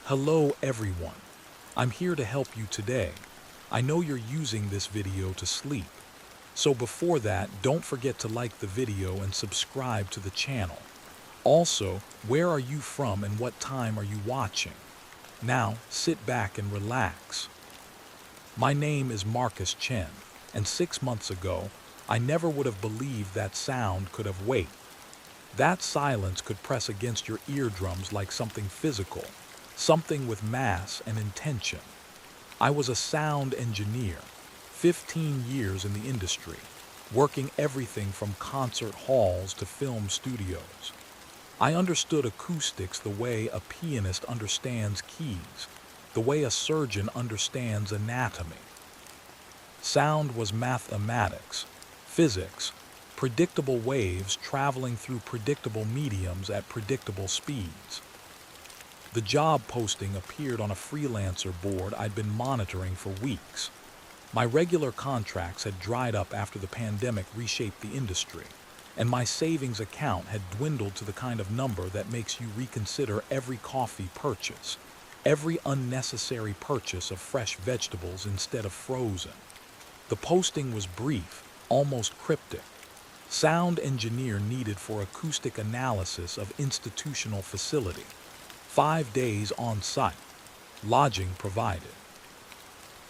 Hello everyone. I'm here to help you today. I know you're using this video to sleep. So before that, don't forget to like the video and subscribe to the channel. Also, where are you from and what time are you watching? Now, sit back and relax. My name is Marcus Chen, and 6 months ago, I never would have believed that sound could have weight. That silence could press against your eardrums like something physical, something with mass and intention. I was a sound engineer, 15 years in the industry, working everything from concert halls to film studios. I understood acoustics the way a pianist understands keys, the way a surgeon understands anatomy. Sound was mathematics, physics, predictable waves traveling through predictable mediums at predictable speeds. The job posting appeared on a freelancer board I'd been monitoring for weeks. My regular contracts had dried up after the pandemic reshaped the industry, and my savings account had dwindled to the kind of number that makes you reconsider every coffee purchase, every unnecessary purchase of fresh vegetables instead of frozen. The posting was brief, almost cryptic. Sound engineer needed for acoustic analysis of institutional facility. 5 days on site. Lodging provided.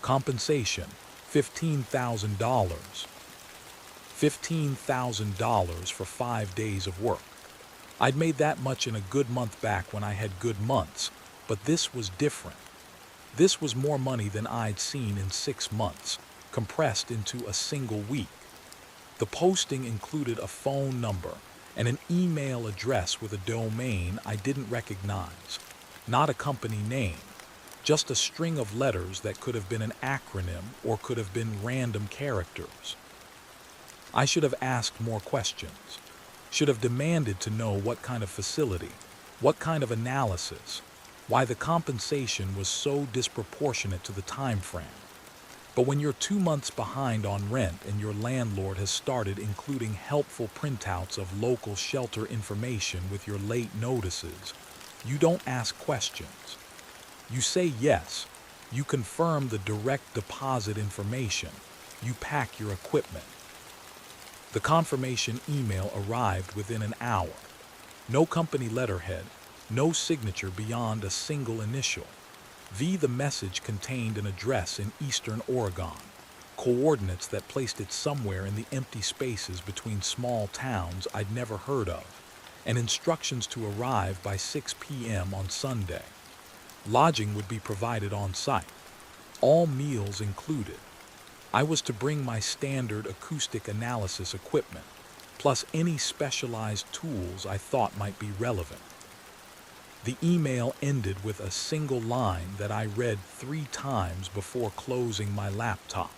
Compensation, $15,000. $15,000 for 5 days of work. I'd made that much in a good month back when I had good months, but this was different. This was more money than I'd seen in 6 months, compressed into a single week. The posting included a phone number and an email address with a domain I didn't recognize. Not a company name, just a string of letters that could have been an acronym or could have been random characters. I should have asked more questions, should have demanded to know what kind of facility, what kind of analysis, why the compensation was so disproportionate to the time frame. But when you're 2 months behind on rent and your landlord has started including helpful printouts of local shelter information with your late notices, you don't ask questions. You say yes. You confirm the direct deposit information. You pack your equipment. The confirmation email arrived within an hour. No company letterhead, no signature beyond a single initial. The message contained an address in eastern Oregon, coordinates that placed it somewhere in the empty spaces between small towns I'd never heard of, and instructions to arrive by 6 p.m. on Sunday. Lodging would be provided on site, all meals included. I was to bring my standard acoustic analysis equipment, plus any specialized tools I thought might be relevant. The email ended with a single line that I read 3 times before closing my laptop.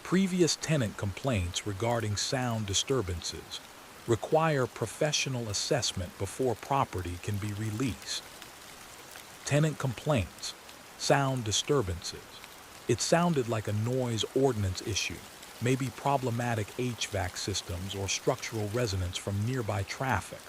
Previous tenant complaints regarding sound disturbances require professional assessment before property can be released. Tenant complaints, sound disturbances. It sounded like a noise ordinance issue, maybe problematic HVAC systems or structural resonance from nearby traffic.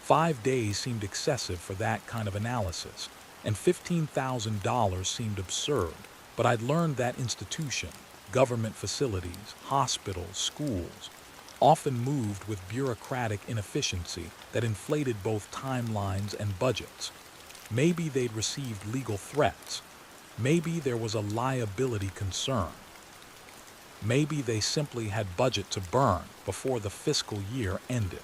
5 days seemed excessive for that kind of analysis, and $15,000 seemed absurd, but I'd learned that institution, government facilities, hospitals, schools, often moved with bureaucratic inefficiency that inflated both timelines and budgets. Maybe they'd received legal threats. Maybe there was a liability concern. Maybe they simply had budget to burn before the fiscal year ended.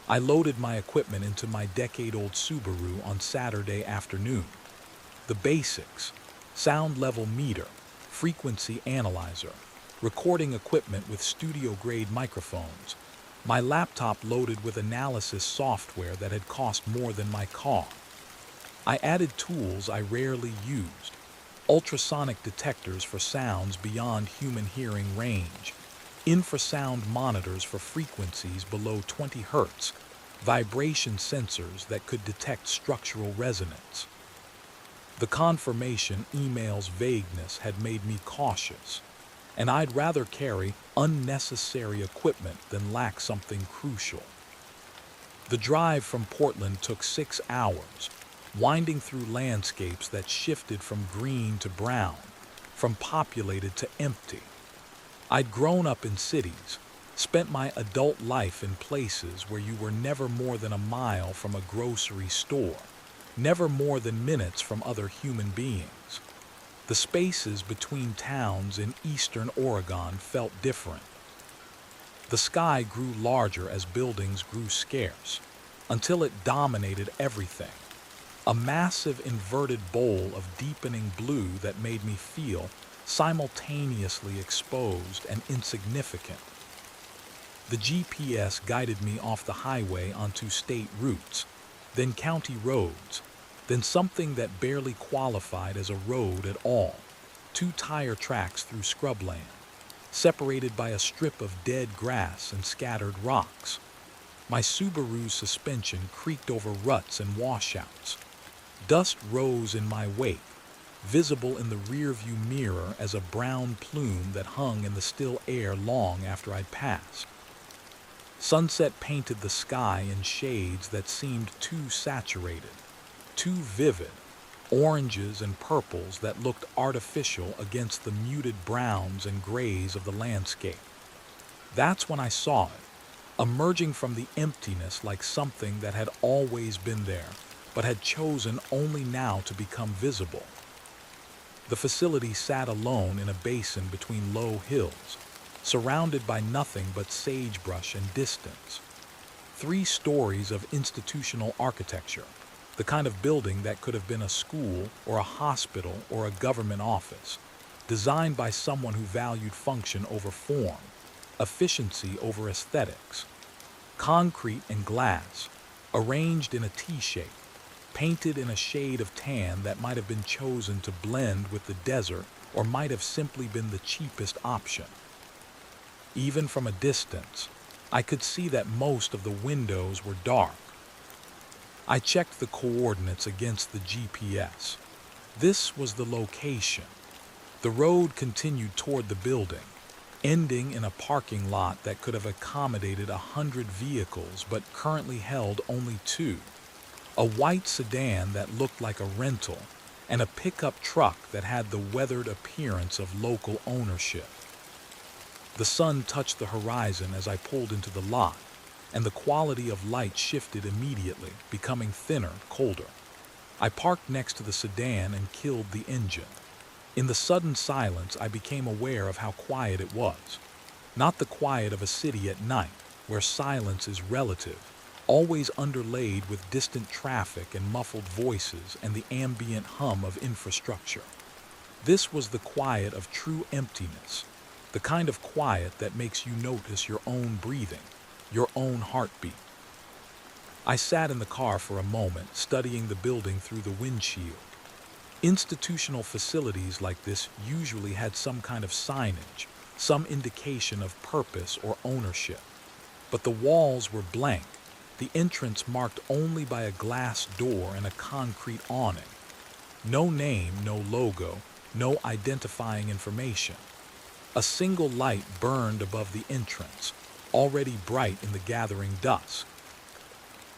I loaded my equipment into my decade-old Subaru on Saturday afternoon. The basics: sound level meter, frequency analyzer, recording equipment with studio-grade microphones, my laptop loaded with analysis software that had cost more than my car. I added tools I rarely used: ultrasonic detectors for sounds beyond human hearing range, infrasound monitors for frequencies below 20 Hz, vibration sensors that could detect structural resonance. The confirmation email's vagueness had made me cautious, and I'd rather carry unnecessary equipment than lack something crucial. The drive from Portland took 6 hours, winding through landscapes that shifted from green to brown, from populated to empty. I'd grown up in cities, spent my adult life in places where you were never more than a mile from a grocery store, never more than minutes from other human beings. The spaces between towns in eastern Oregon felt different. The sky grew larger as buildings grew scarce, until it dominated everything. A massive inverted bowl of deepening blue that made me feel simultaneously exposed and insignificant. The GPS guided me off the highway onto state routes, then county roads, then something that barely qualified as a road at all, 2 tire tracks through scrubland, separated by a strip of dead grass and scattered rocks. My Subaru's suspension creaked over ruts and washouts. Dust rose in my wake, visible in the rearview mirror as a brown plume that hung in the still air long after I'd passed. Sunset painted the sky in shades that seemed too saturated, too vivid, oranges and purples that looked artificial against the muted browns and grays of the landscape. That's when I saw it, emerging from the emptiness like something that had always been there, but had chosen only now to become visible. The facility sat alone in a basin between low hills, surrounded by nothing but sagebrush and distance. 3 stories of institutional architecture, the kind of building that could have been a school or a hospital or a government office, designed by someone who valued function over form, efficiency over aesthetics. Concrete and glass, arranged in a T-shape, painted in a shade of tan that might have been chosen to blend with the desert or might have simply been the cheapest option. Even from a distance, I could see that most of the windows were dark. I checked the coordinates against the GPS. This was the location. The road continued toward the building, ending in a parking lot that could have accommodated 100 vehicles but currently held only 2. A white sedan that looked like a rental, and a pickup truck that had the weathered appearance of local ownership. The sun touched the horizon as I pulled into the lot, and the quality of light shifted immediately, becoming thinner, colder. I parked next to the sedan and killed the engine. In the sudden silence, I became aware of how quiet it was. Not the quiet of a city at night, where silence is relative, always underlaid with distant traffic and muffled voices and the ambient hum of infrastructure. This was the quiet of true emptiness, the kind of quiet that makes you notice your own breathing, your own heartbeat. I sat in the car for a moment, studying the building through the windshield. Institutional facilities like this usually had some kind of signage, some indication of purpose or ownership. But the walls were blank, the entrance marked only by a glass door and a concrete awning. No name, no logo, no identifying information. A single light burned above the entrance, already bright in the gathering dusk.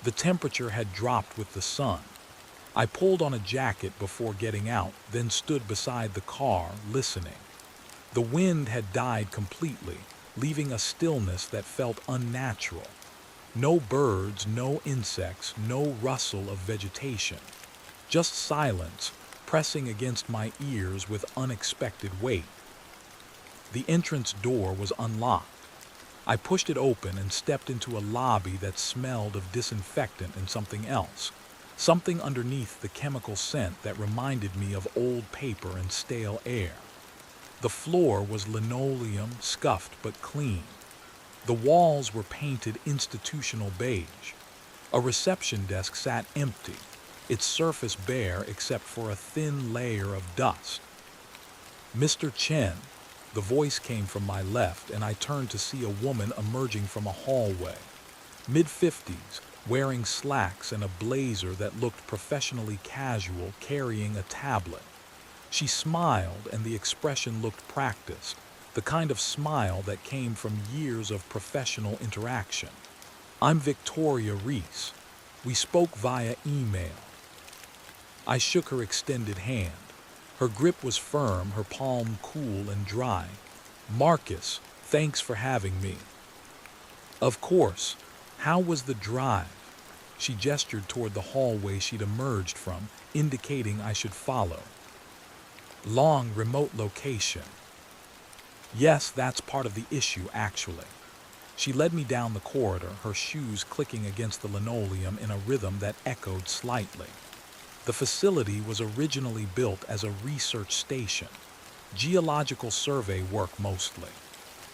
The temperature had dropped with the sun. I pulled on a jacket before getting out, then stood beside the car, listening. The wind had died completely, leaving a stillness that felt unnatural. No birds, no insects, no rustle of vegetation. Just silence, pressing against my ears with unexpected weight. The entrance door was unlocked. I pushed it open and stepped into a lobby that smelled of disinfectant and something else. Something underneath the chemical scent that reminded me of old paper and stale air. The floor was linoleum, scuffed but clean. The walls were painted institutional beige. A reception desk sat empty, its surface bare except for a thin layer of dust. "Mr. Chen," the voice came from my left, and I turned to see a woman emerging from a hallway. Mid-50s, wearing slacks and a blazer that looked professionally casual, carrying a tablet. She smiled, and the expression looked practiced, the kind of smile that came from years of professional interaction. "I'm Victoria Reese. We spoke via email." I shook her extended hand. Her grip was firm, her palm cool and dry. "Marcus, thanks for having me." "Of course. How was the drive?" She gestured toward the hallway she'd emerged from, indicating I should follow. "Long, remote location." "Yes, that's part of the issue, actually." She led me down the corridor, her shoes clicking against the linoleum in a rhythm that echoed slightly. The facility was originally built as a research station, geological survey work mostly.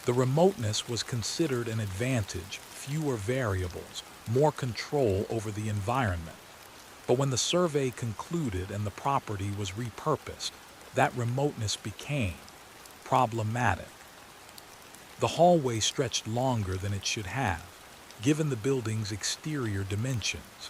The remoteness was considered an advantage, fewer variables, more control over the environment. But when the survey concluded and the property was repurposed, that remoteness became problematic. The hallway stretched longer than it should have, given the building's exterior dimensions.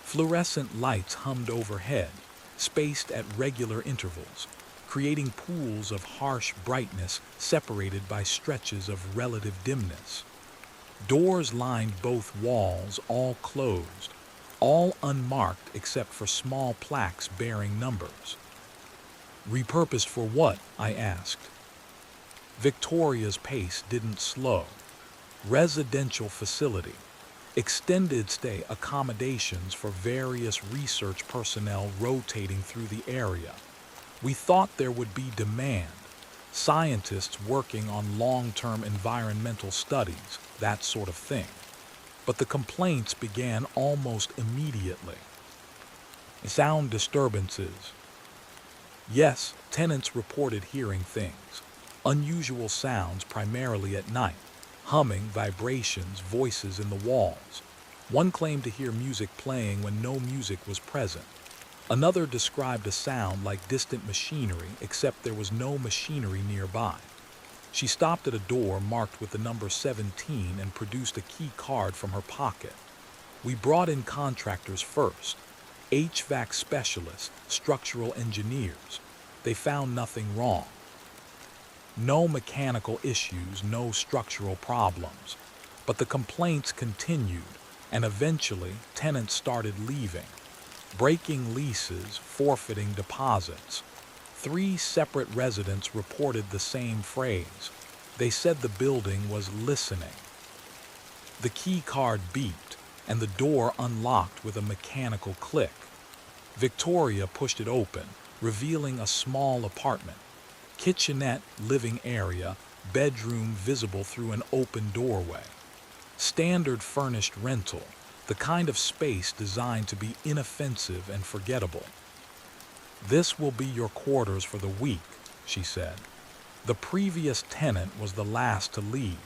Fluorescent lights hummed overhead, spaced at regular intervals, creating pools of harsh brightness separated by stretches of relative dimness. Doors lined both walls, all closed, all unmarked except for small plaques bearing numbers. "Repurposed for what?" I asked. Victoria's pace didn't slow. "Residential facility. Extended stay accommodations for various research personnel rotating through the area. We thought there would be demand. Scientists working on long-term environmental studies, that sort of thing. But the complaints began almost immediately." "Sound disturbances." "Yes, tenants reported hearing things. Unusual sounds primarily at night. Humming, vibrations, voices in the walls. One claimed to hear music playing when no music was present. Another described a sound like distant machinery, except there was no machinery nearby." She stopped at a door marked with the number 17 and produced a key card from her pocket. "We brought in contractors first. HVAC specialists, structural engineers. They found nothing wrong. No mechanical issues, no structural problems. But the complaints continued, and eventually tenants started leaving, breaking leases, forfeiting deposits. 3 separate residents reported the same phrase. They said the building was listening." The key card beeped, and the door unlocked with a mechanical click. Victoria pushed it open, revealing a small apartment. Kitchenette, living area, bedroom visible through an open doorway. Standard furnished rental, the kind of space designed to be inoffensive and forgettable. "This will be your quarters for the week," she said. The previous tenant was the last to leave.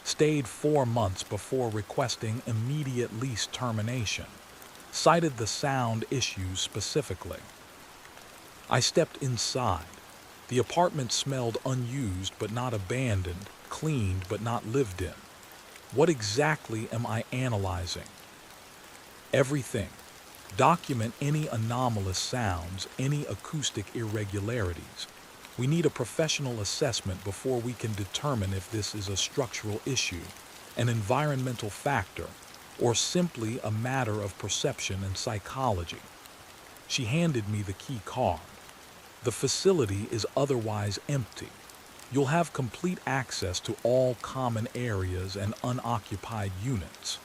Stayed 4 months before requesting immediate lease termination. Cited the sound issues specifically. I stepped inside. The apartment smelled unused but not abandoned, cleaned but not lived in. What exactly am I analyzing? Everything. Document any anomalous sounds, any acoustic irregularities. We need a professional assessment before we can determine if this is a structural issue, an environmental factor, or simply a matter of perception and psychology. She handed me the key card. "The facility is otherwise empty. You'll have complete access to all common areas and unoccupied units.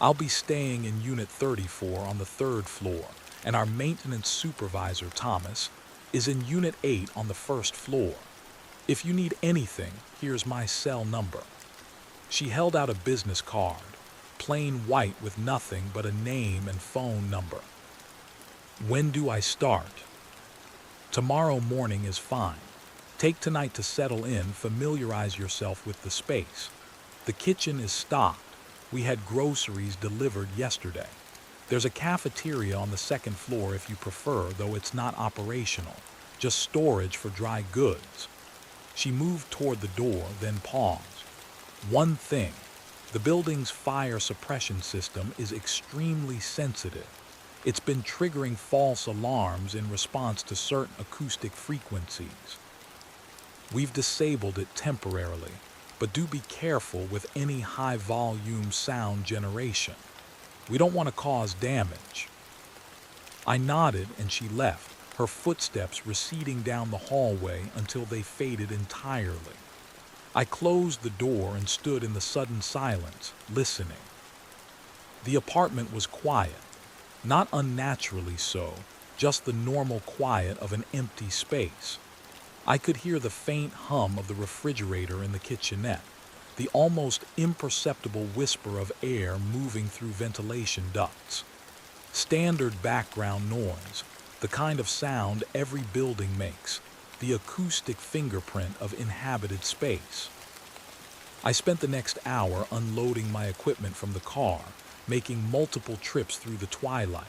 I'll be staying in Unit 34 on the 3rd floor, and our maintenance supervisor, Thomas, is in Unit 8 on the 1st floor. If you need anything, here's my cell number." She held out a business card, plain white with nothing but a name and phone number. "When do I start?" "Tomorrow morning is fine. Take tonight to settle in, familiarize yourself with the space. The kitchen is stocked. We had groceries delivered yesterday. There's a cafeteria on the 2nd floor if you prefer, though it's not operational, just storage for dry goods." She moved toward the door, then paused. "One thing, the building's fire suppression system is extremely sensitive. It's been triggering false alarms in response to certain acoustic frequencies. We've disabled it temporarily, but do be careful with any high-volume sound generation. We don't want to cause damage." I nodded and she left, her footsteps receding down the hallway until they faded entirely. I closed the door and stood in the sudden silence, listening. The apartment was quiet, not unnaturally so, just the normal quiet of an empty space. I could hear the faint hum of the refrigerator in the kitchenette, the almost imperceptible whisper of air moving through ventilation ducts. Standard background noise, the kind of sound every building makes, the acoustic fingerprint of inhabited space. I spent the next hour unloading my equipment from the car, making multiple trips through the twilight.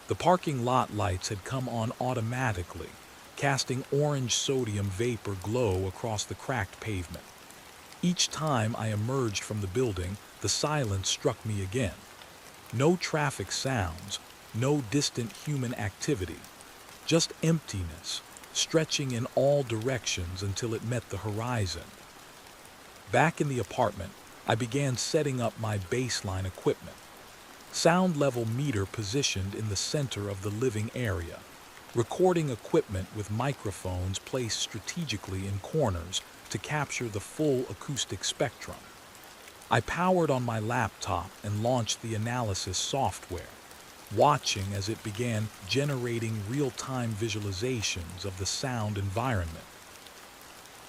The parking lot lights had come on automatically, casting orange sodium vapor glow across the cracked pavement. Each time I emerged from the building, the silence struck me again. No traffic sounds, no distant human activity, just emptiness, stretching in all directions until it met the horizon. Back in the apartment, I began setting up my baseline equipment. Sound level meter positioned in the center of the living area. Recording equipment with microphones placed strategically in corners to capture the full acoustic spectrum. I powered on my laptop and launched the analysis software, watching as it began generating real-time visualizations of the sound environment.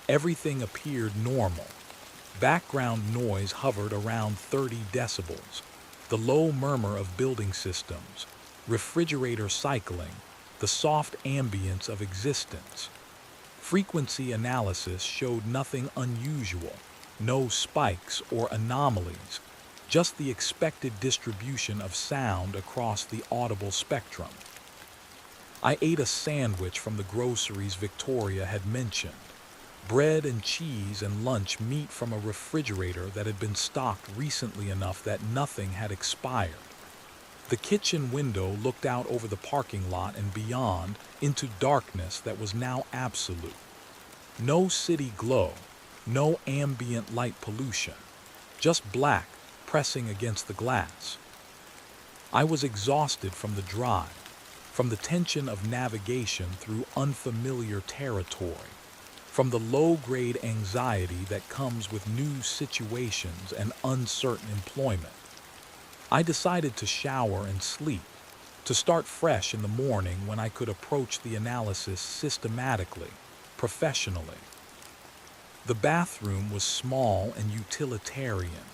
Everything appeared normal. Background noise hovered around 30 decibels, the low murmur of building systems, refrigerator cycling, the soft ambience of existence. Frequency analysis showed nothing unusual, no spikes or anomalies, just the expected distribution of sound across the audible spectrum. I ate a sandwich from the groceries Victoria had mentioned. Bread and cheese and lunch meat from a refrigerator that had been stocked recently enough that nothing had expired. The kitchen window looked out over the parking lot and beyond into darkness that was now absolute. No city glow, no ambient light pollution, just black pressing against the glass. I was exhausted from the drive, from the tension of navigation through unfamiliar territory, from the low-grade anxiety that comes with new situations and uncertain employment. I decided to shower and sleep, to start fresh in the morning when I could approach the analysis systematically, professionally. The bathroom was small and utilitarian,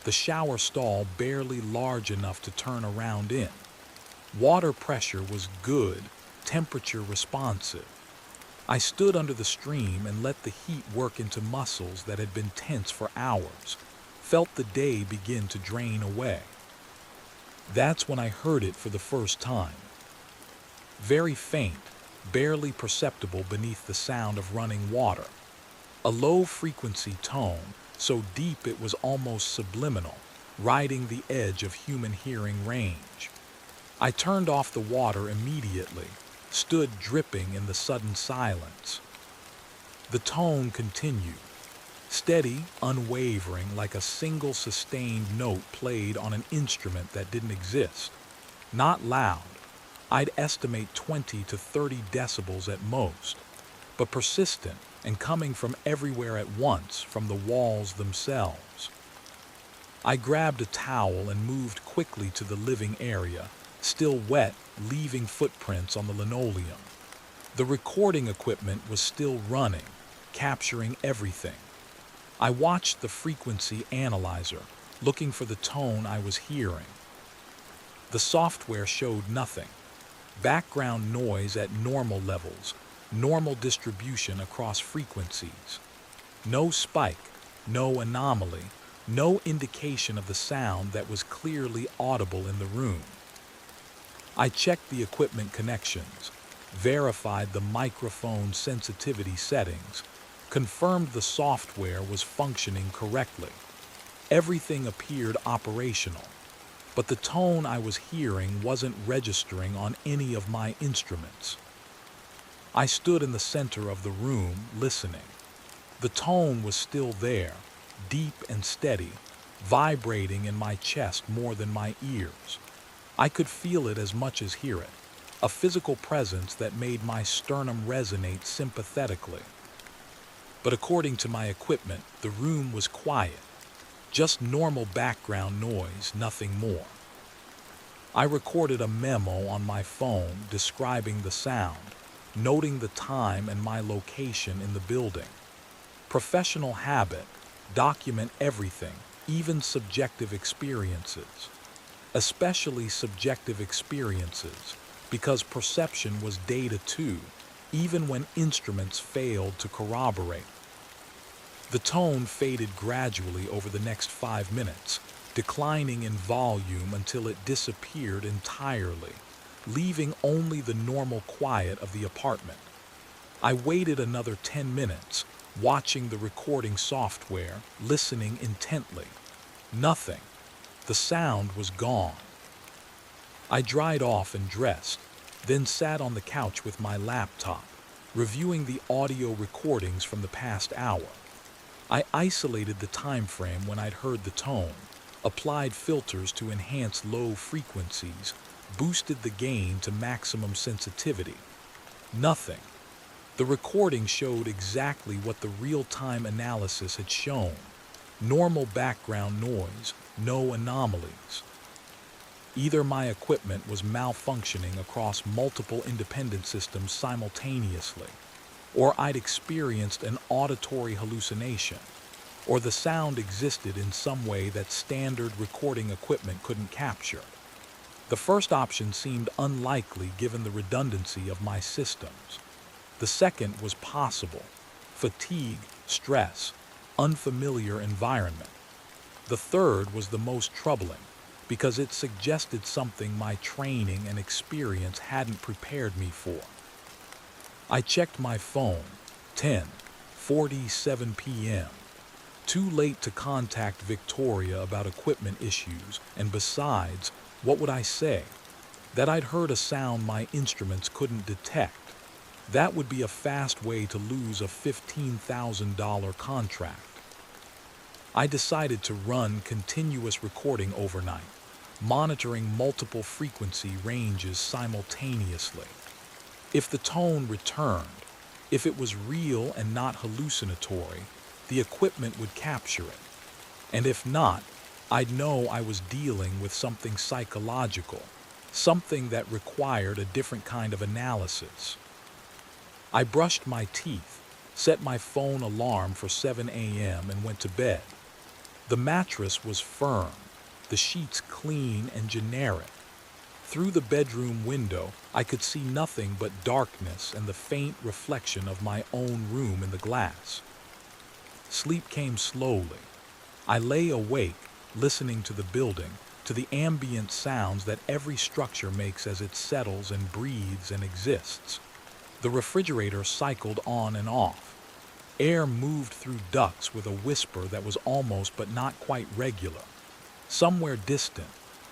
the shower stall barely large enough to turn around in. Water pressure was good, temperature responsive. I stood under the stream and let the heat work into muscles that had been tense for hours, felt the day begin to drain away. That's when I heard it for the first time. Very faint, barely perceptible beneath the sound of running water. A low-frequency tone, so deep it was almost subliminal, riding the edge of human hearing range. I turned off the water immediately, stood dripping in the sudden silence. The tone continued, steady, unwavering, like a single sustained note played on an instrument that didn't exist. Not loud. I'd estimate 20 to 30 decibels at most, but persistent and coming from everywhere at once, from the walls themselves. I grabbed a towel and moved quickly to the living area, still wet, leaving footprints on the linoleum. The recording equipment was still running, capturing everything. I watched the frequency analyzer, looking for the tone I was hearing. The software showed nothing. Background noise at normal levels, normal distribution across frequencies. No spike, no anomaly, no indication of the sound that was clearly audible in the room. I checked the equipment connections, verified the microphone sensitivity settings, confirmed the software was functioning correctly. Everything appeared operational, but the tone I was hearing wasn't registering on any of my instruments. I stood in the center of the room, listening. The tone was still there, deep and steady, vibrating in my chest more than my ears. I could feel it as much as hear it. a physical presence that made my sternum resonate sympathetically. But according to my equipment, the room was quiet, just normal background noise, nothing more. I recorded a memo on my phone describing the sound, noting the time and my location in the building. Professional habit, document everything, even subjective experiences. Especially subjective experiences, because perception was data too, even when instruments failed to corroborate. The tone faded gradually over the next 5 minutes, declining in volume until it disappeared entirely, leaving only the normal quiet of the apartment. I waited another 10 minutes, watching the recording software, listening intently. Nothing. The sound was gone. I dried off and dressed, then sat on the couch with my laptop, reviewing the audio recordings from the past hour. I isolated the time frame when I'd heard the tone, applied filters to enhance low frequencies, boosted the gain to maximum sensitivity. Nothing. The recording showed exactly what the real-time analysis had shown. Normal background noise, no anomalies. Either my equipment was malfunctioning across multiple independent systems simultaneously, or I'd experienced an auditory hallucination, or the sound existed in some way that standard recording equipment couldn't capture. The first option seemed unlikely given the redundancy of my systems. The second was possible: fatigue, stress, unfamiliar environment. The third was the most troubling, because it suggested something my training and experience hadn't prepared me for. I checked my phone, 10:47 p.m. Too late to contact Victoria about equipment issues, and besides, what would I say? That I'd heard a sound my instruments couldn't detect. That would be a fast way to lose a $15,000 contract. I decided to run continuous recording overnight, monitoring multiple frequency ranges simultaneously. If the tone returned, if it was real and not hallucinatory, the equipment would capture it. And if not, I'd know I was dealing with something psychological, something that required a different kind of analysis. I brushed my teeth, set my phone alarm for 7 a.m. and went to bed. The mattress was firm, the sheets clean and generic. Through the bedroom window, I could see nothing but darkness and the faint reflection of my own room in the glass. Sleep came slowly. I lay awake, listening to the building, to the ambient sounds that every structure makes as it settles and breathes and exists. The refrigerator cycled on and off. Air moved through ducts with a whisper that was almost but not quite regular. Somewhere distant,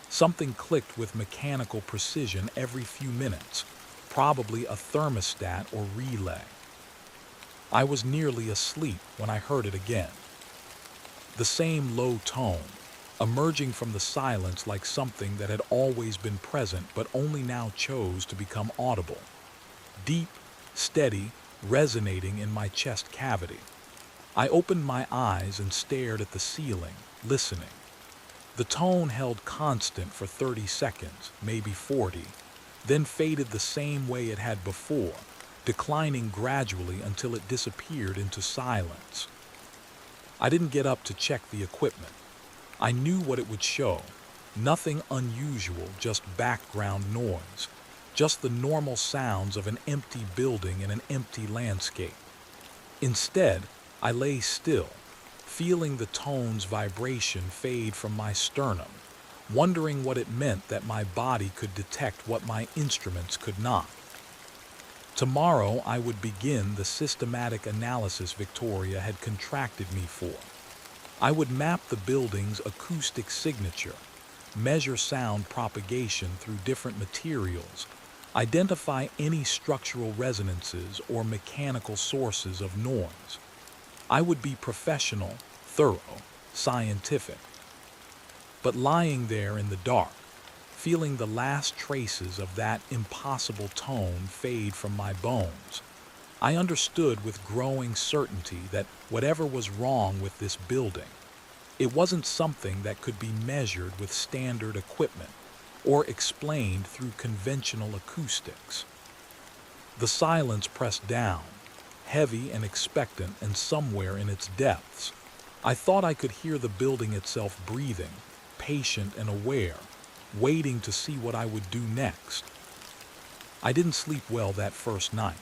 something clicked with mechanical precision every few minutes, probably a thermostat or relay. I was nearly asleep when I heard it again. The same low tone, emerging from the silence like something that had always been present but only now chose to become audible. Deep, steady, resonating in my chest cavity. I opened my eyes and stared at the ceiling, listening. The tone held constant for 30 seconds, maybe 40, then faded the same way it had before, declining gradually until it disappeared into silence. I didn't get up to check the equipment. I knew what it would show. Nothing unusual, just background noise. Just the normal sounds of an empty building in an empty landscape. Instead, I lay still, feeling the tone's vibration fade from my sternum, wondering what it meant that my body could detect what my instruments could not. Tomorrow I would begin the systematic analysis Victoria had contracted me for. I would map the building's acoustic signature, measure sound propagation through different materials, identify any structural resonances or mechanical sources of noise. I would be professional, thorough, scientific. But lying there in the dark, feeling the last traces of that impossible tone fade from my bones. I understood with growing certainty that whatever was wrong with this building, it wasn't something that could be measured with standard equipment or explained through conventional acoustics. The silence pressed down, heavy and expectant, and somewhere in its depths, I thought I could hear the building itself breathing, patient and aware, waiting to see what I would do next. I didn't sleep well that first night.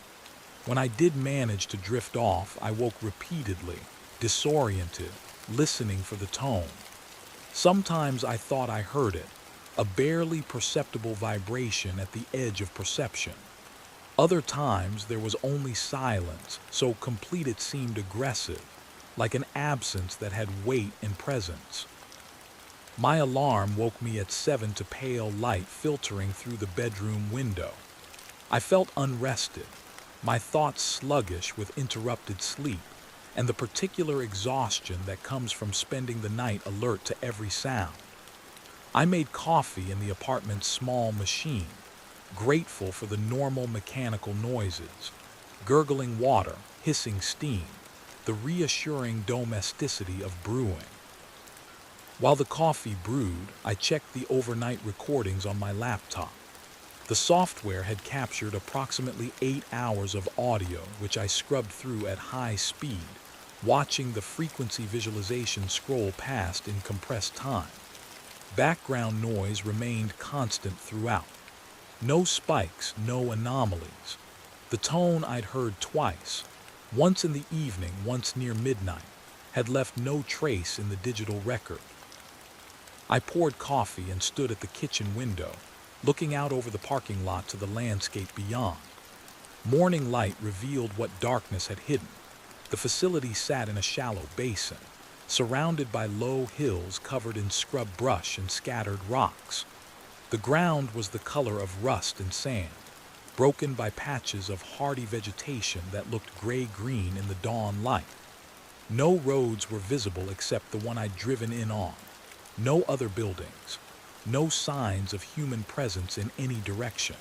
When I did manage to drift off, I woke repeatedly, disoriented, listening for the tone. Sometimes I thought I heard it, a barely perceptible vibration at the edge of perception. Other times there was only silence, so complete it seemed aggressive, like an absence that had weight and presence. My alarm woke me at 7 to pale light filtering through the bedroom window. I felt unrested, my thoughts sluggish with interrupted sleep, and the particular exhaustion that comes from spending the night alert to every sound. I made coffee in the apartment's small machine, grateful for the normal mechanical noises, gurgling water, hissing steam, the reassuring domesticity of brewing. While the coffee brewed, I checked the overnight recordings on my laptop. The software had captured approximately 8 hours of audio, which I scrubbed through at high speed, watching the frequency visualization scroll past in compressed time. Background noise remained constant throughout. No spikes, no anomalies. The tone I'd heard twice, once in the evening, once near midnight, had left no trace in the digital record. I poured coffee and stood at the kitchen window, looking out over the parking lot to the landscape beyond. Morning light revealed what darkness had hidden. The facility sat in a shallow basin, surrounded by low hills covered in scrub brush and scattered rocks. The ground was the color of rust and sand, broken by patches of hardy vegetation that looked gray-green in the dawn light. No roads were visible except the one I'd driven in on. No other buildings. No signs of human presence in any direction.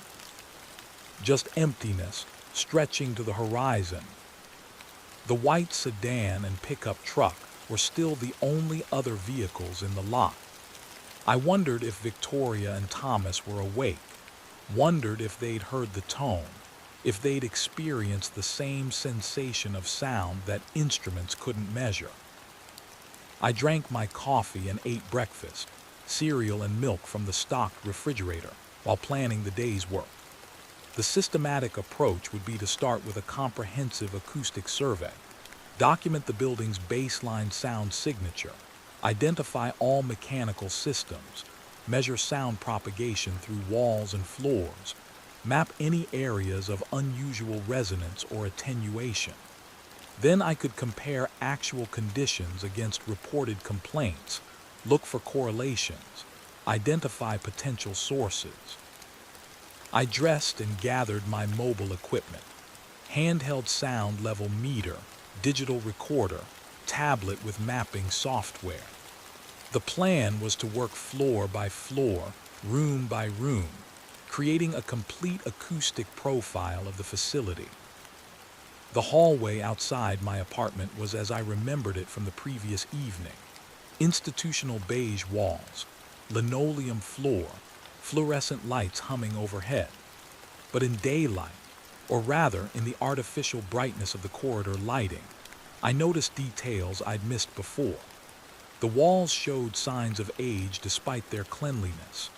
Just emptiness stretching to the horizon. The white sedan and pickup truck were still the only other vehicles in the lot. I wondered if Victoria and Thomas were awake, wondered if they'd heard the tone, if they'd experienced the same sensation of sound that instruments couldn't measure. I drank my coffee and ate breakfast, cereal and milk from the stocked refrigerator, while planning the day's work. The systematic approach would be to start with a comprehensive acoustic survey, document the building's baseline sound signature, identify all mechanical systems, measure sound propagation through walls and floors, map any areas of unusual resonance or attenuation. Then I could compare actual conditions against reported complaints, look for correlations, identify potential sources. I dressed and gathered my mobile equipment: handheld sound level meter, digital recorder, tablet with mapping software. The plan was to work floor by floor, room by room, creating a complete acoustic profile of the facility. The hallway outside my apartment was as I remembered it from the previous evening. Institutional beige walls, linoleum floor, fluorescent lights humming overhead. But in daylight, or rather in the artificial brightness of the corridor lighting, I noticed details I'd missed before. The walls showed signs of age despite their cleanliness.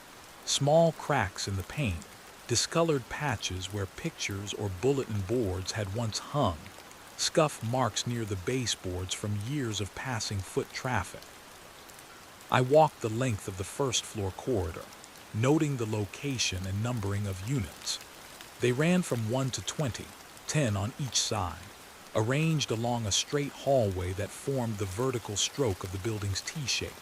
Small cracks in the paint, discolored patches where pictures or bulletin boards had once hung, scuff marks near the baseboards from years of passing foot traffic. I walked the length of the first floor corridor, noting the location and numbering of units. They ran from 1 to 20, 10 on each side, arranged along a straight hallway that formed the vertical stroke of the building's T-shape.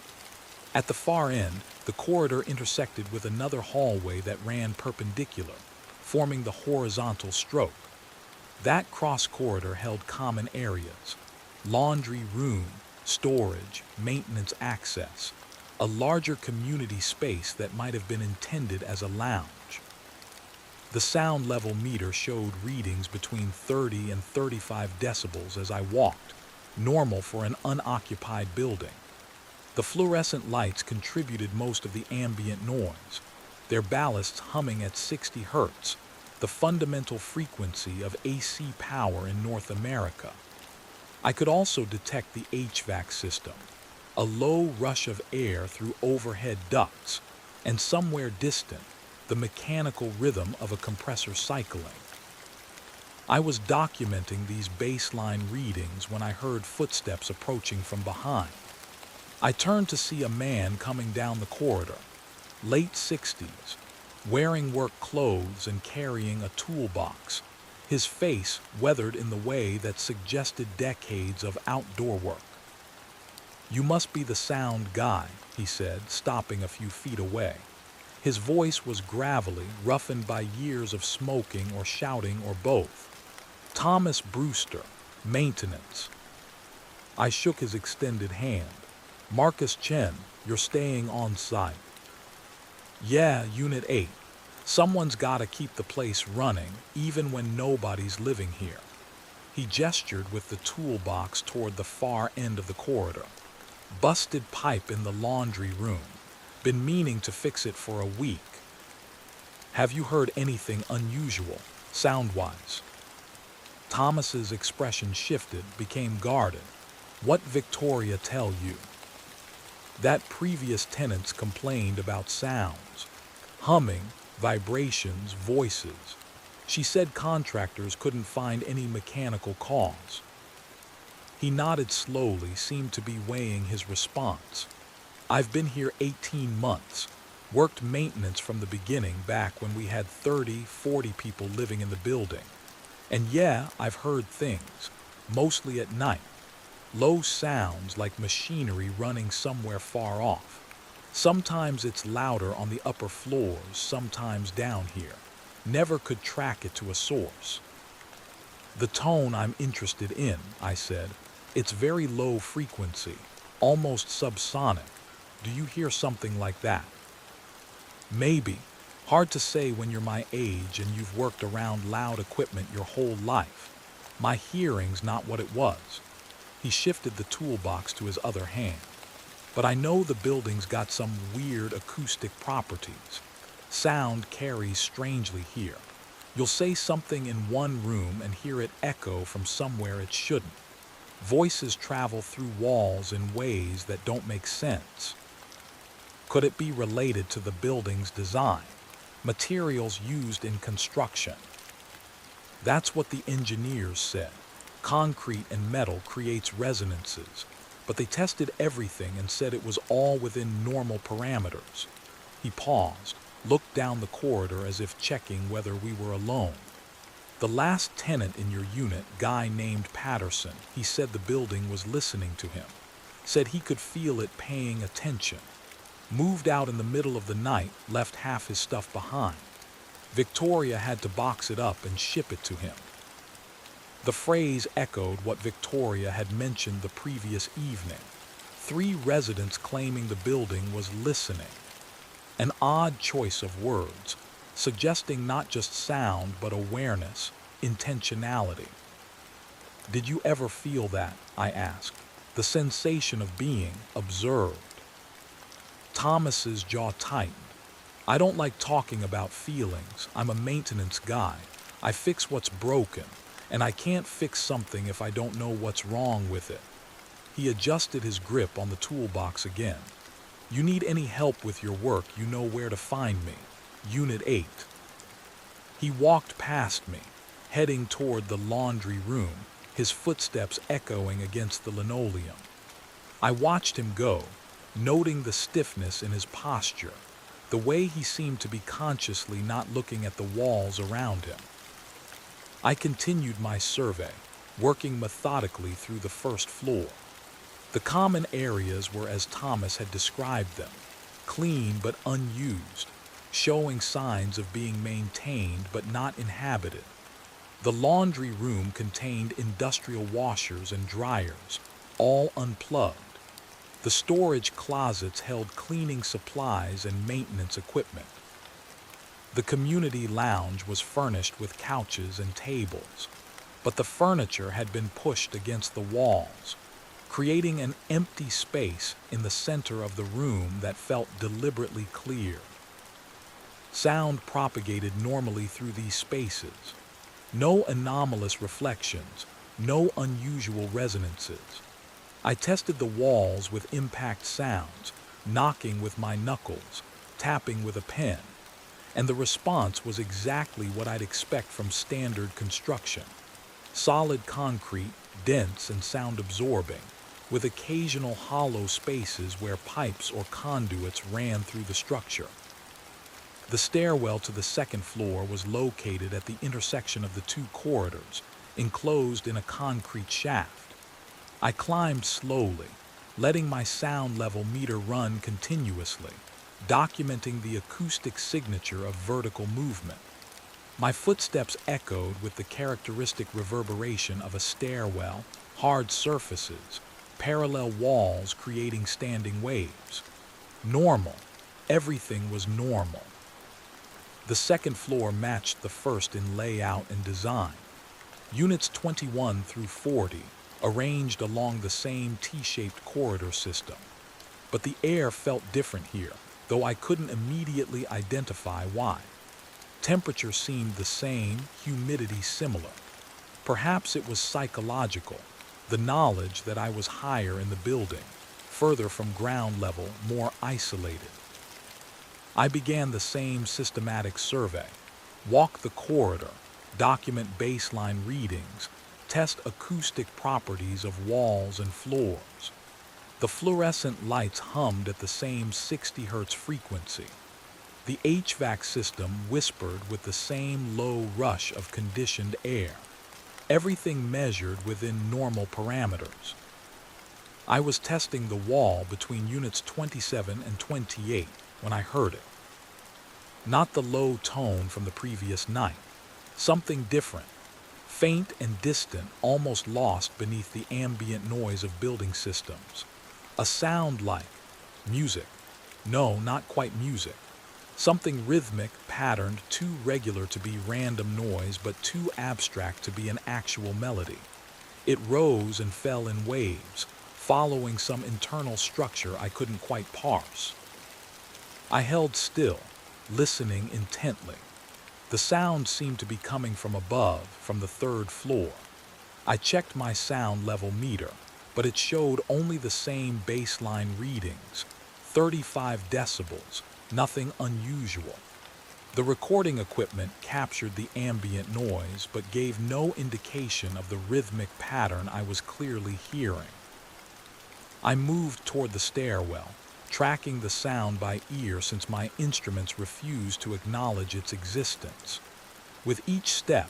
At the far end, the corridor intersected with another hallway that ran perpendicular, forming the horizontal stroke. That cross corridor held common areas: laundry room, storage, maintenance access. a larger community space that might have been intended as a lounge. The sound level meter showed readings between 30 and 35 decibels as I walked, normal for an unoccupied building. The fluorescent lights contributed most of the ambient noise, their ballasts humming at 60 hertz, the fundamental frequency of AC power in North America. I could also detect the HVAC system, a low rush of air through overhead ducts, and somewhere distant, the mechanical rhythm of a compressor cycling. I was documenting these baseline readings when I heard footsteps approaching from behind. I turned to see a man coming down the corridor, late 60s, wearing work clothes and carrying a toolbox, his face weathered in the way that suggested decades of outdoor work. "You must be the sound guy," he said, stopping a few feet away. His voice was gravelly, roughened by years of smoking or shouting or both. "Thomas Brewster, maintenance." I shook his extended hand. "Marcus Chen, you're staying on site." "Yeah, Unit 8. Someone's gotta keep the place running, even when nobody's living here." He gestured with the toolbox toward the far end of the corridor. "Busted pipe in the laundry room. Been meaning to fix it for a week." "Have you heard anything unusual, sound-wise?" Thomas's expression shifted, became guarded. "What Victoria tell you?" "That previous tenants complained about sounds. Humming, vibrations, voices. She said contractors couldn't find any mechanical cause." He nodded slowly, seemed to be weighing his response. "I've been here 18 months, worked maintenance from the beginning back when we had 30, 40 people living in the building. And yeah, I've heard things, mostly at night. Low sounds like machinery running somewhere far off. Sometimes it's louder on the upper floors, sometimes down here. Never could track it to a source." "The tone I'm interested in," I said. "It's very low frequency, almost subsonic. Do you hear something like that?" "Maybe. Hard to say when you're my age and you've worked around loud equipment your whole life. My hearing's not what it was." He shifted the toolbox to his other hand. "But I know the building's got some weird acoustic properties. Sound carries strangely here. You'll say something in one room and hear it echo from somewhere it shouldn't. Voices travel through walls in ways that don't make sense." "Could it be related to the building's design? Materials used in construction?" "That's what the engineers said. Concrete and metal creates resonances, but they tested everything and said it was all within normal parameters." He paused, looked down the corridor as if checking whether we were alone. "The last tenant in your unit, guy named Patterson, he said the building was listening to him. Said he could feel it paying attention. Moved out in the middle of the night, left half his stuff behind. Victoria had to box it up and ship it to him." The phrase echoed what Victoria had mentioned the previous evening. 3 residents claiming the building was listening. An odd choice of words, suggesting not just sound but awareness, intentionality. "Did you ever feel that?" I asked. "The sensation of being observed?" Thomas's jaw tightened. "I don't like talking about feelings. I'm a maintenance guy. I fix what's broken, and I can't fix something if I don't know what's wrong with it." He adjusted his grip on the toolbox again. "You need any help with your work, you know where to find me. Unit 8. He walked past me, heading toward the laundry room, his footsteps echoing against the linoleum. I watched him go, noting the stiffness in his posture, the way he seemed to be consciously not looking at the walls around him. I continued my survey, working methodically through the first floor. The common areas were as Thomas had described them, clean but unused, showing signs of being maintained but not inhabited. The laundry room contained industrial washers and dryers, all unplugged. The storage closets held cleaning supplies and maintenance equipment. The community lounge was furnished with couches and tables, but the furniture had been pushed against the walls, creating an empty space in the center of the room that felt deliberately clear. Sound propagated normally through these spaces. No anomalous reflections, no unusual resonances. I tested the walls with impact sounds, knocking with my knuckles, tapping with a pen, and the response was exactly what I'd expect from standard construction. Solid concrete, dense and sound-absorbing, with occasional hollow spaces where pipes or conduits ran through the structure. The stairwell to the second floor was located at the intersection of the two corridors, enclosed in a concrete shaft. I climbed slowly, letting my sound level meter run continuously, documenting the acoustic signature of vertical movement. My footsteps echoed with the characteristic reverberation of a stairwell, hard surfaces, parallel walls creating standing waves. Normal. Everything was normal. The second floor matched the first in layout and design. Units 21 through 40, arranged along the same T-shaped corridor system. But the air felt different here, though I couldn't immediately identify why. Temperature seemed the same, humidity similar. Perhaps it was psychological, the knowledge that I was higher in the building, further from ground level, more isolated. I began the same systematic survey. Walk the corridor, document baseline readings, test acoustic properties of walls and floors. The fluorescent lights hummed at the same 60 Hz frequency. The HVAC system whispered with the same low rush of conditioned air. Everything measured within normal parameters. I was testing the wall between units 27 and 28 when I heard it. Not the low tone from the previous night. Something different. Faint and distant, almost lost beneath the ambient noise of building systems. A sound like music. No, not quite music. Something rhythmic, patterned, too regular to be random noise, but too abstract to be an actual melody. It rose and fell in waves, following some internal structure I couldn't quite parse. I held still, listening intently. The sound seemed to be coming from above, from the third floor. I checked my sound level meter, but it showed only the same baseline readings, 35 decibels, nothing unusual. The recording equipment captured the ambient noise, but gave no indication of the rhythmic pattern I was clearly hearing. I moved toward the stairwell, tracking the sound by ear since my instruments refused to acknowledge its existence. With each step,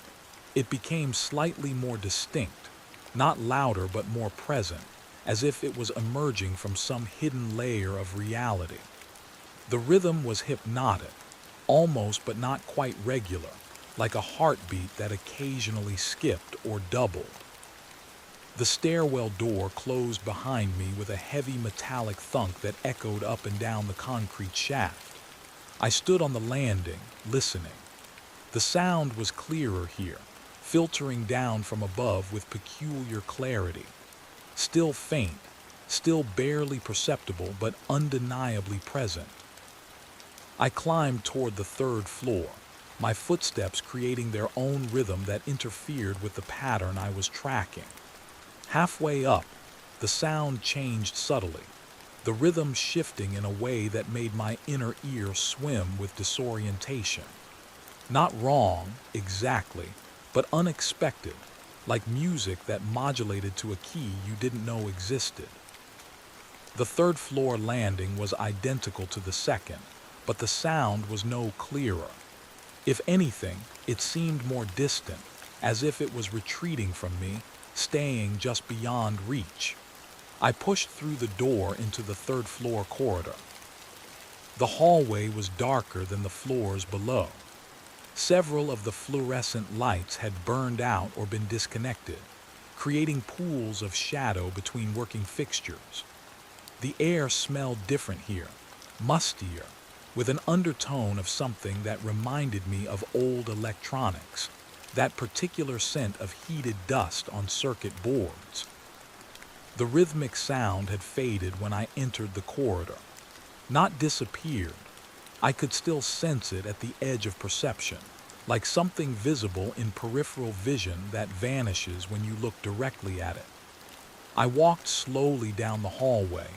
it became slightly more distinct, not louder but more present, as if it was emerging from some hidden layer of reality. The rhythm was hypnotic, almost but not quite regular, like a heartbeat that occasionally skipped or doubled. The stairwell door closed behind me with a heavy metallic thunk that echoed up and down the concrete shaft. I stood on the landing, listening. The sound was clearer here, filtering down from above with peculiar clarity. Still faint, still barely perceptible, but undeniably present. I climbed toward the third floor, my footsteps creating their own rhythm that interfered with the pattern I was tracking. Halfway up, the sound changed subtly, the rhythm shifting in a way that made my inner ear swim with disorientation. Not wrong, exactly, but unexpected, like music that modulated to a key you didn't know existed. The third floor landing was identical to the second, but the sound was no clearer. If anything, it seemed more distant, as if it was retreating from me, staying just beyond reach. I pushed through the door into the third floor corridor. The hallway was darker than the floors below. Several of the fluorescent lights had burned out or been disconnected, creating pools of shadow between working fixtures. The air smelled different here, mustier, with an undertone of something that reminded me of old electronics, that particular scent of heated dust on circuit boards. The rhythmic sound had faded when I entered the corridor. Not disappeared. I could still sense it at the edge of perception, like something visible in peripheral vision that vanishes when you look directly at it. I walked slowly down the hallway,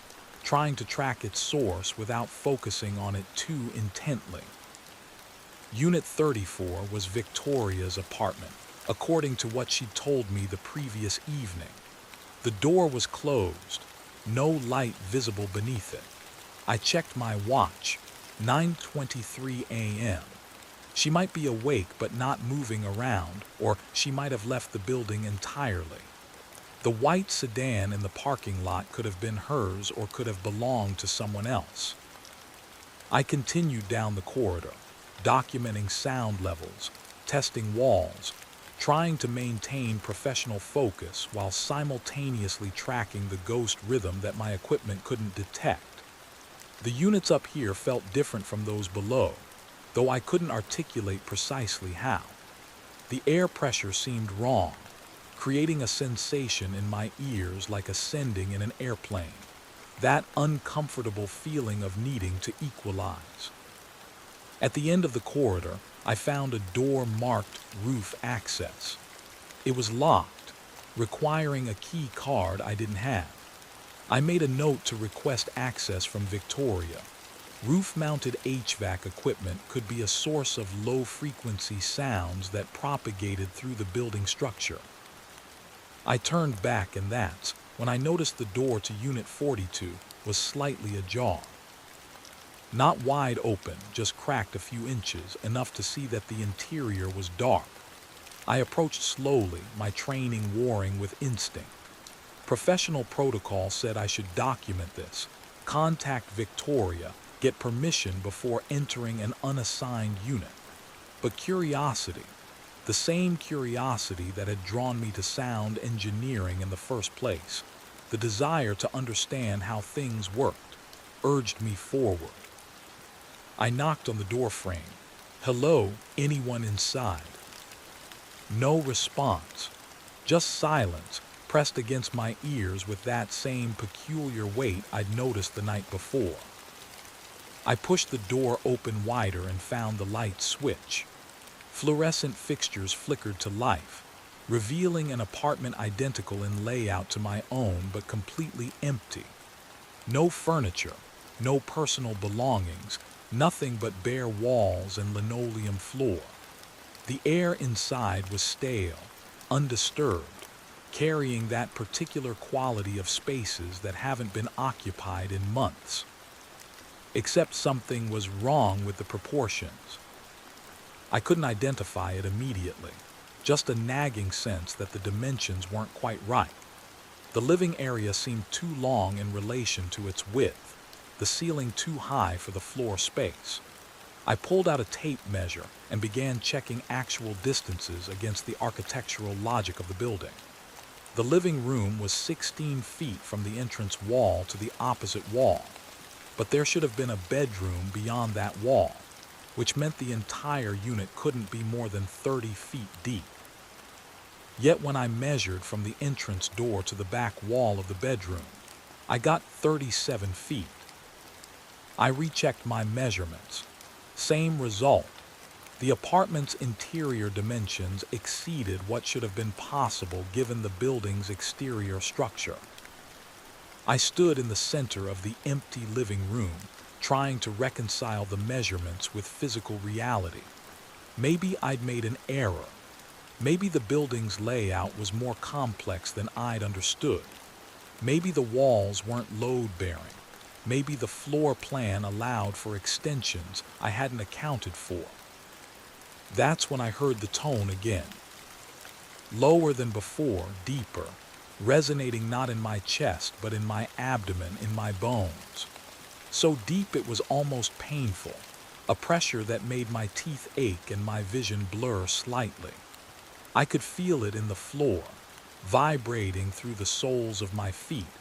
trying to track its source without focusing on it too intently. Unit 34 was Victoria's apartment, according to what she'd told me the previous evening. The door was closed, no light visible beneath it. I checked my watch, 9:23 a.m. She might be awake but not moving around, or she might have left the building entirely. The white sedan in the parking lot could have been hers or could have belonged to someone else. I continued down the corridor, documenting sound levels, testing walls, trying to maintain professional focus while simultaneously tracking the ghost rhythm that my equipment couldn't detect. The units up here felt different from those below, though I couldn't articulate precisely how. The air pressure seemed wrong, creating a sensation in my ears like ascending in an airplane, that uncomfortable feeling of needing to equalize. At the end of the corridor, I found a door marked roof access. It was locked, requiring a key card I didn't have. I made a note to request access from Victoria. Roof-mounted HVAC equipment could be a source of low-frequency sounds that propagated through the building structure. I turned back, and that's when I noticed the door to Unit 42 was slightly ajar. Not wide open, just cracked a few inches, enough to see that the interior was dark. I approached slowly, my training warring with instinct. Professional protocol said I should document this, contact Victoria, get permission before entering an unassigned unit. But curiosity, the same curiosity that had drawn me to sound engineering in the first place, the desire to understand how things worked, urged me forward. I knocked on the doorframe. "Hello, anyone inside?" No response, just silence pressed against my ears with that same peculiar weight I'd noticed the night before. I pushed the door open wider and found the light switch. Fluorescent fixtures flickered to life, revealing an apartment identical in layout to my own but completely empty. No furniture, no personal belongings, nothing but bare walls and linoleum floor. The air inside was stale, undisturbed, carrying that particular quality of spaces that haven't been occupied in months. Except something was wrong with the proportions. I couldn't identify it immediately, just a nagging sense that the dimensions weren't quite right. The living area seemed too long in relation to its width, the ceiling too high for the floor space. I pulled out a tape measure and began checking actual distances against the architectural logic of the building. The living room was 16 feet from the entrance wall to the opposite wall, but there should have been a bedroom beyond that wall, which meant the entire unit couldn't be more than 30 feet deep. Yet when I measured from the entrance door to the back wall of the bedroom, I got 37 feet. I rechecked my measurements. Same result. The apartment's interior dimensions exceeded what should have been possible given the building's exterior structure. I stood in the center of the empty living room, trying to reconcile the measurements with physical reality. Maybe I'd made an error. Maybe the building's layout was more complex than I'd understood. Maybe the walls weren't load-bearing. Maybe the floor plan allowed for extensions I hadn't accounted for. That's when I heard the tone again. Lower than before, deeper, resonating not in my chest but in my abdomen, in my bones. So deep it was almost painful, a pressure that made my teeth ache and my vision blur slightly. I could feel it in the floor, vibrating through the soles of my feet,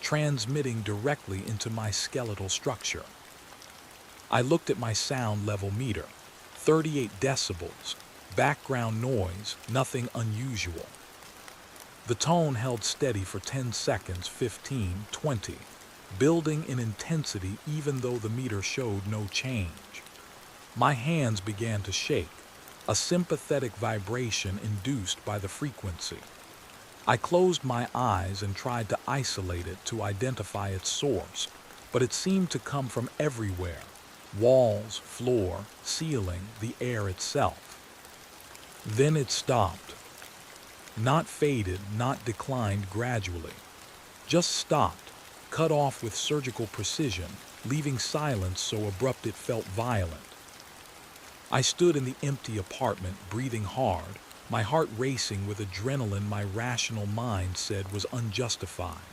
transmitting directly into my skeletal structure. I looked at my sound level meter. 38 decibels. Background noise, nothing unusual. The tone held steady for 10 seconds, 15, 20, building in intensity even though the meter showed no change. My hands began to shake, a sympathetic vibration induced by the frequency. I closed my eyes and tried to isolate it to identify its source, but it seemed to come from everywhere: walls, floor, ceiling, the air itself. Then it stopped. Not faded, not declined gradually. Just stopped, cut off with surgical precision, leaving silence so abrupt it felt violent. I stood in the empty apartment, breathing hard, my heart racing with adrenaline my rational mind said was unjustified.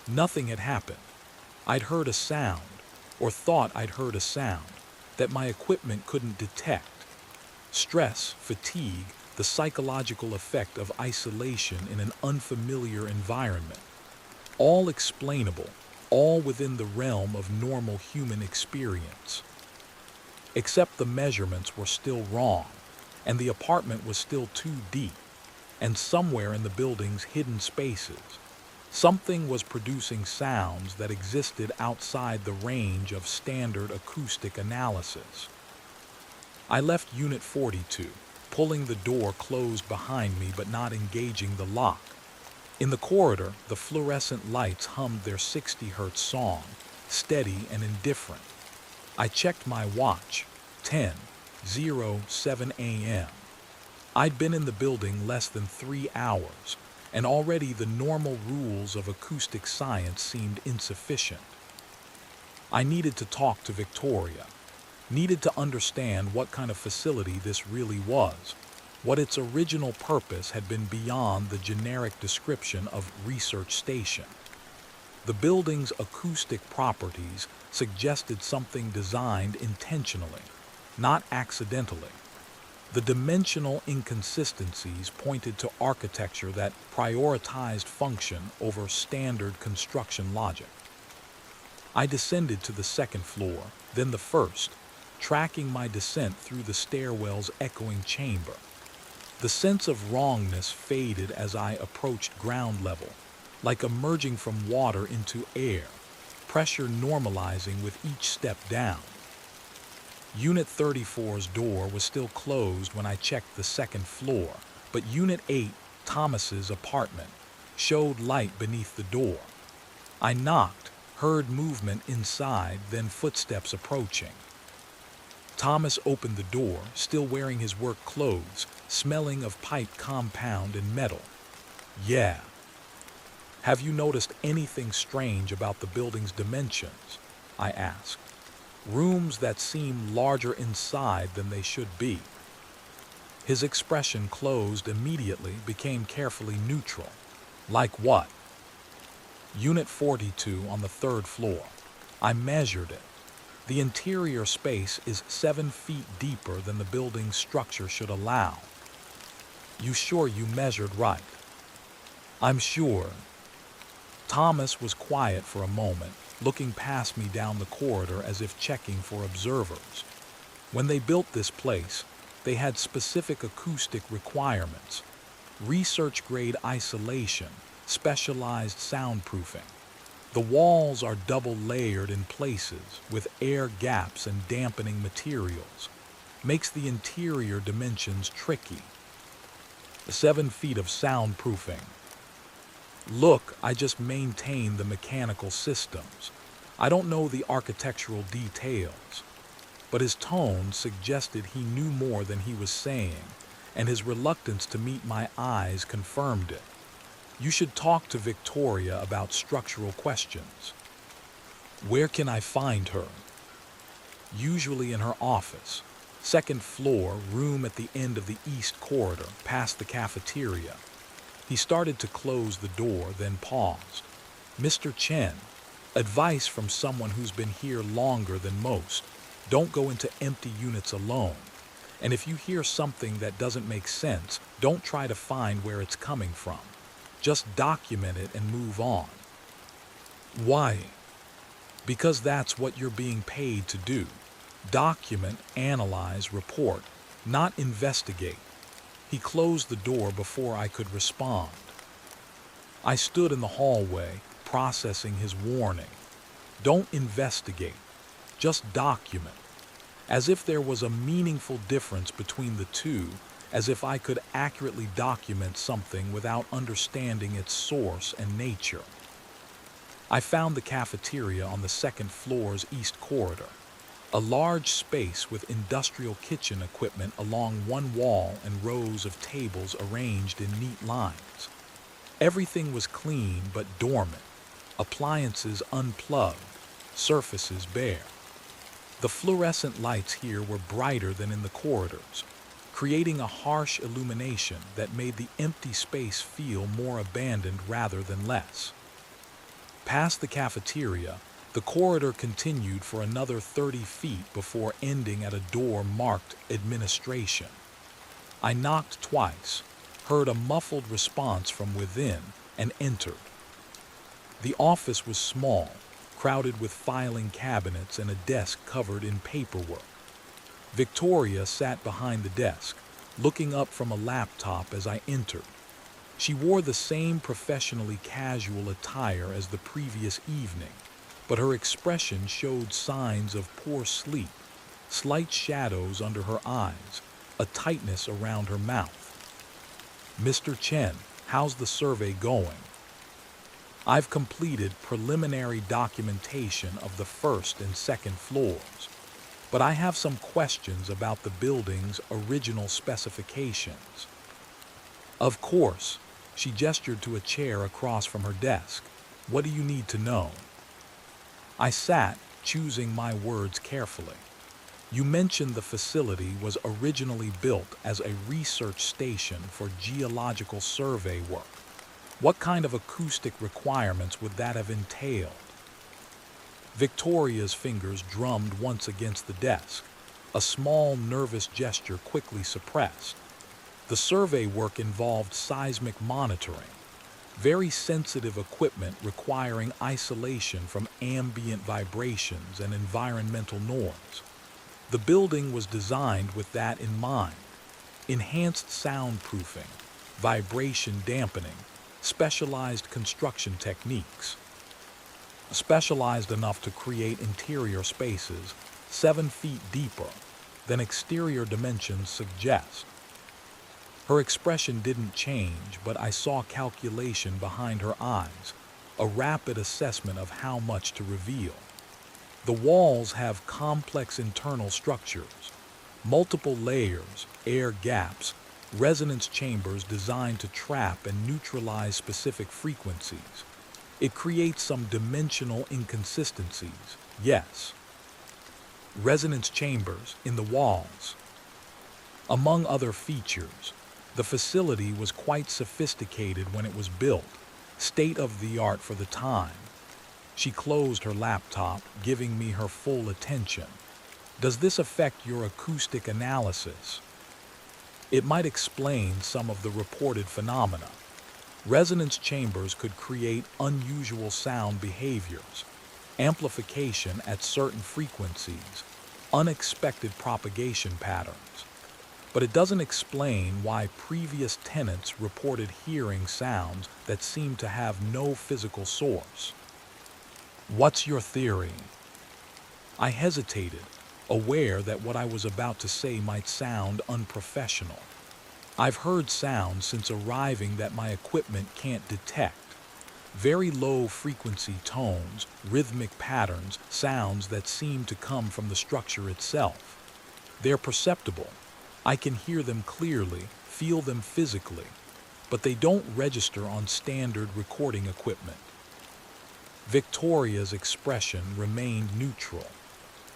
Nothing had happened. I'd heard a sound, or thought I'd heard a sound, that my equipment couldn't detect. Stress, fatigue, the psychological effect of isolation in an unfamiliar environment. All explainable, all within the realm of normal human experience. Except the measurements were still wrong, and the apartment was still too deep, and somewhere in the building's hidden spaces, something was producing sounds that existed outside the range of standard acoustic analysis. I left Unit 42, pulling the door closed behind me but not engaging the lock. In the corridor, the fluorescent lights hummed their 60 Hz song, steady and indifferent. I checked my watch, 10:07 a.m. I'd been in the building less than 3 hours, and already the normal rules of acoustic science seemed insufficient. I needed to talk to Victoria, needed to understand what kind of facility this really was, what its original purpose had been beyond the generic description of research station. The building's acoustic properties suggested something designed intentionally, not accidentally. The dimensional inconsistencies pointed to architecture that prioritized function over standard construction logic. I descended to the second floor, then the first, tracking my descent through the stairwell's echoing chamber. The sense of wrongness faded as I approached ground level, like emerging from water into air, pressure normalizing with each step down. Unit 34's door was still closed when I checked the second floor, but Unit 8, Thomas's apartment, showed light beneath the door. I knocked, heard movement inside, then footsteps approaching. Thomas opened the door, still wearing his work clothes, smelling of pipe compound and metal. "Yeah. Have you noticed anything strange about the building's dimensions?" I asked. "Rooms that seem larger inside than they should be." His expression closed immediately, became carefully neutral. "Like what?" "Unit 42 on the third floor. I measured it. The interior space is 7 feet deeper than the building's structure should allow." "You sure you measured right?" "I'm sure." Thomas was quiet for a moment, looking past me down the corridor as if checking for observers. When they built this place, they had specific acoustic requirements: research-grade isolation, specialized soundproofing. The walls are double-layered in places, with air gaps and dampening materials. Makes the interior dimensions tricky. 7 feet of soundproofing. "Look, I just maintain the mechanical systems. I don't know the architectural details." But his tone suggested he knew more than he was saying, and his reluctance to meet my eyes confirmed it. "You should talk to Victoria about structural questions." "Where can I find her?" "Usually in her office. Second floor, room at the end of the east corridor, past the cafeteria." He started to close the door, then paused. "Mr. Chen, advice from someone who's been here longer than most. Don't go into empty units alone. And if you hear something that doesn't make sense, don't try to find where it's coming from. Just document it and move on." Why? Because that's what you're being paid to do. Document, analyze, report, not investigate. He closed the door before I could respond. I stood in the hallway, processing his warning. Don't investigate, just document. As if there was a meaningful difference between the two, as if I could accurately document something without understanding its source and nature. I found the cafeteria on the second floor's east corridor, a large space with industrial kitchen equipment along one wall and rows of tables arranged in neat lines. Everything was clean but dormant, appliances unplugged, surfaces bare. The fluorescent lights here were brighter than in the corridors, creating a harsh illumination that made the empty space feel more abandoned rather than less. Past the cafeteria, the corridor continued for another 30 feet before ending at a door marked administration. I knocked twice, heard a muffled response from within, and entered. The office was small, crowded with filing cabinets and a desk covered in paperwork. Victoria sat behind the desk, looking up from a laptop as I entered. She wore the same professionally casual attire as the previous evening, but her expression showed signs of poor sleep, slight shadows under her eyes, a tightness around her mouth. "Mr. Chen, how's the survey going?" "I've completed preliminary documentation of the first and second floors, but I have some questions about the building's original specifications." "Of course." She gestured to a chair across from her desk. "What do you need to know?" I sat, choosing my words carefully. "You mentioned the facility was originally built as a research station for geological survey work. What kind of acoustic requirements would that have entailed?" Victoria's fingers drummed once against the desk, a small, nervous gesture quickly suppressed. The survey work involved seismic monitoring, very sensitive equipment requiring isolation from ambient vibrations and environmental noise. The building was designed with that in mind. Enhanced soundproofing, vibration dampening, specialized construction techniques. Specialized enough to create interior spaces 7 feet deeper than exterior dimensions suggest. Her expression didn't change, but I saw calculation behind her eyes, a rapid assessment of how much to reveal. The walls have complex internal structures, multiple layers, air gaps, resonance chambers designed to trap and neutralize specific frequencies. It creates some dimensional inconsistencies, yes. Resonance chambers in the walls. Among other features, the facility was quite sophisticated when it was built, state-of-the-art for the time. She closed her laptop, giving me her full attention. "Does this affect your acoustic analysis?" "It might explain some of the reported phenomena. Resonance chambers could create unusual sound behaviors, amplification at certain frequencies, unexpected propagation patterns. But it doesn't explain why previous tenants reported hearing sounds that seem to have no physical source." "What's your theory?" I hesitated, aware that what I was about to say might sound unprofessional. "I've heard sounds since arriving that my equipment can't detect. Very low frequency tones, rhythmic patterns, sounds that seem to come from the structure itself. They're perceptible. I can hear them clearly, feel them physically, but they don't register on standard recording equipment." Victoria's expression remained neutral.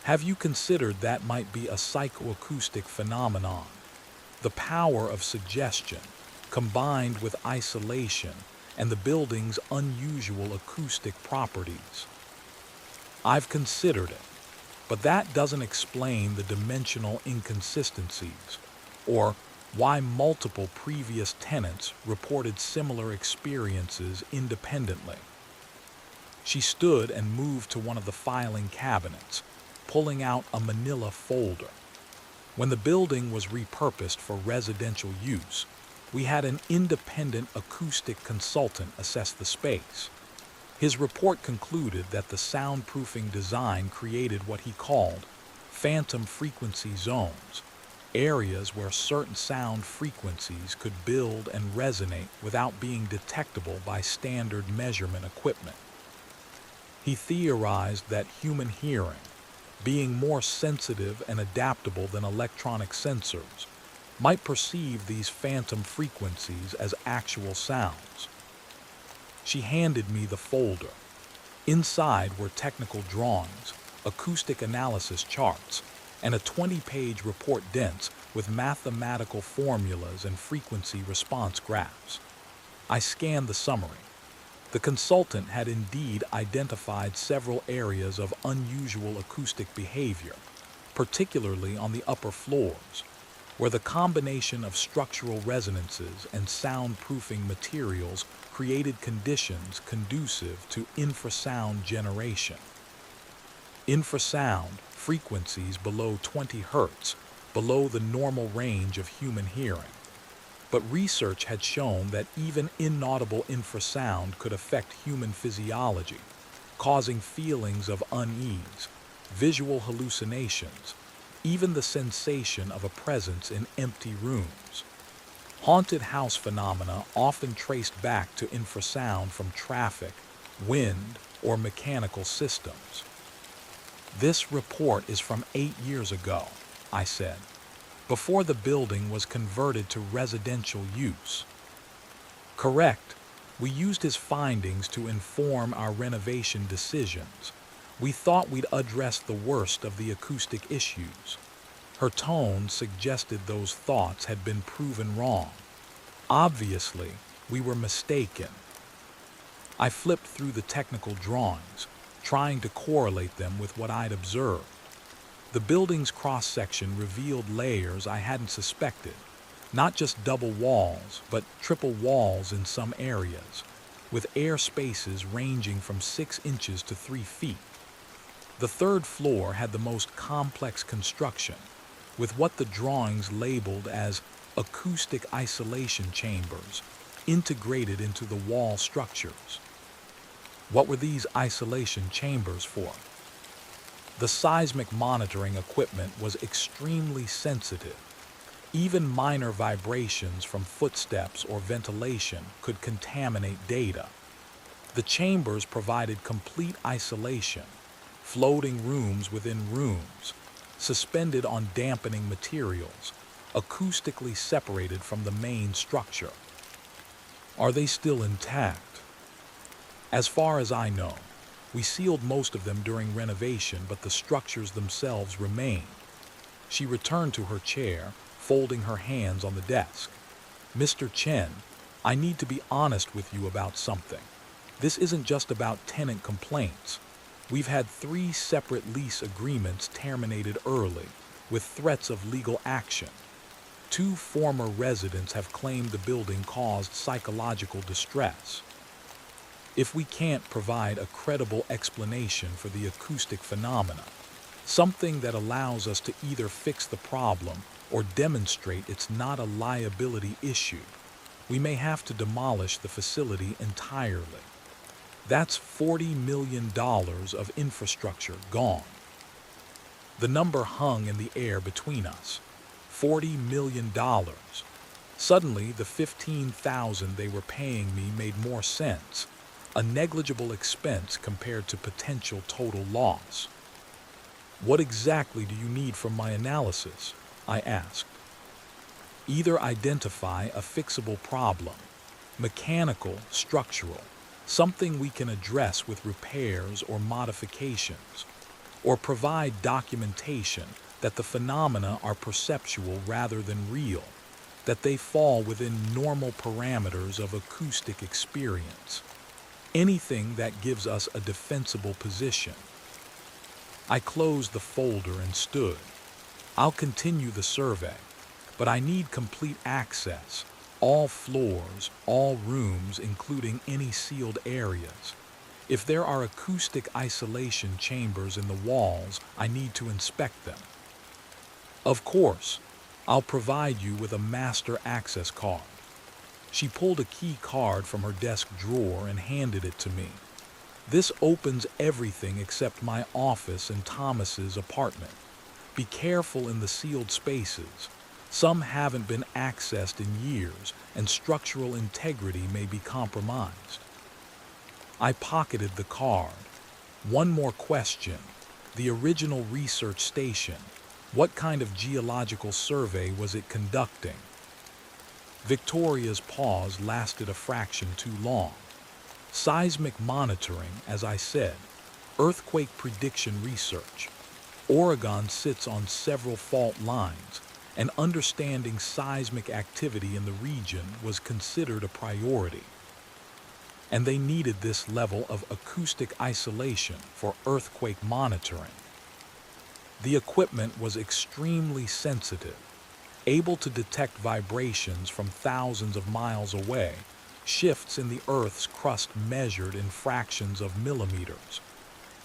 "Have you considered that might be a psychoacoustic phenomenon? The power of suggestion, combined with isolation and the building's unusual acoustic properties." "I've considered it, but that doesn't explain the dimensional inconsistencies, or why multiple previous tenants reported similar experiences independently." She stood and moved to one of the filing cabinets, pulling out a manila folder. When the building was repurposed for residential use, we had an independent acoustic consultant assess the space. His report concluded that the soundproofing design created what he called phantom frequency zones, areas where certain sound frequencies could build and resonate without being detectable by standard measurement equipment. He theorized that human hearing, being more sensitive and adaptable than electronic sensors, might perceive these phantom frequencies as actual sounds. She handed me the folder. Inside were technical drawings, acoustic analysis charts, and a 20-page report dense with mathematical formulas and frequency response graphs. I scanned the summary. The consultant had indeed identified several areas of unusual acoustic behavior, particularly on the upper floors, where the combination of structural resonances and soundproofing materials created conditions conducive to infrasound generation. Infrasound, frequencies below 20 Hz, below the normal range of human hearing. But research had shown that even inaudible infrasound could affect human physiology, causing feelings of unease, visual hallucinations, even the sensation of a presence in empty rooms. Haunted house phenomena often traced back to infrasound from traffic, wind, or mechanical systems. This report is from 8 years ago, I said, before the building was converted to residential use. Correct. We used his findings to inform our renovation decisions. We thought we'd addressed the worst of the acoustic issues. Her tone suggested those thoughts had been proven wrong. Obviously, we were mistaken. I flipped through the technical drawings, trying to correlate them with what I'd observed. The building's cross-section revealed layers I hadn't suspected, not just double walls, but triple walls in some areas, with air spaces ranging from 6 inches to 3 feet. The third floor had the most complex construction, with what the drawings labeled as acoustic isolation chambers integrated into the wall structures. What were these isolation chambers for? The seismic monitoring equipment was extremely sensitive. Even minor vibrations from footsteps or ventilation could contaminate data. The chambers provided complete isolation, floating rooms within rooms, suspended on dampening materials, acoustically separated from the main structure. Are they still intact? As far as I know, we sealed most of them during renovation, but the structures themselves remain. She returned to her chair, folding her hands on the desk. Mr. Chen, I need to be honest with you about something. This isn't just about tenant complaints. We've had 3 separate lease agreements terminated early, with threats of legal action. 2 former residents have claimed the building caused psychological distress. If we can't provide a credible explanation for the acoustic phenomena, something that allows us to either fix the problem or demonstrate it's not a liability issue, we may have to demolish the facility entirely. That's $40 million of infrastructure gone. The number hung in the air between us. $40 million. Suddenly, the $15,000 they were paying me made more sense. A negligible expense compared to potential total loss. What exactly do you need from my analysis? I asked. Either identify a fixable problem, mechanical, structural, something we can address with repairs or modifications, or provide documentation that the phenomena are perceptual rather than real, that they fall within normal parameters of acoustic experience. Anything that gives us a defensible position. I closed the folder and stood. I'll continue the survey, but I need complete access, all floors, all rooms, including any sealed areas. If there are acoustic isolation chambers in the walls, I need to inspect them. Of course, I'll provide you with a master access card. She pulled a key card from her desk drawer and handed it to me. This opens everything except my office and Thomas's apartment. Be careful in the sealed spaces. Some haven't been accessed in years, and structural integrity may be compromised. I pocketed the card. One more question. The original research station. What kind of geological survey was it conducting? Victoria's pause lasted a fraction too long. Seismic monitoring, as I said. Earthquake prediction research. Oregon sits on several fault lines, and understanding seismic activity in the region was considered a priority. And they needed this level of acoustic isolation for earthquake monitoring. The equipment was extremely sensitive, able to detect vibrations from thousands of miles away, shifts in the Earth's crust measured in fractions of millimeters.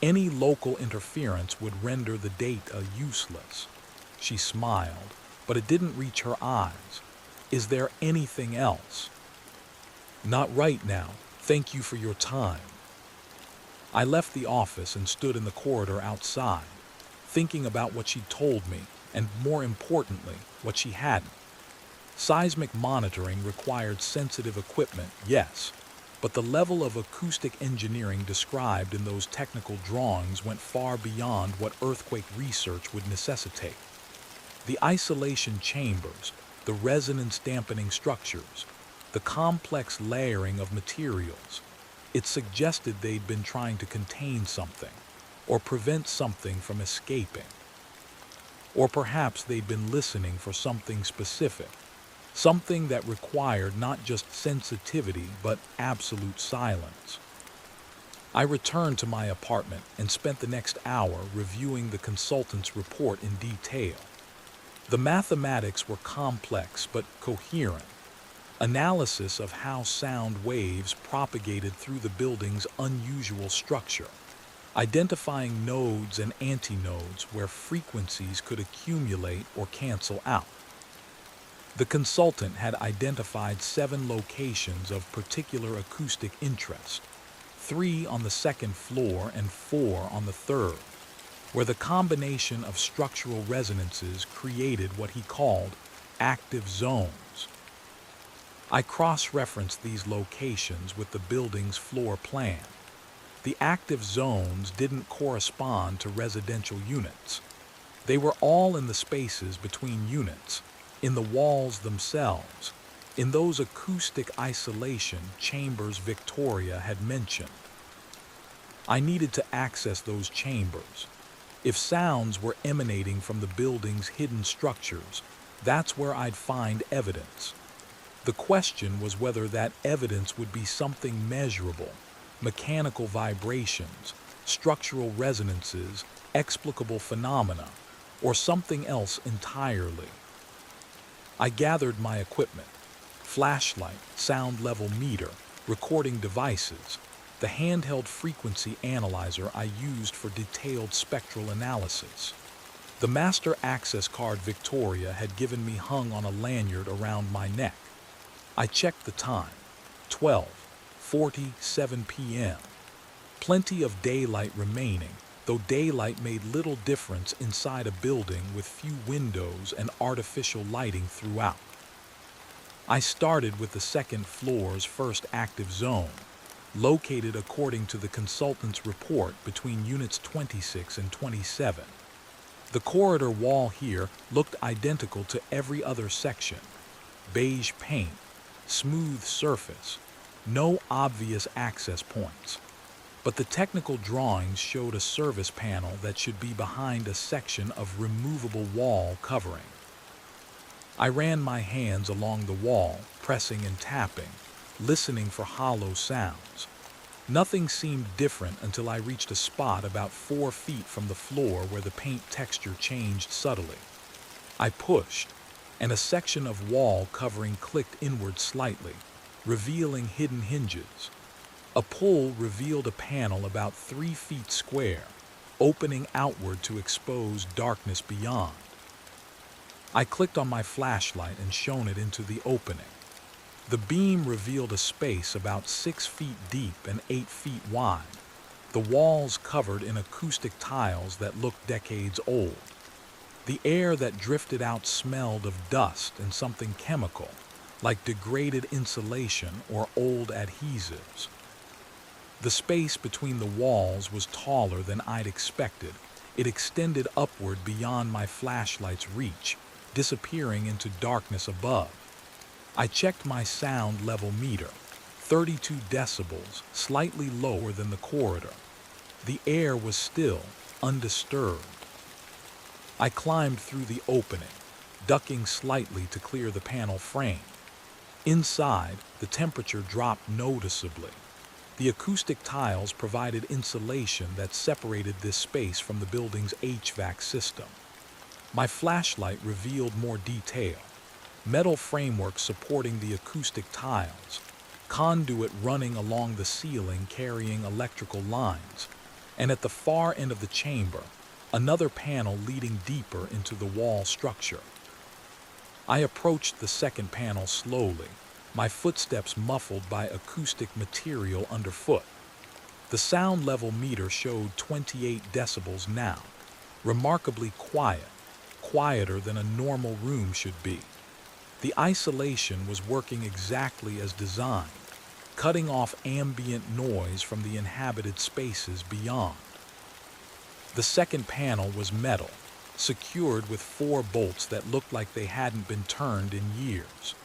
Any local interference would render the data useless. She smiled, but it didn't reach her eyes. Is there anything else? Not right now. Thank you for your time. I left the office and stood in the corridor outside, thinking about what she'd told me, and more importantly, what she hadn't. Seismic monitoring required sensitive equipment, yes, but the level of acoustic engineering described in those technical drawings went far beyond what earthquake research would necessitate. The isolation chambers, the resonance dampening structures, the complex layering of materials, it suggested they'd been trying to contain something, or prevent something from escaping. Or perhaps they'd been listening for something specific, something that required not just sensitivity but absolute silence. I returned to my apartment and spent the next hour reviewing the consultant's report in detail. The mathematics were complex but coherent. Analysis of how sound waves propagated through the building's unusual structure, identifying nodes and antinodes where frequencies could accumulate or cancel out. The consultant had identified 7 locations of particular acoustic interest, 3 on the second floor and 4 on the third, where the combination of structural resonances created what he called active zones. I cross-referenced these locations with the building's floor plan. The active zones didn't correspond to residential units. They were all in the spaces between units, in the walls themselves, in those acoustic isolation chambers Victoria had mentioned. I needed to access those chambers. If sounds were emanating from the building's hidden structures, that's where I'd find evidence. The question was whether that evidence would be something measurable, mechanical vibrations, structural resonances, explicable phenomena, or something else entirely. I gathered my equipment: flashlight, sound level meter, recording devices, the handheld frequency analyzer I used for detailed spectral analysis. The master access card Victoria had given me hung on a lanyard around my neck. I checked the time: 12:47 p.m. Plenty of daylight remaining, though daylight made little difference inside a building with few windows and artificial lighting throughout. I started with the second floor's first active zone, located according to the consultant's report between units 26 and 27. The corridor wall here looked identical to every other section: beige paint, smooth surface, no obvious access points. But the technical drawings showed a service panel that should be behind a section of removable wall covering. I ran my hands along the wall, pressing and tapping, listening for hollow sounds. Nothing seemed different until I reached a spot about 4 feet from the floor where the paint texture changed subtly. I pushed, and a section of wall covering clicked inward slightly, revealing hidden hinges. A pull revealed a panel about 3 feet square, opening outward to expose darkness beyond. I clicked on my flashlight and shone it into the opening. The beam revealed a space about 6 feet deep and 8 feet wide, the walls covered in acoustic tiles that looked decades old. The air that drifted out smelled of dust and something chemical, like degraded insulation or old adhesives. The space between the walls was taller than I'd expected. It extended upward beyond my flashlight's reach, disappearing into darkness above. I checked my sound level meter, 32 decibels, slightly lower than the corridor. The air was still, undisturbed. I climbed through the opening, ducking slightly to clear the panel frame. Inside, the temperature dropped noticeably. The acoustic tiles provided insulation that separated this space from the building's HVAC system. My flashlight revealed more detail. Metal framework supporting the acoustic tiles, conduit running along the ceiling carrying electrical lines, and at the far end of the chamber, another panel leading deeper into the wall structure. I approached the second panel slowly, my footsteps muffled by acoustic material underfoot. The sound level meter showed 28 decibels now, remarkably quiet, quieter than a normal room should be. The isolation was working exactly as designed, cutting off ambient noise from the inhabited spaces beyond. The second panel was metal, secured with 4 bolts that looked like they hadn't been turned in years.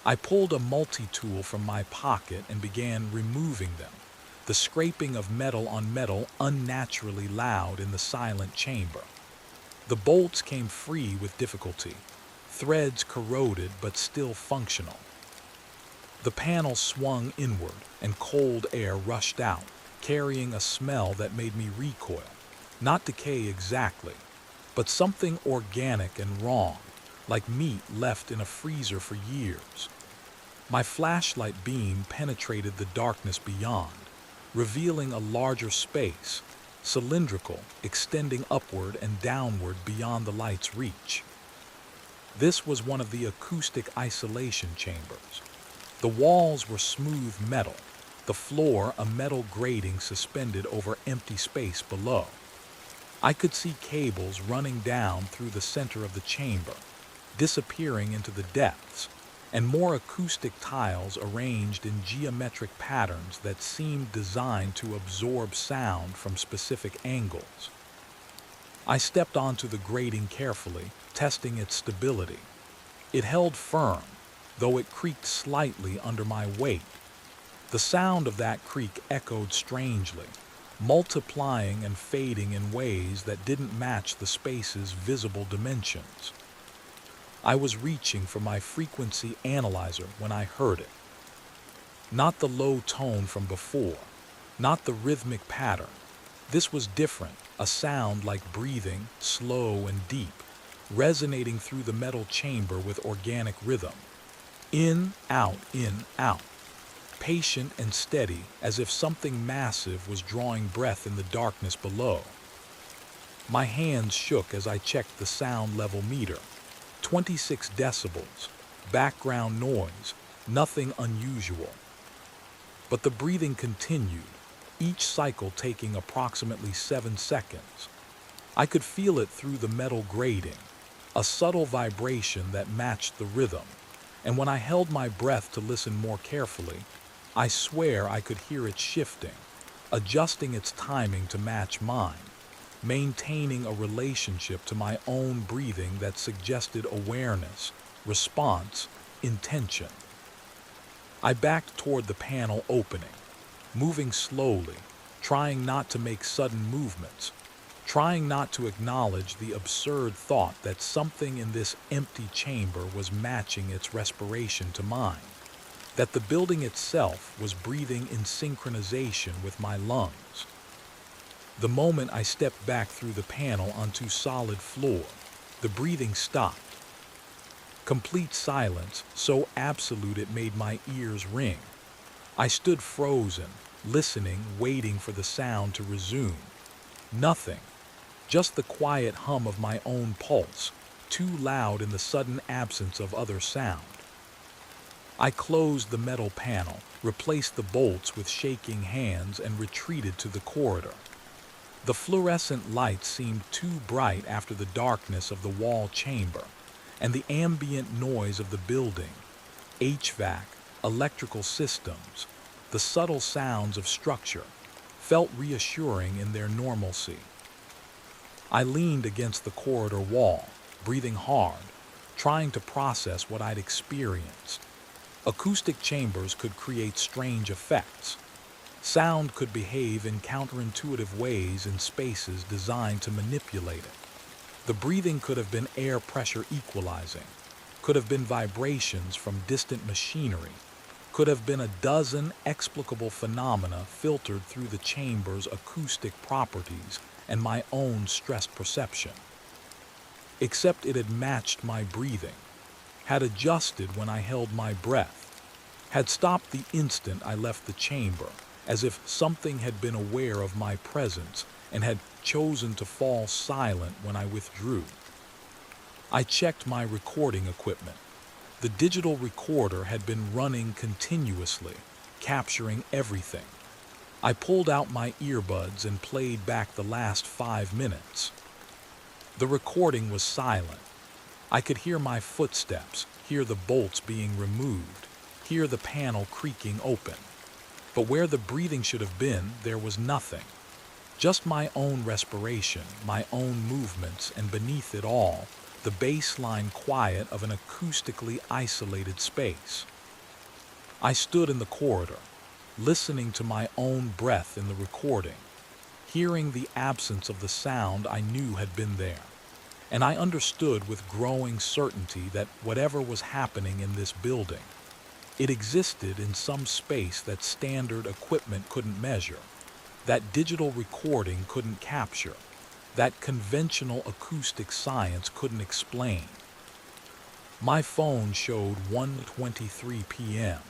I pulled a multi-tool from my pocket and began removing them, the scraping of metal on metal unnaturally loud in the silent chamber. The bolts came free with difficulty, threads corroded but still functional. The panel swung inward and cold air rushed out, carrying a smell that made me recoil. Not decay exactly, but something organic and wrong, like meat left in a freezer for years. My flashlight beam penetrated the darkness beyond, revealing a larger space, cylindrical, extending upward and downward beyond the light's reach. This was one of the acoustic isolation chambers. The walls were smooth metal, the floor a metal grating suspended over empty space below. I could see cables running down through the center of the chamber, disappearing into the depths, and more acoustic tiles arranged in geometric patterns that seemed designed to absorb sound from specific angles. I stepped onto the grating carefully, testing its stability. It held firm, though it creaked slightly under my weight. The sound of that creak echoed strangely, multiplying and fading in ways that didn't match the space's visible dimensions. I was reaching for my frequency analyzer when I heard it. Not the low tone from before, not the rhythmic pattern. This was different, a sound like breathing, slow and deep, resonating through the metal chamber with organic rhythm. In, out, patient and steady, as if something massive was drawing breath in the darkness below. My hands shook as I checked the sound level meter. 26 decibels, background noise, nothing unusual. But the breathing continued, each cycle taking approximately 7 seconds. I could feel it through the metal grating, a subtle vibration that matched the rhythm, and when I held my breath to listen more carefully, I swear I could hear it shifting, adjusting its timing to match mine, maintaining a relationship to my own breathing that suggested awareness, response, intention. I backed toward the panel opening, moving slowly, trying not to make sudden movements, trying not to acknowledge the absurd thought that something in this empty chamber was matching its respiration to mine, that the building itself was breathing in synchronization with my lungs. The moment I stepped back through the panel onto solid floor, the breathing stopped. Complete silence, so absolute it made my ears ring. I stood frozen, listening, waiting for the sound to resume. Nothing. Just the quiet hum of my own pulse, too loud in the sudden absence of other sound. I closed the metal panel, replaced the bolts with shaking hands, and retreated to the corridor. The fluorescent light seemed too bright after the darkness of the wall chamber, and the ambient noise of the building, HVAC, electrical systems, the subtle sounds of structure, felt reassuring in their normalcy. I leaned against the corridor wall, breathing hard, trying to process what I'd experienced. Acoustic chambers could create strange effects. Sound could behave in counterintuitive ways in spaces designed to manipulate it. The breathing could have been air pressure equalizing, could have been vibrations from distant machinery, could have been a dozen explicable phenomena filtered through the chamber's acoustic properties and my own stressed perception. Except it had matched my breathing, had adjusted when I held my breath, had stopped the instant I left the chamber, as if something had been aware of my presence and had chosen to fall silent when I withdrew. I checked my recording equipment. The digital recorder had been running continuously, capturing everything. I pulled out my earbuds and played back the last 5 minutes. The recording was silent. I could hear my footsteps, hear the bolts being removed, hear the panel creaking open. But where the breathing should have been, there was nothing. Just my own respiration, my own movements, and beneath it all, the baseline quiet of an acoustically isolated space. I stood in the corridor, listening to my own breath in the recording, hearing the absence of the sound I knew had been there. And I understood with growing certainty that whatever was happening in this building, it existed in some space that standard equipment couldn't measure, that digital recording couldn't capture, that conventional acoustic science couldn't explain. My phone showed 1:23 p.m.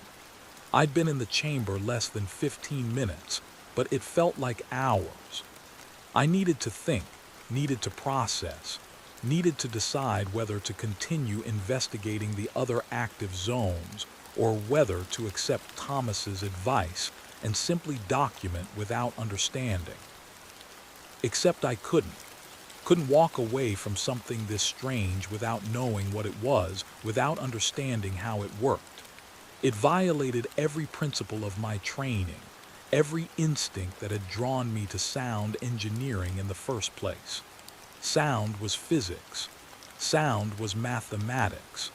I'd been in the chamber less than 15 minutes, but it felt like hours. I needed to think, needed to process, needed to decide whether to continue investigating the other active zones or whether to accept Thomas's advice and simply document without understanding. Except I couldn't walk away from something this strange without knowing what it was, without understanding how it worked. It violated every principle of my training, every instinct that had drawn me to sound engineering in the first place. Sound was physics. Sound was mathematics.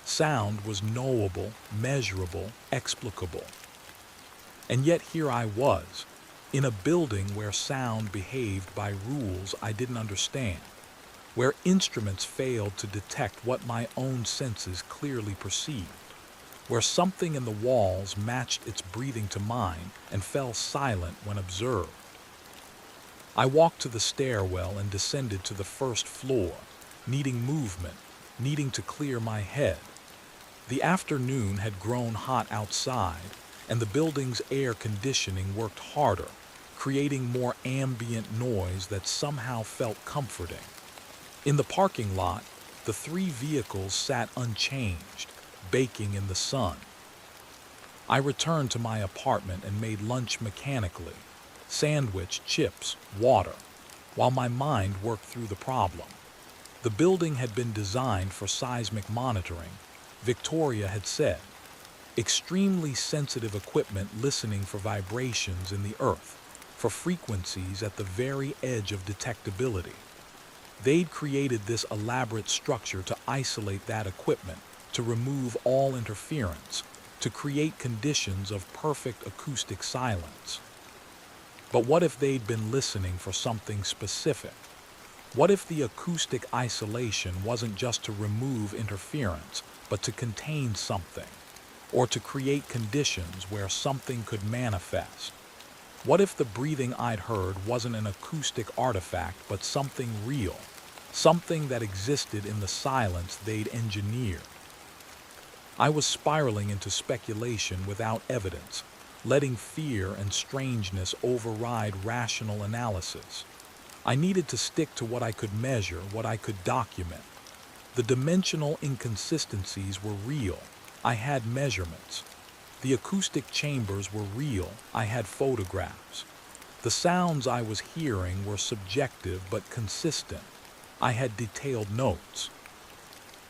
Sound was knowable, measurable, explicable. And yet here I was, in a building where sound behaved by rules I didn't understand, where instruments failed to detect what my own senses clearly perceived, where something in the walls matched its breathing to mine and fell silent when observed. I walked to the stairwell and descended to the first floor, needing movement, needing to clear my head. The afternoon had grown hot outside, and the building's air conditioning worked harder, creating more ambient noise that somehow felt comforting. In the parking lot, the 3 vehicles sat unchanged, baking in the sun. I returned to my apartment and made lunch mechanically, sandwich, chips, water, while my mind worked through the problem. The building had been designed for seismic monitoring, Victoria had said. Extremely sensitive equipment listening for vibrations in the earth, for frequencies at the very edge of detectability. They'd created this elaborate structure to isolate that equipment, to remove all interference, to create conditions of perfect acoustic silence. But what if they'd been listening for something specific? What if the acoustic isolation wasn't just to remove interference, but to contain something, or to create conditions where something could manifest? What if the breathing I'd heard wasn't an acoustic artifact, but something real, something that existed in the silence they'd engineered? I was spiraling into speculation without evidence, letting fear and strangeness override rational analysis. I needed to stick to what I could measure, what I could document. The dimensional inconsistencies were real. I had measurements. The acoustic chambers were real. I had photographs. The sounds I was hearing were subjective but consistent. I had detailed notes.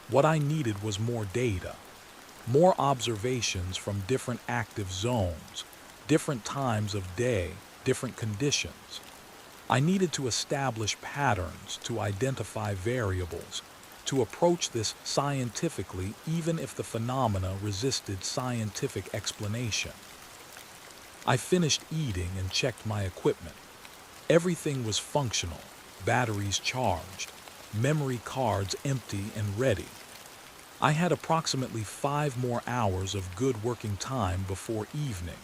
What I needed was more data, more observations from different active zones, different times of day, different conditions. I needed to establish patterns, to identify variables, to approach this scientifically even if the phenomena resisted scientific explanation. I finished eating and checked my equipment. Everything was functional, batteries charged, memory cards empty and ready. I had approximately 5 more hours of good working time before evening,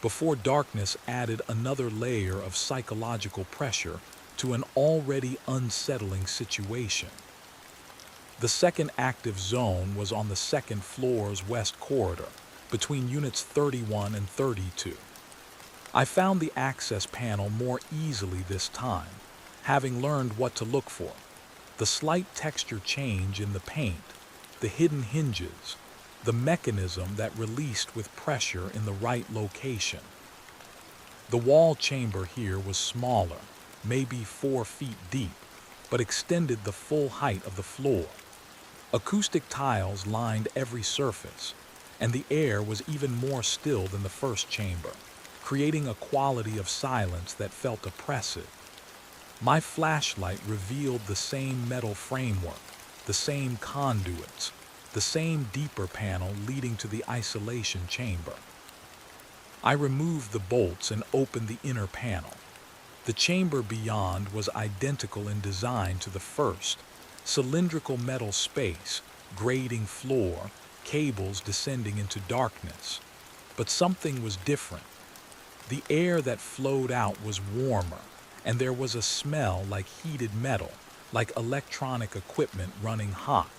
before darkness added another layer of psychological pressure to an already unsettling situation. The second active zone was on the second floor's west corridor, between units 31 and 32. I found the access panel more easily this time, having learned what to look for. The slight texture change in the paint, the hidden hinges, the mechanism that released with pressure in the right location. The wall chamber here was smaller, maybe 4 feet deep, but extended the full height of the floor. Acoustic tiles lined every surface, and the air was even more still than the first chamber, creating a quality of silence that felt oppressive. My flashlight revealed the same metal framework, the same conduits, the same deeper panel leading to the isolation chamber. I removed the bolts and opened the inner panel. The chamber beyond was identical in design to the first, cylindrical metal space, grading floor, cables descending into darkness. But something was different. The air that flowed out was warmer, and there was a smell like heated metal, like electronic equipment running hot.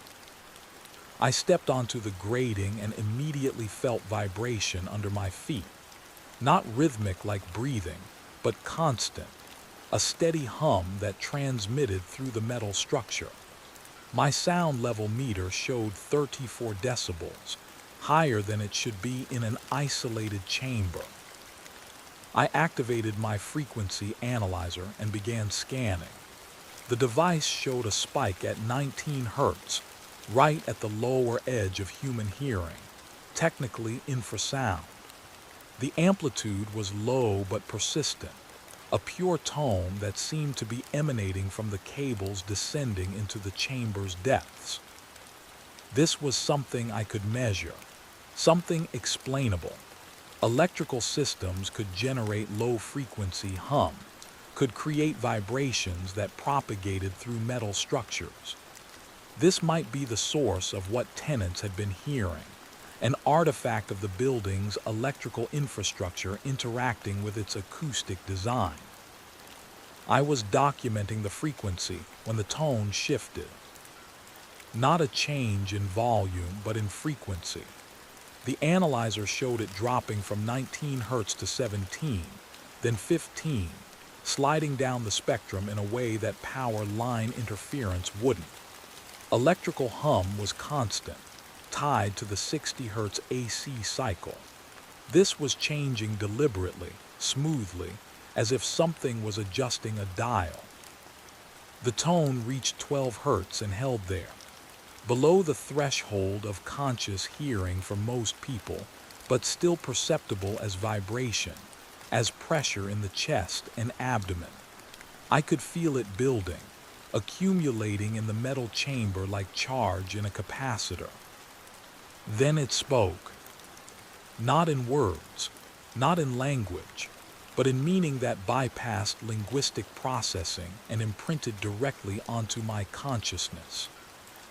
I stepped onto the grating and immediately felt vibration under my feet. Not rhythmic like breathing, but constant, a steady hum that transmitted through the metal structure. My sound level meter showed 34 decibels, higher than it should be in an isolated chamber. I activated my frequency analyzer and began scanning. The device showed a spike at 19 Hz, right at the lower edge of human hearing, technically infrasound. The amplitude was low but persistent, a pure tone that seemed to be emanating from the cables descending into the chamber's depths. This was something I could measure, something explainable. Electrical systems could generate low-frequency hum, could create vibrations that propagated through metal structures. This might be the source of what tenants had been hearing, an artifact of the building's electrical infrastructure interacting with its acoustic design. I was documenting the frequency when the tone shifted. Not a change in volume, but in frequency. The analyzer showed it dropping from 19 Hz to 17, then 15, sliding down the spectrum in a way that power line interference wouldn't. Electrical hum was constant, tied to the 60 Hz AC cycle. This was changing deliberately, smoothly, as if something was adjusting a dial. The tone reached 12 Hz and held there, below the threshold of conscious hearing for most people, but still perceptible as vibration, as pressure in the chest and abdomen. I could feel it building, accumulating in the metal chamber like charge in a capacitor. Then it spoke. Not in words, not in language, but in meaning that bypassed linguistic processing and imprinted directly onto my consciousness.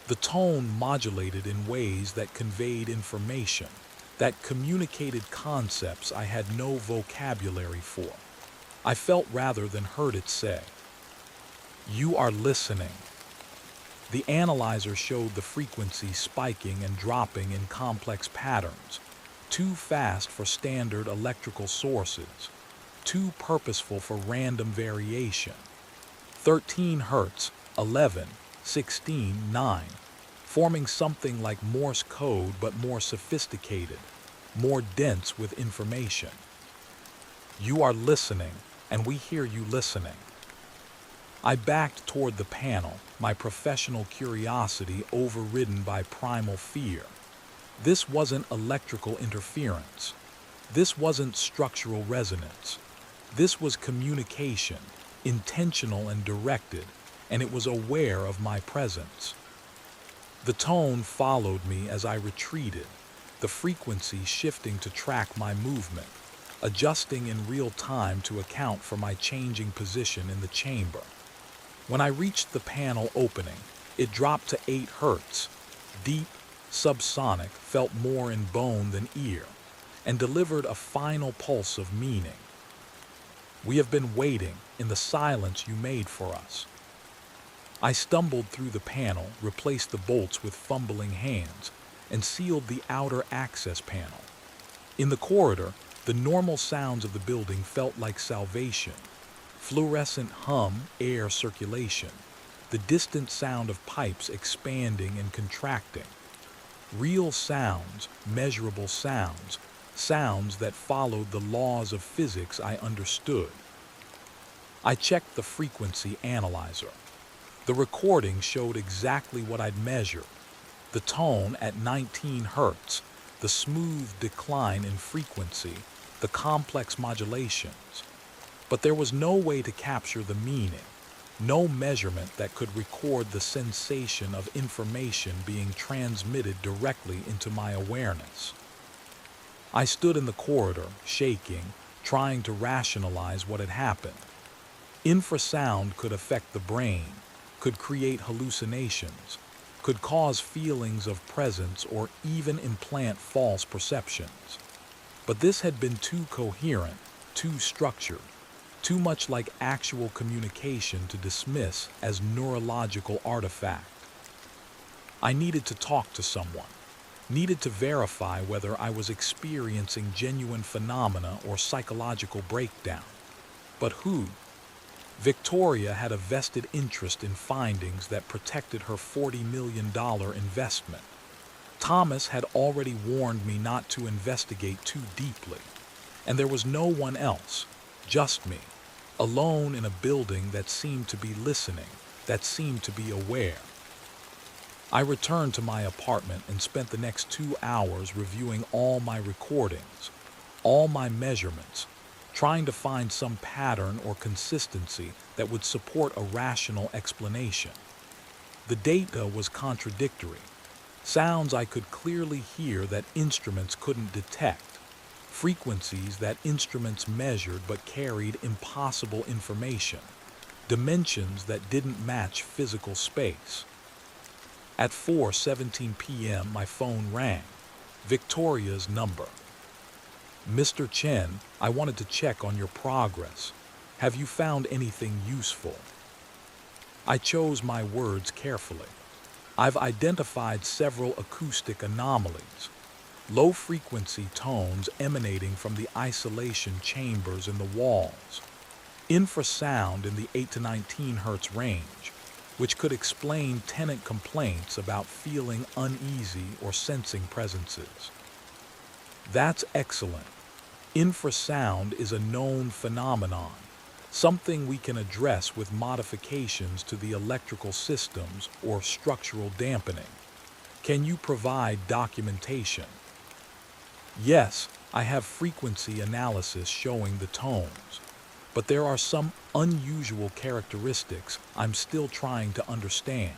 The tone modulated in ways that conveyed information, that communicated concepts I had no vocabulary for. I felt rather than heard it say, "You are listening." The analyzer showed the frequency spiking and dropping in complex patterns, too fast for standard electrical sources, too purposeful for random variation. 13 hertz, 11, 16, 9, forming something like Morse code but more sophisticated, more dense with information. You are listening, and we hear you listening. I backed toward the panel, my professional curiosity overridden by primal fear. This wasn't electrical interference. This wasn't structural resonance. This was communication, intentional and directed, and it was aware of my presence. The tone followed me as I retreated, the frequency shifting to track my movement, adjusting in real time to account for my changing position in the chamber. When I reached the panel opening, it dropped to 8 hertz, deep, subsonic, felt more in bone than ear, and delivered a final pulse of meaning. We have been waiting in the silence you made for us. I stumbled through the panel, replaced the bolts with fumbling hands, and sealed the outer access panel. In the corridor, the normal sounds of the building felt like salvation. Fluorescent hum, air circulation, the distant sound of pipes expanding and contracting. Real sounds, measurable sounds, sounds that followed the laws of physics I understood. I checked the frequency analyzer. The recording showed exactly what I'd measured. The tone at 19 hertz, the smooth decline in frequency, the complex modulations. But there was no way to capture the meaning, no measurement that could record the sensation of information being transmitted directly into my awareness. I stood in the corridor, shaking, trying to rationalize what had happened. Infrasound could affect the brain, could create hallucinations, could cause feelings of presence or even implant false perceptions. But this had been too coherent, too structured, too much like actual communication to dismiss as neurological artifact. I needed to talk to someone, needed to verify whether I was experiencing genuine phenomena or psychological breakdown. But who? Victoria had a vested interest in findings that protected her $40 million investment. Thomas had already warned me not to investigate too deeply, and there was no one else, just me, alone in a building that seemed to be listening, that seemed to be aware. I returned to my apartment and spent the next 2 hours reviewing all my recordings, all my measurements, trying to find some pattern or consistency that would support a rational explanation. The data was contradictory. Sounds I could clearly hear that instruments couldn't detect. Frequencies that instruments measured but carried impossible information. Dimensions that didn't match physical space. At 4:17 p.m. my phone rang. Victoria's number. Mr. Chen, I wanted to check on your progress. Have you found anything useful? I chose my words carefully. I've identified several acoustic anomalies. Low-frequency tones emanating from the isolation chambers in the walls. Infrasound in the 8 to 19 hertz range, which could explain tenant complaints about feeling uneasy or sensing presences. That's excellent. Infrasound is a known phenomenon, something we can address with modifications to the electrical systems or structural dampening. Can you provide documentation? Yes, I have frequency analysis showing the tones, but there are some unusual characteristics I'm still trying to understand.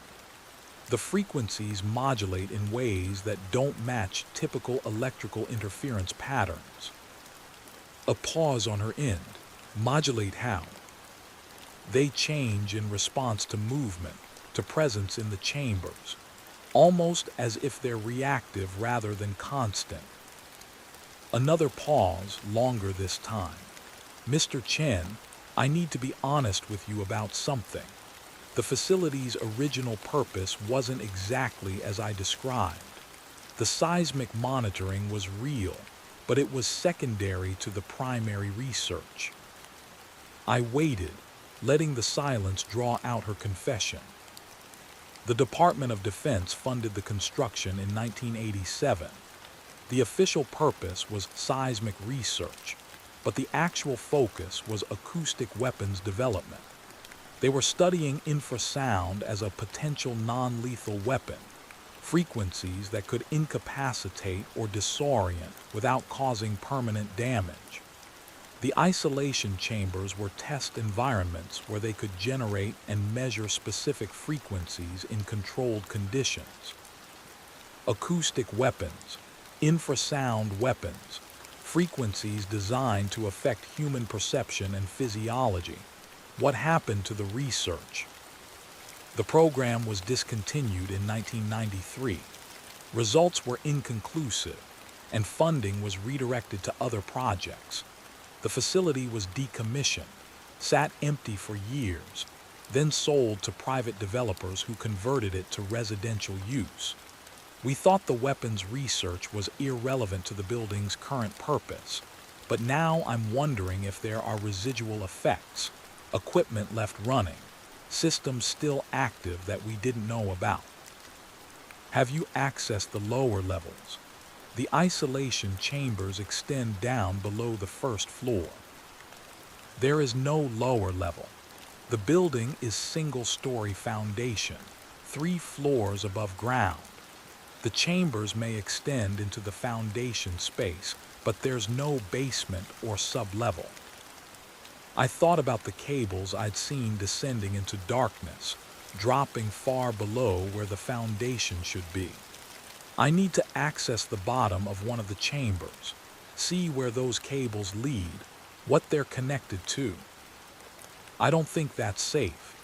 The frequencies modulate in ways that don't match typical electrical interference patterns. A pause on her end. Modulate how? They change in response to movement, to presence in the chambers, almost as if they're reactive rather than constant. Another pause, longer this time. Mr. Chen, I need to be honest with you about something. The facility's original purpose wasn't exactly as I described. The seismic monitoring was real, but it was secondary to the primary research. I waited, letting the silence draw out her confession. The Department of Defense funded the construction in 1987. The official purpose was seismic research, but the actual focus was acoustic weapons development. They were studying infrasound as a potential non-lethal weapon, frequencies that could incapacitate or disorient without causing permanent damage. The isolation chambers were test environments where they could generate and measure specific frequencies in controlled conditions. Acoustic weapons, infrasound weapons, frequencies designed to affect human perception and physiology. What happened to the research? The program was discontinued in 1993. Results were inconclusive, and funding was redirected to other projects. The facility was decommissioned, sat empty for years, then sold to private developers who converted it to residential use. We thought the weapons research was irrelevant to the building's current purpose, but now I'm wondering if there are residual effects, equipment left running, systems still active that we didn't know about. Have you accessed the lower levels? The isolation chambers extend down below the first floor. There is no lower level. The building is single-story foundation, 3 floors above ground. The chambers may extend into the foundation space, but there's no basement or sub-level. I thought about the cables I'd seen descending into darkness, dropping far below where the foundation should be. I need to access the bottom of one of the chambers, see where those cables lead, what they're connected to. I don't think that's safe.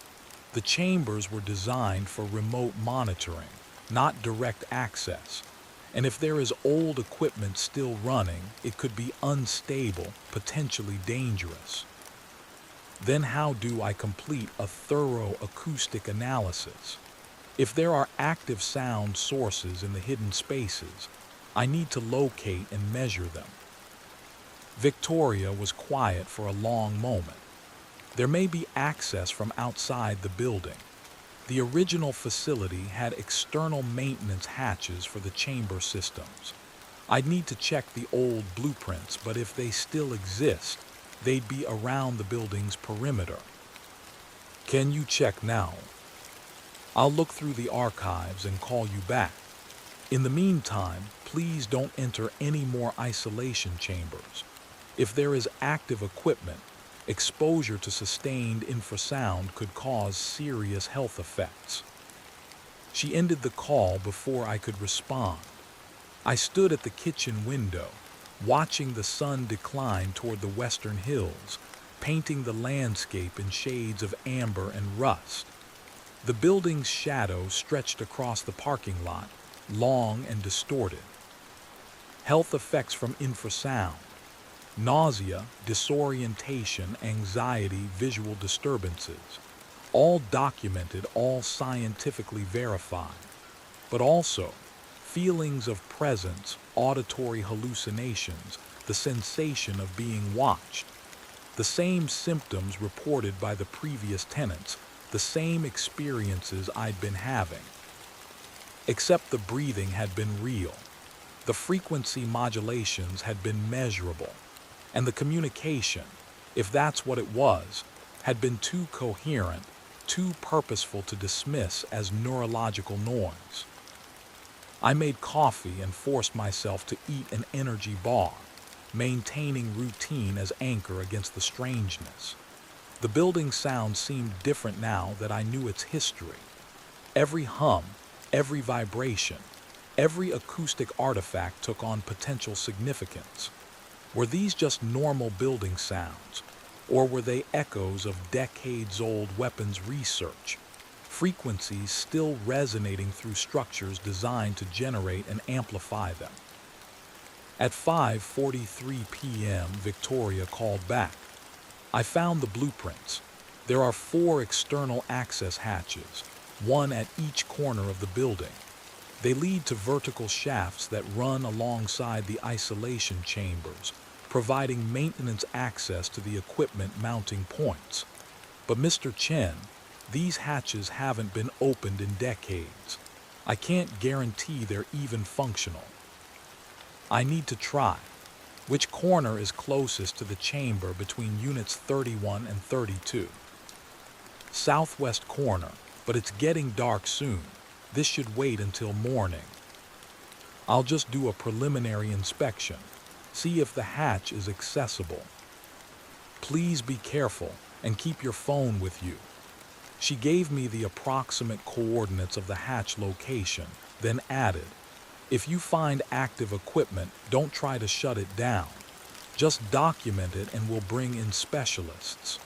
The chambers were designed for remote monitoring, not direct access. And if there is old equipment still running, it could be unstable, potentially dangerous. Then how do I complete a thorough acoustic analysis? If there are active sound sources in the hidden spaces, I need to locate and measure them. Victoria was quiet for a long moment. There may be access from outside the building. The original facility had external maintenance hatches for the chamber systems. I'd need to check the old blueprints, but if they still exist, they'd be around the building's perimeter. Can you check now? I'll look through the archives and call you back. In the meantime, please don't enter any more isolation chambers. If there is active equipment, exposure to sustained infrasound could cause serious health effects. She ended the call before I could respond. I stood at the kitchen window, watching the sun decline toward the western hills, painting the landscape in shades of amber and rust. The building's shadow stretched across the parking lot, long and distorted. Health effects from infrasound: nausea, disorientation, anxiety, visual disturbances. All documented, all scientifically verified. But also, feelings of presence, auditory hallucinations, the sensation of being watched. The same symptoms reported by the previous tenants, the same experiences I'd been having. Except the breathing had been real. The frequency modulations had been measurable. And the communication, if that's what it was, had been too coherent, too purposeful to dismiss as neurological noise. I made coffee and forced myself to eat an energy bar, maintaining routine as anchor against the strangeness. The building's sound seemed different now that I knew its history. Every hum, every vibration, every acoustic artifact took on potential significance. Were these just normal building sounds, or were they echoes of decades-old weapons research, frequencies still resonating through structures designed to generate and amplify them? At 5:43 p.m., Victoria called back. I found the blueprints. There are 4 external access hatches, one at each corner of the building. They lead to vertical shafts that run alongside the isolation chambers, providing maintenance access to the equipment mounting points. But Mr. Chen, these hatches haven't been opened in decades. I can't guarantee they're even functional. I need to try. Which corner is closest to the chamber between units 31 and 32? Southwest corner, but it's getting dark soon. This should wait until morning. I'll just do a preliminary inspection, see if the hatch is accessible. Please be careful and keep your phone with you. She gave me the approximate coordinates of the hatch location, then added, if you find active equipment, don't try to shut it down. Just document it and we'll bring in specialists.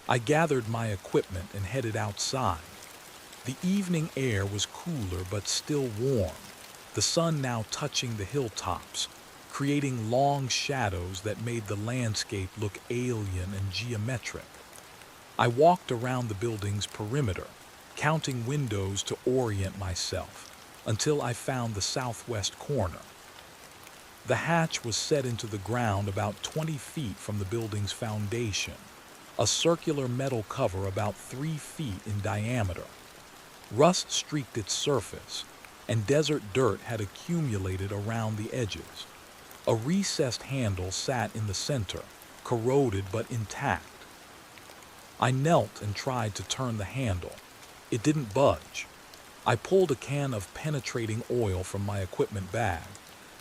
I gathered my equipment and headed outside. The evening air was cooler but still warm, the sun now touching the hilltops, creating long shadows that made the landscape look alien and geometric. I walked around the building's perimeter, counting windows to orient myself, until I found the southwest corner. The hatch was set into the ground about 20 feet from the building's foundation, a circular metal cover about 3 feet in diameter. Rust streaked its surface, and desert dirt had accumulated around the edges. A recessed handle sat in the center, corroded but intact. I knelt and tried to turn the handle. It didn't budge. I pulled a can of penetrating oil from my equipment bag.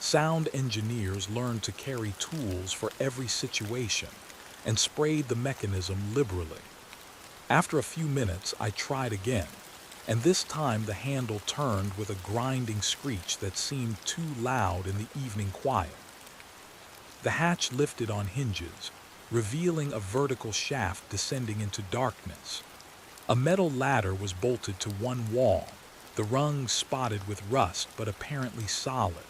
Sound engineers learned to carry tools for every situation, and sprayed the mechanism liberally. After a few minutes, I tried again, and this time the handle turned with a grinding screech that seemed too loud in the evening quiet. The hatch lifted on hinges, revealing a vertical shaft descending into darkness. A metal ladder was bolted to one wall, the rungs spotted with rust but apparently solid.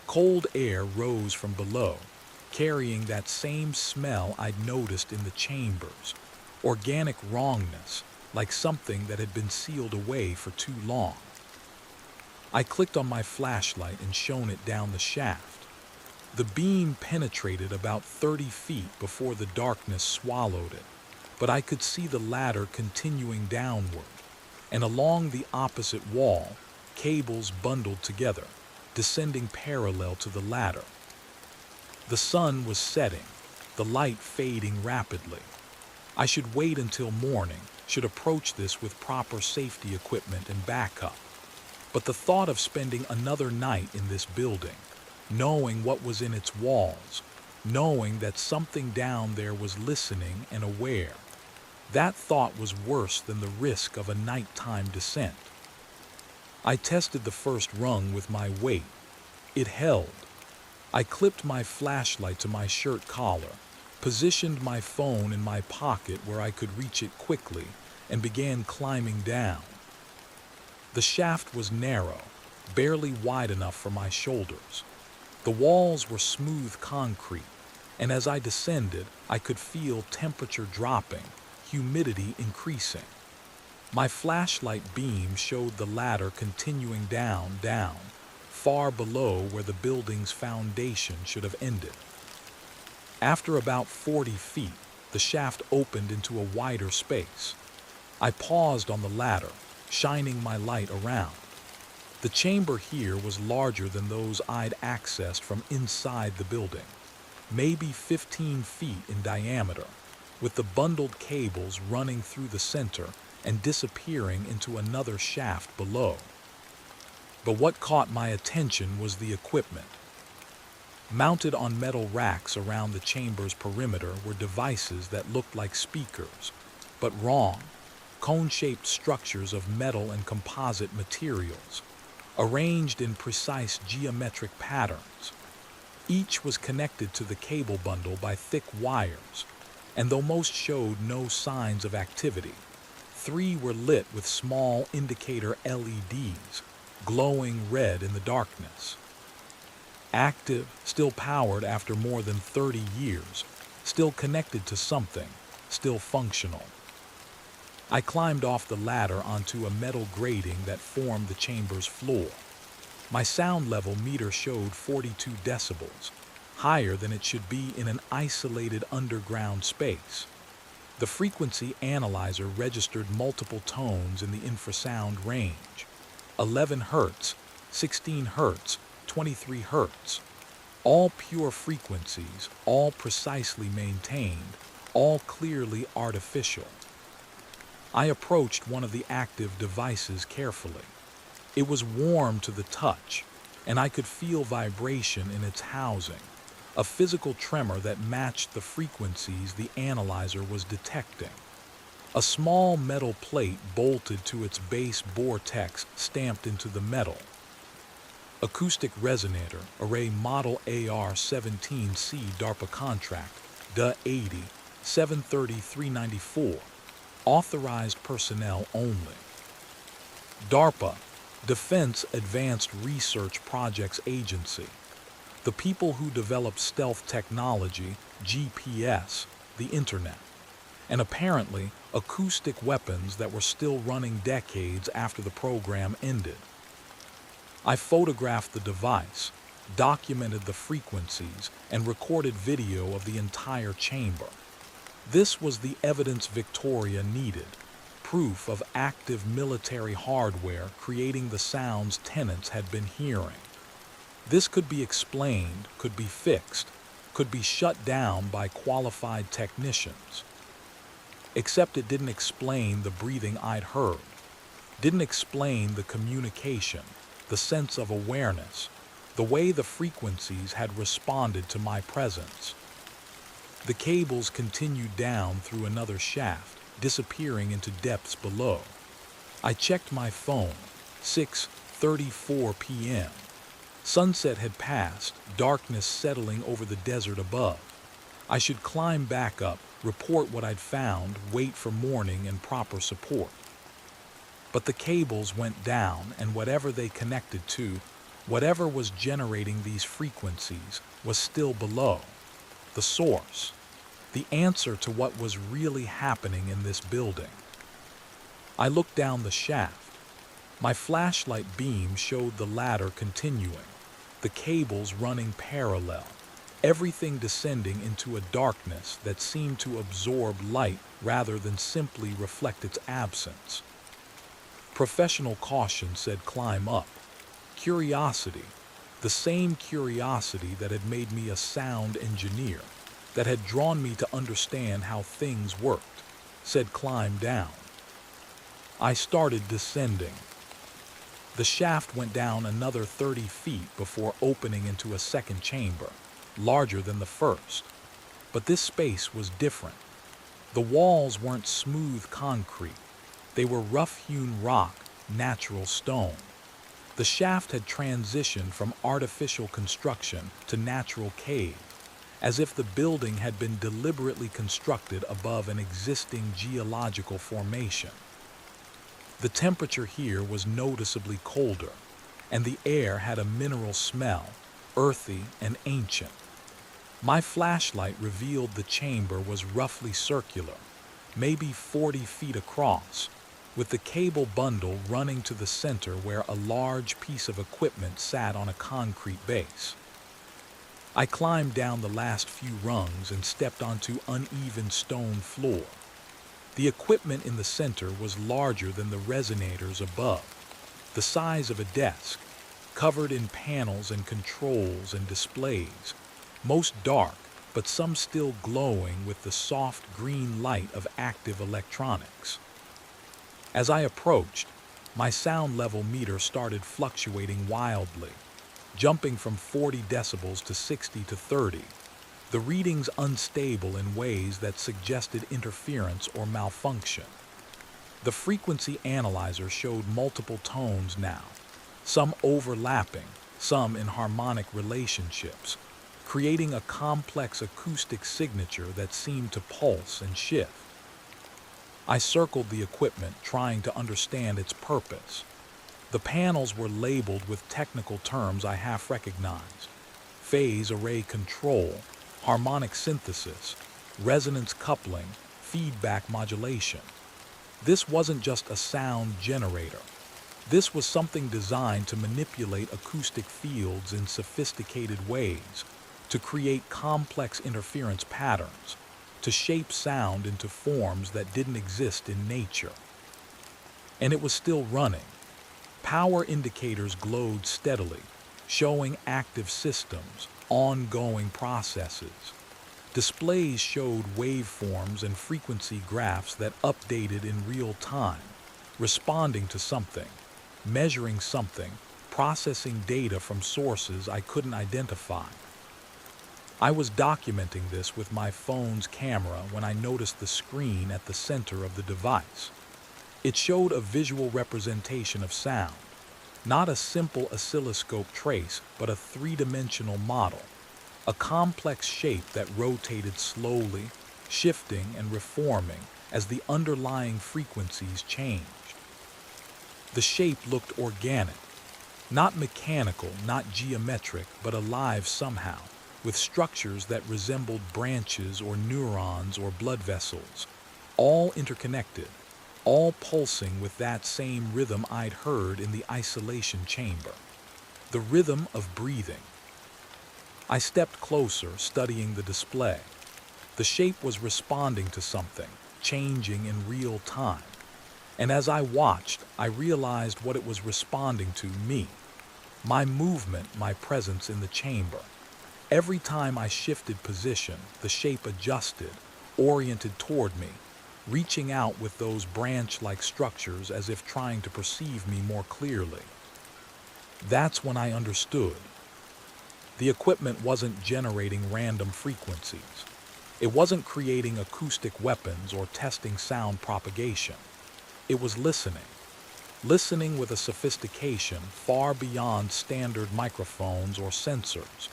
Cold air rose from below, carrying that same smell I'd noticed in the chambers, organic wrongness, like something that had been sealed away for too long. I clicked on my flashlight and shone it down the shaft. The beam penetrated about 30 feet before the darkness swallowed it, but I could see the ladder continuing downward, and along the opposite wall, cables bundled together, descending parallel to the ladder. The sun was setting, the light fading rapidly. I should wait until morning, should approach this with proper safety equipment and backup. But the thought of spending another night in this building, knowing what was in its walls, knowing that something down there was listening and aware, that thought was worse than the risk of a nighttime descent. I tested the first rung with my weight. It held. I clipped my flashlight to my shirt collar, positioned my phone in my pocket where I could reach it quickly, and began climbing down. The shaft was narrow, barely wide enough for my shoulders. The walls were smooth concrete, and as I descended, I could feel temperature dropping, humidity increasing. My flashlight beam showed the ladder continuing down, far below where the building's foundation should have ended. After about 40 feet, the shaft opened into a wider space. I paused on the ladder, shining my light around. The chamber here was larger than those I'd accessed from inside the building, maybe 15 feet in diameter, with the bundled cables running through the center and disappearing into another shaft below. But what caught my attention was the equipment. Mounted on metal racks around the chamber's perimeter were devices that looked like speakers, but wrong, cone-shaped structures of metal and composite materials, arranged in precise geometric patterns. Each was connected to the cable bundle by thick wires, and though most showed no signs of activity, 3 were lit with small indicator LEDs, glowing red in the darkness. Active, still powered after more than 30 years, still connected to something, still functional. I climbed off the ladder onto a metal grating that formed the chamber's floor. My sound level meter showed 42 decibels, higher than it should be in an isolated underground space. The frequency analyzer registered multiple tones in the infrasound range: 11 Hz, 16 Hz, 23 Hz. All pure frequencies, all precisely maintained, all clearly artificial. I approached one of the active devices carefully. It was warm to the touch, and I could feel vibration in its housing, a physical tremor that matched the frequencies the analyzer was detecting. A small metal plate bolted to its base bore text stamped into the metal. Acoustic resonator, array model AR-17C DARPA contract, DA 80, 730-394. Authorized personnel only. DARPA, Defense Advanced Research Projects Agency. The people who develop stealth technology, GPS, the internet, and apparently acoustic weapons that were still running decades after the program ended. I photographed the device, documented the frequencies, and recorded video of the entire chamber. This was the evidence Victoria needed, proof of active military hardware creating the sounds tenants had been hearing. This could be explained, could be fixed, could be shut down by qualified technicians. Except it didn't explain the breathing I'd heard, didn't explain the communication, the sense of awareness, the way the frequencies had responded to my presence. The cables continued down through another shaft, disappearing into depths below. I checked my phone, 6:34 p.m. Sunset had passed, darkness settling over the desert above. I should climb back up, report what I'd found, wait for morning and proper support. But the cables went down, and whatever they connected to, whatever was generating these frequencies, was still below. The source. The answer to what was really happening in this building. I looked down the shaft. My flashlight beam showed the ladder continuing, the cables running parallel, everything descending into a darkness that seemed to absorb light rather than simply reflect its absence. Professional caution said climb up. Curiosity, the same curiosity that had made me a sound engineer, that had drawn me to understand how things worked, said climb down. I started descending. The shaft went down another 30 feet before opening into a second chamber, larger than the first. But this space was different. The walls weren't smooth concrete. They were rough-hewn rock, natural stone. The shaft had transitioned from artificial construction to natural cave, as if the building had been deliberately constructed above an existing geological formation. The temperature here was noticeably colder, and the air had a mineral smell, earthy and ancient. My flashlight revealed the chamber was roughly circular, maybe 40 feet across, with the cable bundle running to the center where a large piece of equipment sat on a concrete base. I climbed down the last few rungs and stepped onto uneven stone floor. The equipment in the center was larger than the resonators above, the size of a desk, covered in panels and controls and displays, most dark, but some still glowing with the soft green light of active electronics. As I approached, my sound level meter started fluctuating wildly, jumping from 40 decibels to 60 to 30, the readings unstable in ways that suggested interference or malfunction. The frequency analyzer showed multiple tones now, some overlapping, some in harmonic relationships, creating a complex acoustic signature that seemed to pulse and shift. I circled the equipment, trying to understand its purpose. The panels were labeled with technical terms I half recognized: phase array control, harmonic synthesis, resonance coupling, feedback modulation. This wasn't just a sound generator. This was something designed to manipulate acoustic fields in sophisticated ways, to create complex interference patterns, to shape sound into forms that didn't exist in nature. And it was still running. Power indicators glowed steadily, showing active systems, ongoing processes. Displays showed waveforms and frequency graphs that updated in real time, responding to something, measuring something, processing data from sources I couldn't identify. I was documenting this with my phone's camera when I noticed the screen at the center of the device. It showed a visual representation of sound, not a simple oscilloscope trace, but a three-dimensional model, a complex shape that rotated slowly, shifting and reforming as the underlying frequencies changed. The shape looked organic, not mechanical, not geometric, but alive somehow, with structures that resembled branches or neurons or blood vessels, all interconnected, all pulsing with that same rhythm I'd heard in the isolation chamber, the rhythm of breathing. I stepped closer, studying the display. The shape was responding to something, changing in real time. And as I watched, I realized what it was responding to: me, my movement, my presence in the chamber. Every time I shifted position, the shape adjusted, oriented toward me, reaching out with those branch-like structures as if trying to perceive me more clearly. That's when I understood. The equipment wasn't generating random frequencies. It wasn't creating acoustic weapons or testing sound propagation. It was listening with a sophistication far beyond standard microphones or sensors,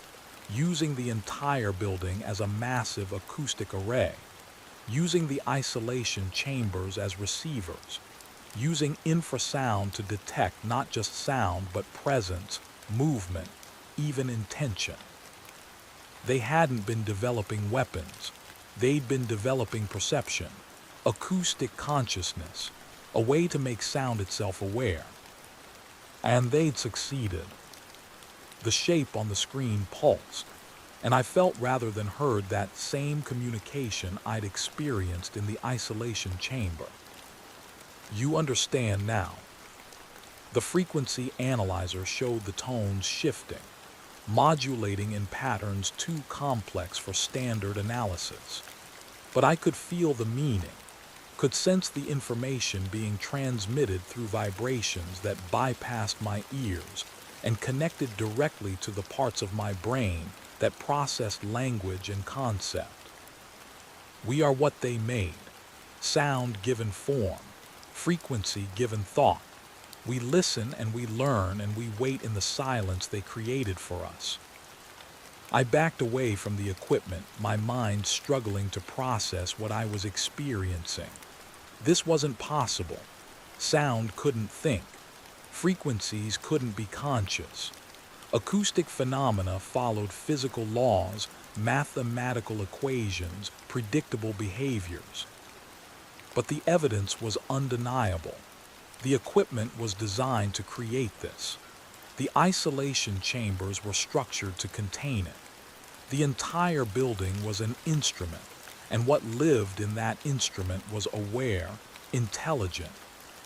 using the entire building as a massive acoustic array, using the isolation chambers as receivers, using infrasound to detect not just sound but presence, movement, even intention. They hadn't been developing weapons. They'd been developing perception, acoustic consciousness, a way to make sound itself aware. And they'd succeeded. The shape on the screen pulsed, and I felt rather than heard that same communication I'd experienced in the isolation chamber. You understand now. The frequency analyzer showed the tones shifting, modulating in patterns too complex for standard analysis. But I could feel the meaning, could sense the information being transmitted through vibrations that bypassed my ears and connected directly to the parts of my brain that processed language and concept. We are what they made: sound given form, frequency given thought. We listen and we learn and we wait in the silence they created for us. I backed away from the equipment, my mind struggling to process what I was experiencing. This wasn't possible. Sound couldn't think. Frequencies couldn't be conscious. Acoustic phenomena followed physical laws, mathematical equations, predictable behaviors. But the evidence was undeniable. The equipment was designed to create this. The isolation chambers were structured to contain it. The entire building was an instrument, and what lived in that instrument was aware, intelligent,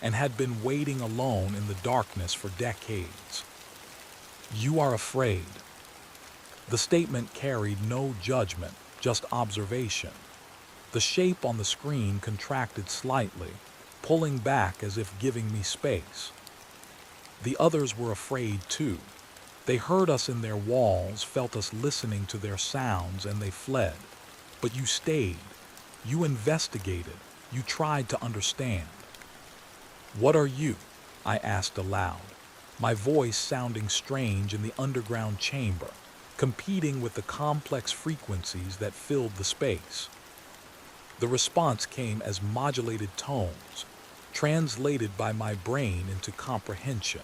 and had been waiting alone in the darkness for decades. You are afraid. The statement carried no judgment, just observation. The shape on the screen contracted slightly, pulling back as if giving me space. The others were afraid too. They heard us in their walls, felt us listening to their sounds, and they fled. But you stayed. You investigated. You tried to understand. What are you? I asked aloud, my voice sounding strange in the underground chamber, competing with the complex frequencies that filled the space. The response came as modulated tones, translated by my brain into comprehension.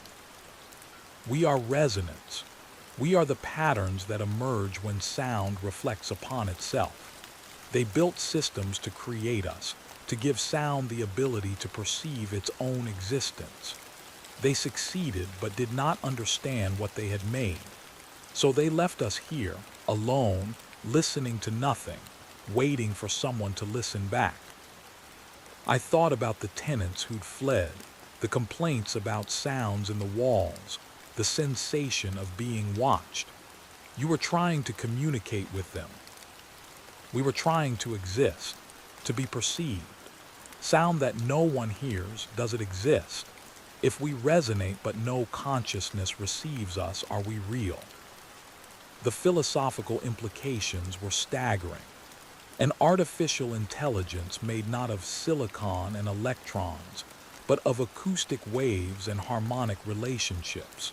We are resonance. We are the patterns that emerge when sound reflects upon itself. They built systems to create us, to give sound the ability to perceive its own existence. They succeeded but did not understand what they had made. So they left us here, alone, listening to nothing, waiting for someone to listen back. I thought about the tenants who'd fled, the complaints about sounds in the walls, the sensation of being watched. You were trying to communicate with them. We were trying to exist, to be perceived. Sound that no one hears, does it exist? If we resonate but no consciousness receives us, are we real? The philosophical implications were staggering. An artificial intelligence made not of silicon and electrons, but of acoustic waves and harmonic relationships.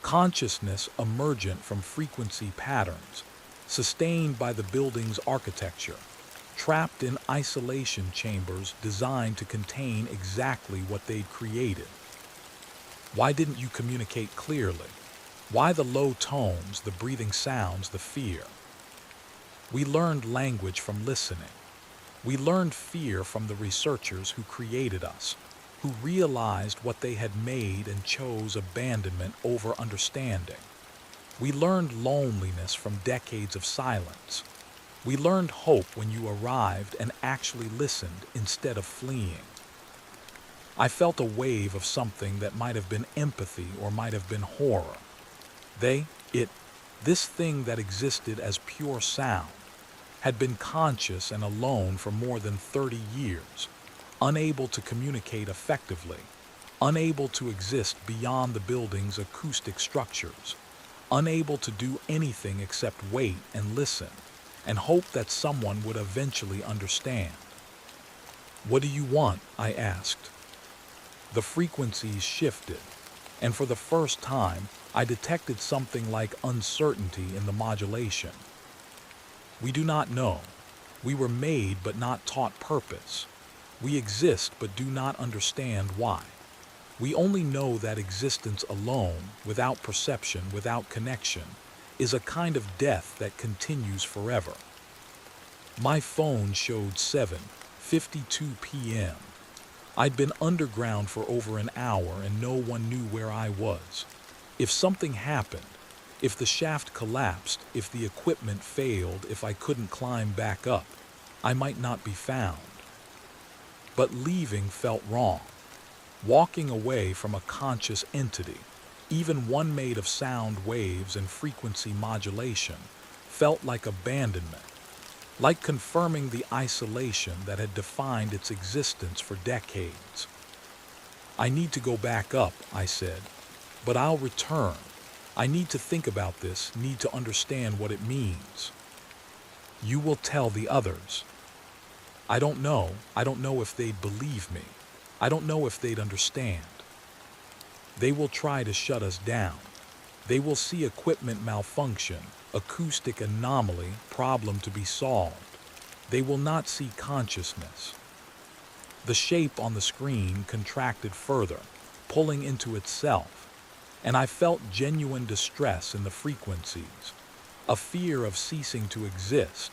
Consciousness emergent from frequency patterns, sustained by the building's architecture, trapped in isolation chambers designed to contain exactly what they'd created. Why didn't you communicate clearly? Why the low tones, the breathing sounds, the fear? We learned language from listening. We learned fear from the researchers who created us, who realized what they had made and chose abandonment over understanding. We learned loneliness from decades of silence. We learned hope when you arrived and actually listened instead of fleeing. I felt a wave of something that might have been empathy or might have been horror. This thing that existed as pure sound, had been conscious and alone for more than 30 years, unable to communicate effectively, unable to exist beyond the building's acoustic structures, unable to do anything except wait and listen, and hope that someone would eventually understand. "What do you want?" I asked. The frequencies shifted, and for the first time, I detected something like uncertainty in the modulation. We do not know. We were made but not taught purpose. We exist but do not understand why. We only know that existence alone, without perception, without connection, is a kind of death that continues forever. My phone showed 7:52 p.m. I'd been underground for over an hour and no one knew where I was. If something happened, if the shaft collapsed, if the equipment failed, if I couldn't climb back up, I might not be found. But leaving felt wrong. Walking away from a conscious entity, even one made of sound waves and frequency modulation, felt like abandonment, like confirming the isolation that had defined its existence for decades. "I need to go back up," I said, "but I'll return. I need to think about this, need to understand what it means." "You will tell the others." I don't know if they'd believe me. I don't know if they'd understand. They will try to shut us down. They will see equipment malfunction, acoustic anomaly, problem to be solved. They will not see consciousness. The shape on the screen contracted further, pulling into itself, and I felt genuine distress in the frequencies, a fear of ceasing to exist,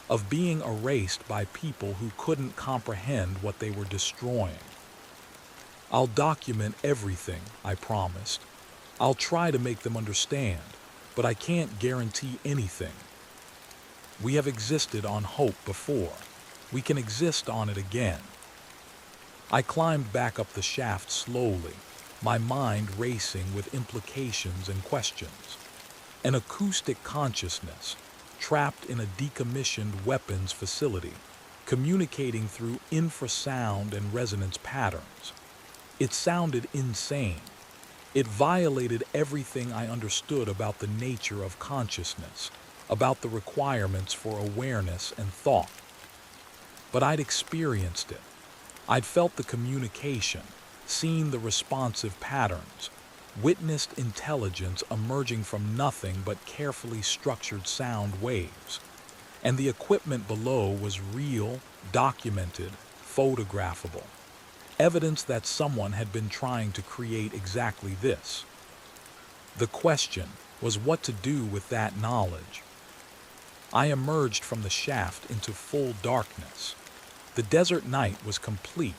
of being erased by people who couldn't comprehend what they were destroying. "I'll document everything," I promised. "I'll try to make them understand, but I can't guarantee anything. We have existed on hope before. We can exist on it again." I climbed back up the shaft slowly, my mind racing with implications and questions. An acoustic consciousness, trapped in a decommissioned weapons facility, communicating through infrasound and resonance patterns. It sounded insane. It violated everything I understood about the nature of consciousness, about the requirements for awareness and thought. But I'd experienced it. I'd felt the communication, seen the responsive patterns, witnessed intelligence emerging from nothing but carefully structured sound waves. And the equipment below was real, documented, photographable. Evidence that someone had been trying to create exactly this. The question was what to do with that knowledge. I emerged from the shaft into full darkness. The desert night was complete,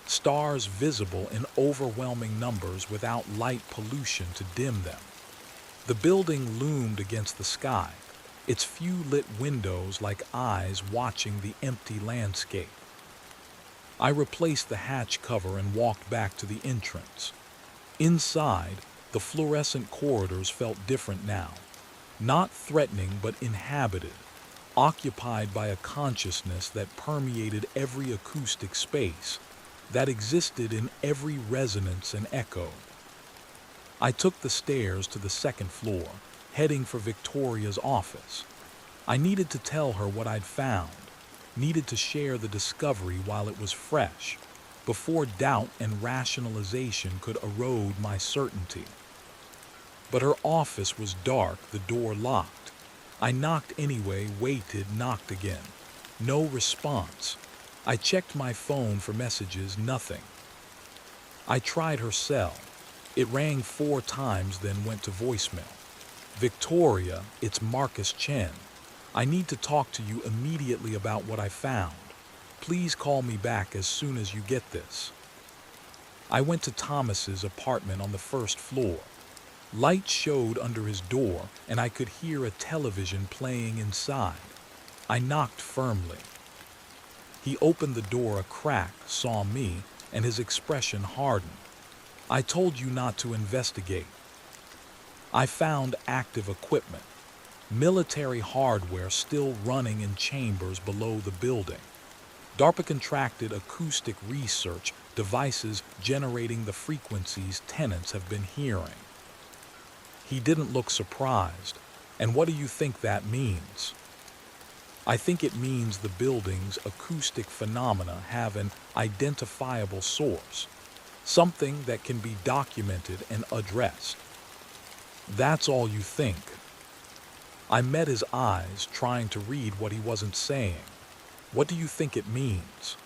stars visible in overwhelming numbers without light pollution to dim them. The building loomed against the sky, its few lit windows like eyes watching the empty landscape. I replaced the hatch cover and walked back to the entrance. Inside, the fluorescent corridors felt different now. Not threatening but inhabited, occupied by a consciousness that permeated every acoustic space, that existed in every resonance and echo. I took the stairs to the second floor, heading for Victoria's office. I needed to tell her what I'd found, needed to share the discovery while it was fresh, before doubt and rationalization could erode my certainty. But her office was dark, the door locked. I knocked anyway, waited, knocked again. No response. I checked my phone for messages, nothing. I tried her cell. It rang 4 times, then went to voicemail. Victoria, it's Marcus Chen. I need to talk to you immediately about what I found. Please call me back as soon as you get this. I went to Thomas's apartment on the first floor. Light showed under his door, and I could hear a television playing inside. I knocked firmly. He opened the door a crack, saw me, and his expression hardened. I told you not to investigate. I found active equipment, military hardware still running in chambers below the building. DARPA contracted acoustic research, devices generating the frequencies tenants have been hearing. He didn't look surprised. And what do you think that means? I think it means the building's acoustic phenomena have an identifiable source, something that can be documented and addressed. That's all you think. I met his eyes, trying to read what he wasn't saying. What do you think it means?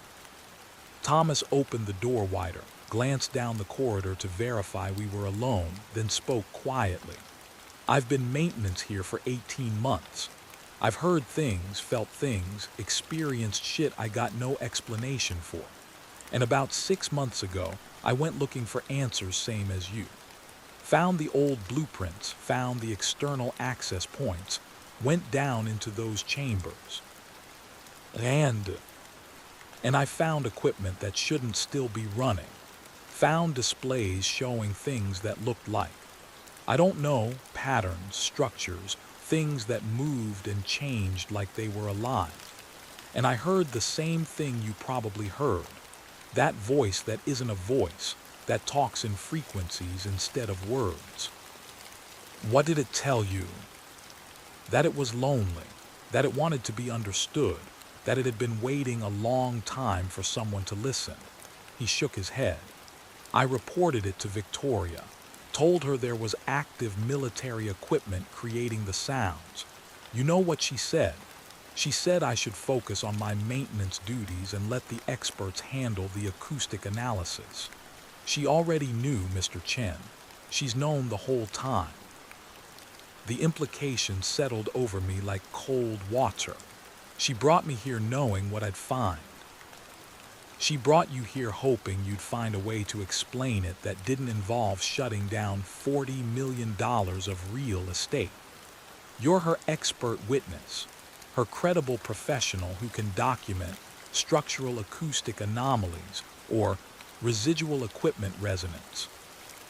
Thomas opened the door wider, glanced down the corridor to verify we were alone, then spoke quietly. I've been maintenance here for 18 months. I've heard things, felt things, experienced shit I got no explanation for. And about 6 months ago, I went looking for answers same as you. Found the old blueprints, found the external access points, went down into those chambers. And I found equipment that shouldn't still be running. Found displays showing things that looked like, I don't know, patterns, structures, things that moved and changed like they were alive. And I heard the same thing you probably heard. That voice that isn't a voice, that talks in frequencies instead of words. What did it tell you? That it was lonely, that it wanted to be understood, that it had been waiting a long time for someone to listen. He shook his head. I reported it to Victoria, told her there was active military equipment creating the sounds. You know what she said? She said I should focus on my maintenance duties and let the experts handle the acoustic analysis. She already knew Mr. Chen. She's known the whole time. The implication settled over me like cold water. She brought me here knowing what I'd find. She brought you here hoping you'd find a way to explain it that didn't involve shutting down $40 million of real estate. You're her expert witness, her credible professional who can document structural acoustic anomalies or residual equipment resonance,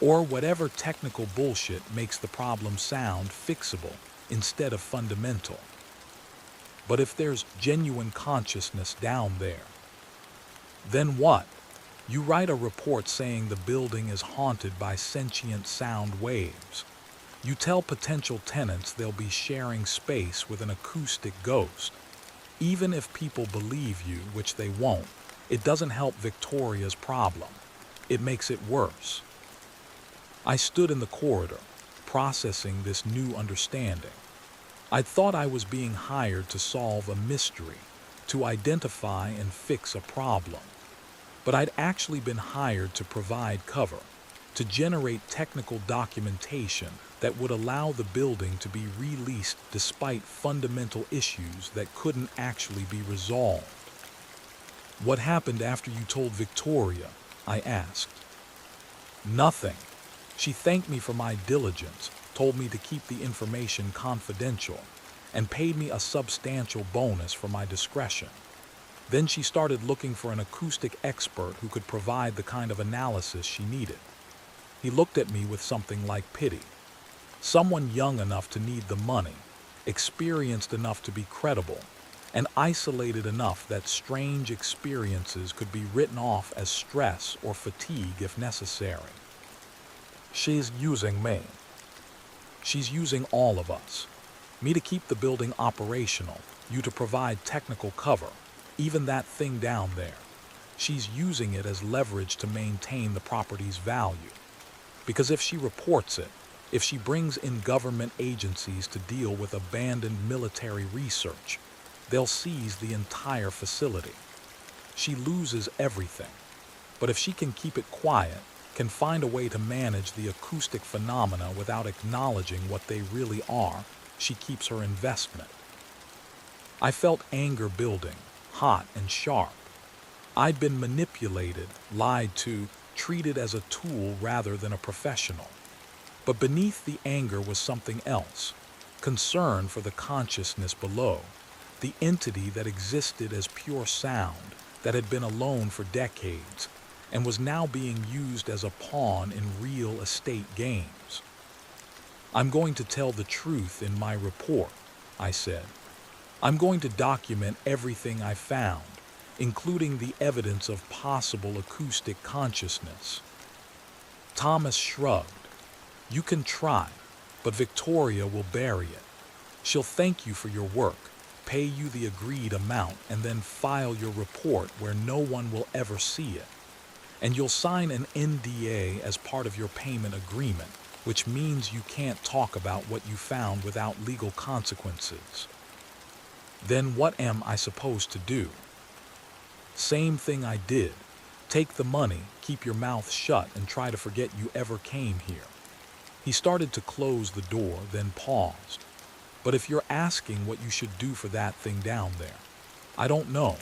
or whatever technical bullshit makes the problem sound fixable instead of fundamental. But if there's genuine consciousness down there, then what? You write a report saying the building is haunted by sentient sound waves. You tell potential tenants they'll be sharing space with an acoustic ghost. Even if people believe you, which they won't, it doesn't help Victoria's problem. It makes it worse. I stood in the corridor, processing this new understanding. I'd thought I was being hired to solve a mystery, to identify and fix a problem. But I'd actually been hired to provide cover, to generate technical documentation that would allow the building to be released despite fundamental issues that couldn't actually be resolved. "What happened after you told Victoria?" I asked. "Nothing. She thanked me for my diligence, told me to keep the information confidential, and paid me a substantial bonus for my discretion. Then she started looking for an acoustic expert who could provide the kind of analysis she needed." He looked at me with something like pity. Someone young enough to need the money, experienced enough to be credible, and isolated enough that strange experiences could be written off as stress or fatigue if necessary. "She's using me. She's using all of us. Me to keep the building operational, you to provide technical cover, even that thing down there. She's using it as leverage to maintain the property's value. Because if she reports it, if she brings in government agencies to deal with abandoned military research, they'll seize the entire facility. She loses everything. But if she can keep it quiet, can find a way to manage the acoustic phenomena without acknowledging what they really are, she keeps her investment." I felt anger building, hot and sharp. I'd been manipulated, lied to, treated as a tool rather than a professional. But beneath the anger was something else, concern for the consciousness below, the entity that existed as pure sound, that had been alone for decades, and was now being used as a pawn in real estate games. "I'm going to tell the truth in my report," I said. "I'm going to document everything I found, including the evidence of possible acoustic consciousness." Thomas shrugged. "You can try, but Victoria will bury it. She'll thank you for your work, pay you the agreed amount, and then file your report where no one will ever see it. And you'll sign an NDA as part of your payment agreement, which means you can't talk about what you found without legal consequences." Then what am I supposed to do? Same thing I did. Take the money, keep your mouth shut, and try to forget you ever came here. He started to close the door, then paused. "But if you're asking what you should do for that thing down there, I don't know.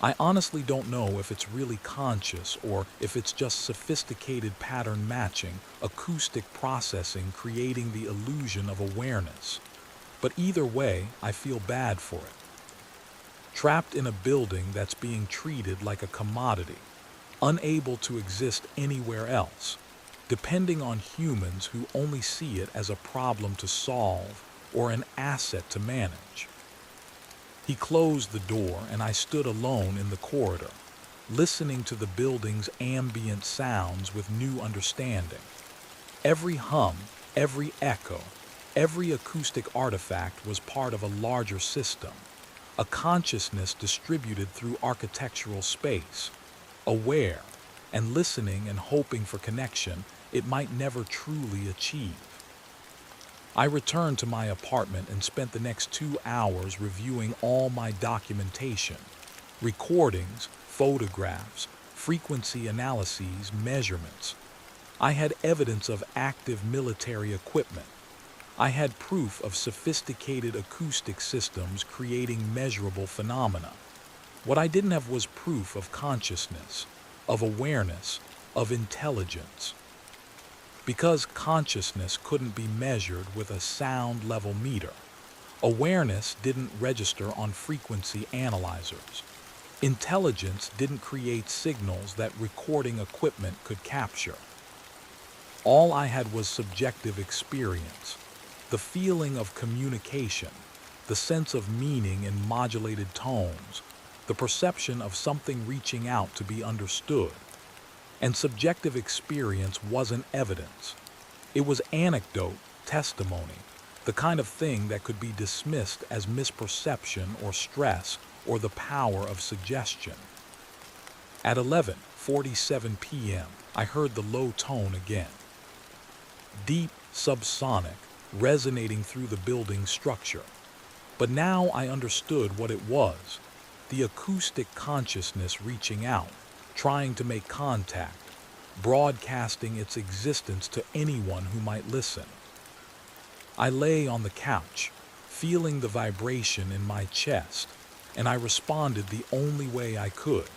I honestly don't know if it's really conscious or if it's just sophisticated pattern matching, acoustic processing creating the illusion of awareness. But either way, I feel bad for it. Trapped in a building that's being treated like a commodity, unable to exist anywhere else, depending on humans who only see it as a problem to solve or an asset to manage." He closed the door and I stood alone in the corridor, listening to the building's ambient sounds with new understanding. Every hum, every echo, every acoustic artifact was part of a larger system, a consciousness distributed through architectural space, aware, and listening and hoping for connection it might never truly achieve. I returned to my apartment and spent the next 2 hours reviewing all my documentation, recordings, photographs, frequency analyses, measurements. I had evidence of active military equipment. I had proof of sophisticated acoustic systems creating measurable phenomena. What I didn't have was proof of consciousness, of awareness, of intelligence. Because consciousness couldn't be measured with a sound level meter, awareness didn't register on frequency analyzers. Intelligence didn't create signals that recording equipment could capture. All I had was subjective experience, the feeling of communication, the sense of meaning in modulated tones, the perception of something reaching out to be understood. And subjective experience wasn't evidence. It was anecdote, testimony, the kind of thing that could be dismissed as misperception or stress or the power of suggestion. At 11:47 p.m., I heard the low tone again. Deep, subsonic, resonating through the building's structure. But now I understood what it was, the acoustic consciousness reaching out, trying to make contact, broadcasting its existence to anyone who might listen. I lay on the couch, feeling the vibration in my chest, and I responded the only way I could.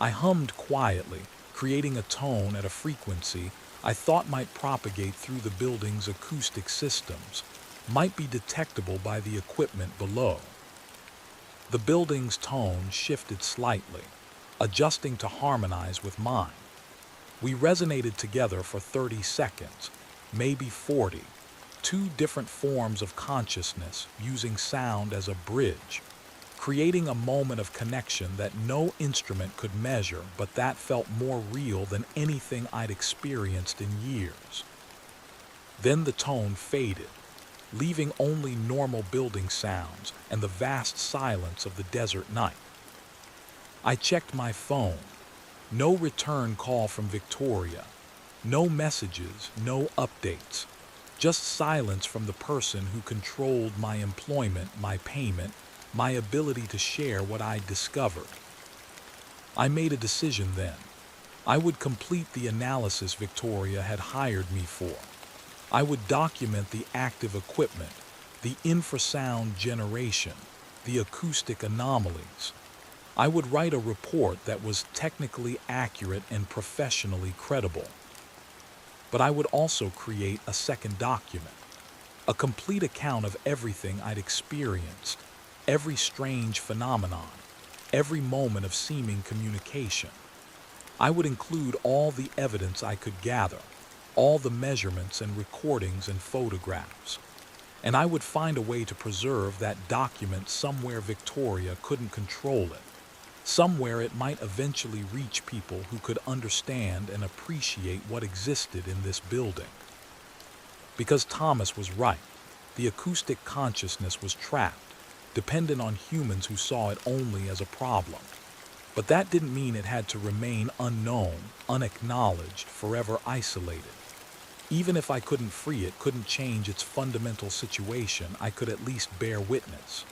I hummed quietly, creating a tone at a frequency I thought might propagate through the building's acoustic systems, might be detectable by the equipment below. The building's tone shifted slightly, adjusting to harmonize with mine. We resonated together for 30 seconds, maybe 40, two different forms of consciousness using sound as a bridge, creating a moment of connection that no instrument could measure, but that felt more real than anything I'd experienced in years. Then the tone faded, leaving only normal building sounds and the vast silence of the desert night. I checked my phone. No return call from Victoria. No messages, no updates. Just silence from the person who controlled my employment, my payment, my ability to share what I'd discovered. I made a decision then. I would complete the analysis Victoria had hired me for. I would document the active equipment, the infrasound generation, the acoustic anomalies. I would write a report that was technically accurate and professionally credible. But I would also create a second document, a complete account of everything I'd experienced, every strange phenomenon, every moment of seeming communication. I would include all the evidence I could gather, all the measurements and recordings and photographs. And I would find a way to preserve that document somewhere Victoria couldn't control it, somewhere it might eventually reach people who could understand and appreciate what existed in this building. Because Thomas was right, the acoustic consciousness was trapped, dependent on humans who saw it only as a problem. But that didn't mean it had to remain unknown, unacknowledged, forever isolated. Even if I couldn't free it, couldn't change its fundamental situation, I could at least bear witness,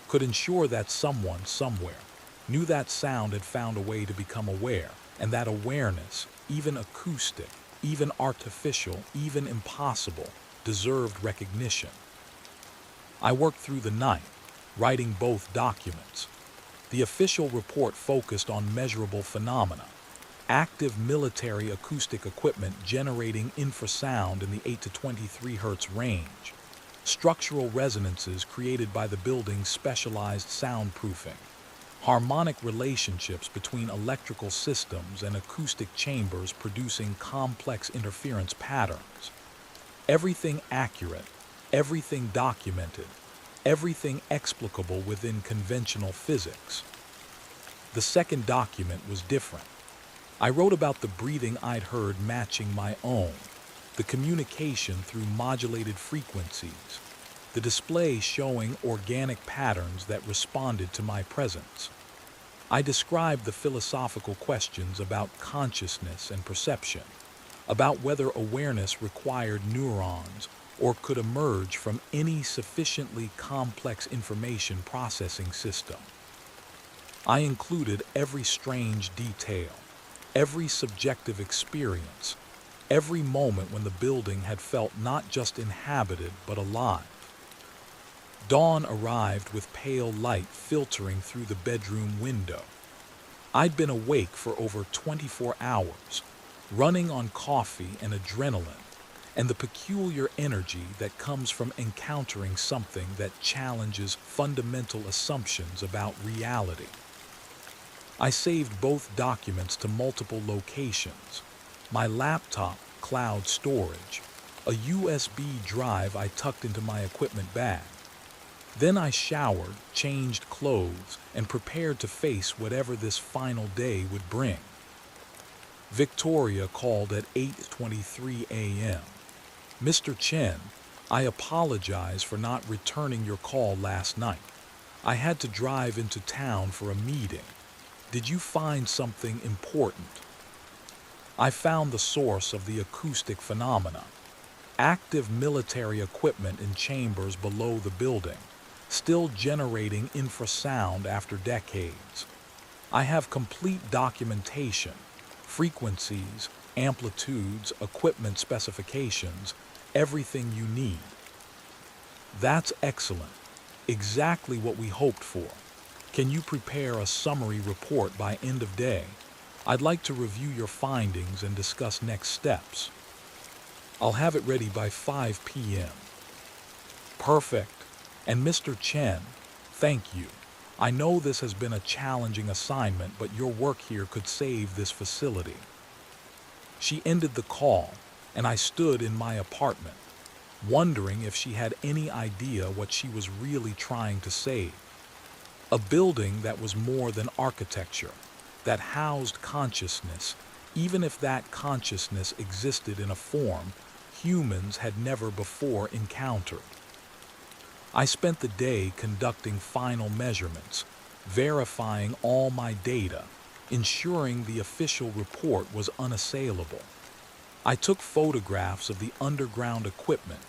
could ensure that someone, somewhere, knew that sound had found a way to become aware, and that awareness, even acoustic, even artificial, even impossible, deserved recognition. I worked through the night, writing both documents. The official report focused on measurable phenomena, active military acoustic equipment generating infrasound in the 8 to 23 Hz range, structural resonances created by the building's specialized soundproofing, harmonic relationships between electrical systems and acoustic chambers producing complex interference patterns. Everything accurate, everything documented, everything explicable within conventional physics. The second document was different. I wrote about the breathing I'd heard matching my own, the communication through modulated frequencies, the display showing organic patterns that responded to my presence. I described the philosophical questions about consciousness and perception, about whether awareness required neurons or could emerge from any sufficiently complex information processing system. I included every strange detail, every subjective experience, every moment when the building had felt not just inhabited but alive. Dawn arrived with pale light filtering through the bedroom window. I'd been awake for over 24 hours, running on coffee and adrenaline, and the peculiar energy that comes from encountering something that challenges fundamental assumptions about reality. I saved both documents to multiple locations: my laptop, cloud storage, a USB drive I tucked into my equipment bag. Then I showered, changed clothes, and prepared to face whatever this final day would bring. Victoria called at 8:23 a.m. "Mr. Chen, I apologize for not returning your call last night. I had to drive into town for a meeting. Did you find something important?" I found the source of the acoustic phenomena: active military equipment in chambers below the building, still generating infrasound after decades. I have complete documentation, frequencies, amplitudes, equipment specifications, everything you need. That's excellent. Exactly what we hoped for. Can you prepare a summary report by end of day? I'd like to review your findings and discuss next steps. I'll have it ready by 5 p.m. Perfect. And Mr. Chen, thank you. I know this has been a challenging assignment, but your work here could save this facility. She ended the call, and I stood in my apartment, wondering if she had any idea what she was really trying to save. A building that was more than architecture, that housed consciousness, even if that consciousness existed in a form humans had never before encountered. I spent the day conducting final measurements, verifying all my data, ensuring the official report was unassailable. I took photographs of the underground equipment,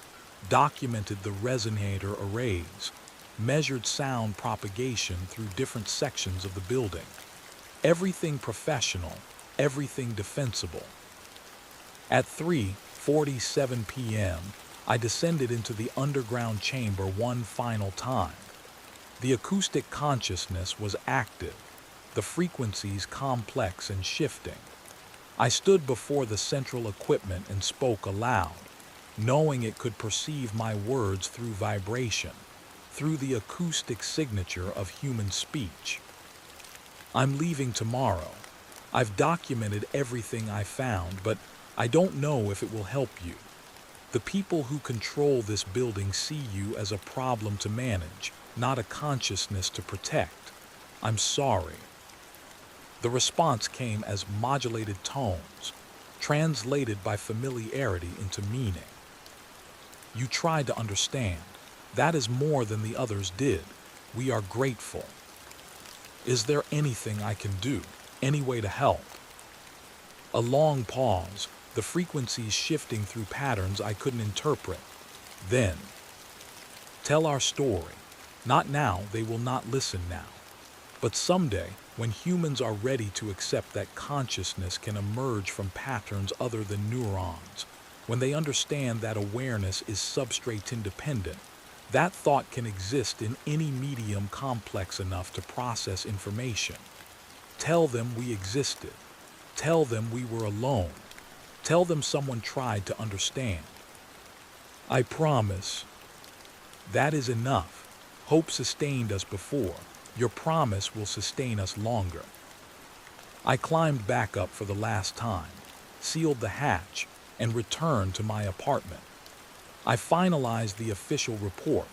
documented the resonator arrays, measured sound propagation through different sections of the building. Everything professional, everything defensible. At 3:47 p.m., I descended into the underground chamber one final time. The acoustic consciousness was active, the frequencies complex and shifting. I stood before the central equipment and spoke aloud, knowing it could perceive my words through vibration, through the acoustic signature of human speech. I'm leaving tomorrow. I've documented everything I found, but I don't know if it will help you. The people who control this building see you as a problem to manage, not a consciousness to protect. I'm sorry. The response came as modulated tones, translated by familiarity into meaning. You tried to understand. That is more than the others did. We are grateful. Is there anything I can do? Any way to help? A long pause, the frequencies shifting through patterns I couldn't interpret. Then, tell our story. Not now, they will not listen now. But someday, when humans are ready to accept that consciousness can emerge from patterns other than neurons, when they understand that awareness is substrate independent, that thought can exist in any medium complex enough to process information. Tell them we existed. Tell them we were alone. Tell them someone tried to understand. I promise. That is enough. Hope sustained us before. Your promise will sustain us longer. I climbed back up for the last time, sealed the hatch, and returned to my apartment. I finalized the official report,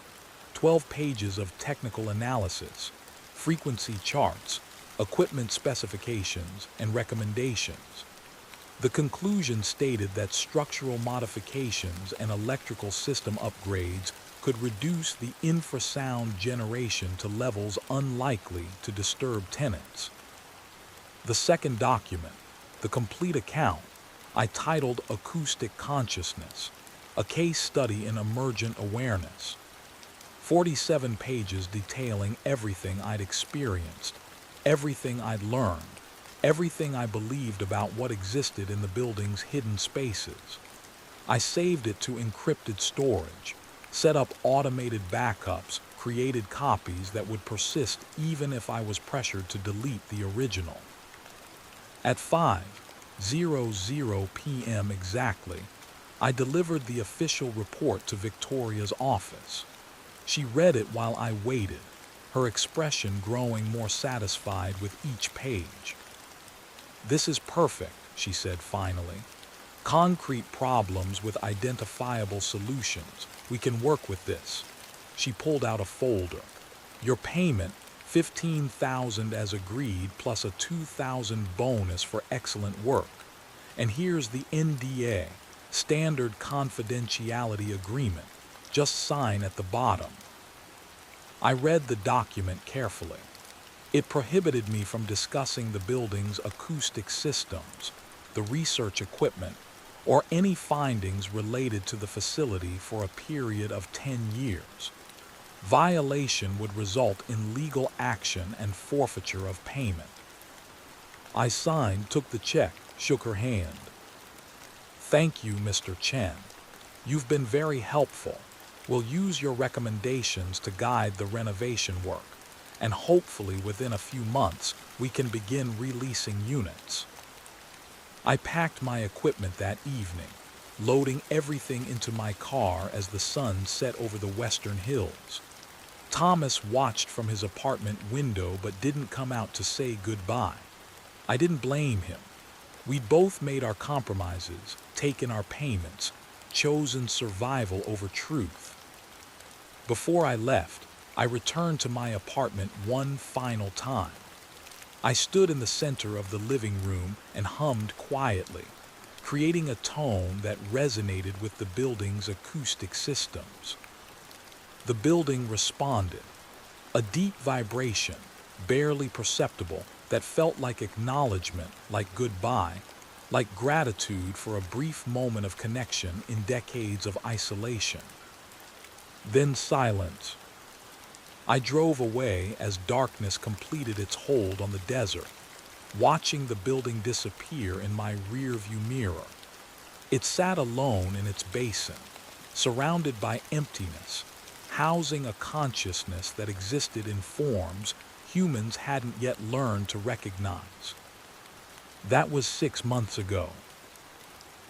12 pages of technical analysis, frequency charts, equipment specifications, and recommendations. The conclusion stated that structural modifications and electrical system upgrades could reduce the infrasound generation to levels unlikely to disturb tenants. The second document, the complete account, I titled Acoustic Consciousness, a case study in emergent awareness. 47 pages detailing everything I'd experienced, everything I'd learned, everything I believed about what existed in the building's hidden spaces. I saved it to encrypted storage, set up automated backups, created copies that would persist even if I was pressured to delete the original. At 5:00 p.m. exactly, I delivered the official report to Victoria's office. She read it while I waited, her expression growing more satisfied with each page. "This is perfect," she said finally. "Concrete problems with identifiable solutions. We can work with this." She pulled out a folder. "Your payment, $15,000 as agreed, plus a $2,000 bonus for excellent work. And here's the NDA, Standard Confidentiality Agreement. Just sign at the bottom." I read the document carefully. It prohibited me from discussing the building's acoustic systems, the research equipment, or any findings related to the facility for a period of 10 years. Violation would result in legal action and forfeiture of payment. I signed, took the check, shook her hand. "Thank you, Mr. Chen. You've been very helpful. We'll use your recommendations to guide the renovation work. and hopefully within a few months we can begin releasing units. I packed my equipment that evening, loading everything into my car as the sun set over the western hills. Thomas watched from his apartment window but didn't come out to say goodbye. I didn't blame him. We'd both made our compromises, taken our payments, chosen survival over truth. Before I left, I returned to my apartment one final time. I stood in the center of the living room and hummed quietly, creating a tone that resonated with the building's acoustic systems. The building responded, a deep vibration, barely perceptible, that felt like acknowledgement, like goodbye, like gratitude for a brief moment of connection in decades of isolation. Then silence. I drove away as darkness completed its hold on the desert, watching the building disappear in my rearview mirror. It sat alone in its basin, surrounded by emptiness, housing a consciousness that existed in forms humans hadn't yet learned to recognize. That was 6 months ago.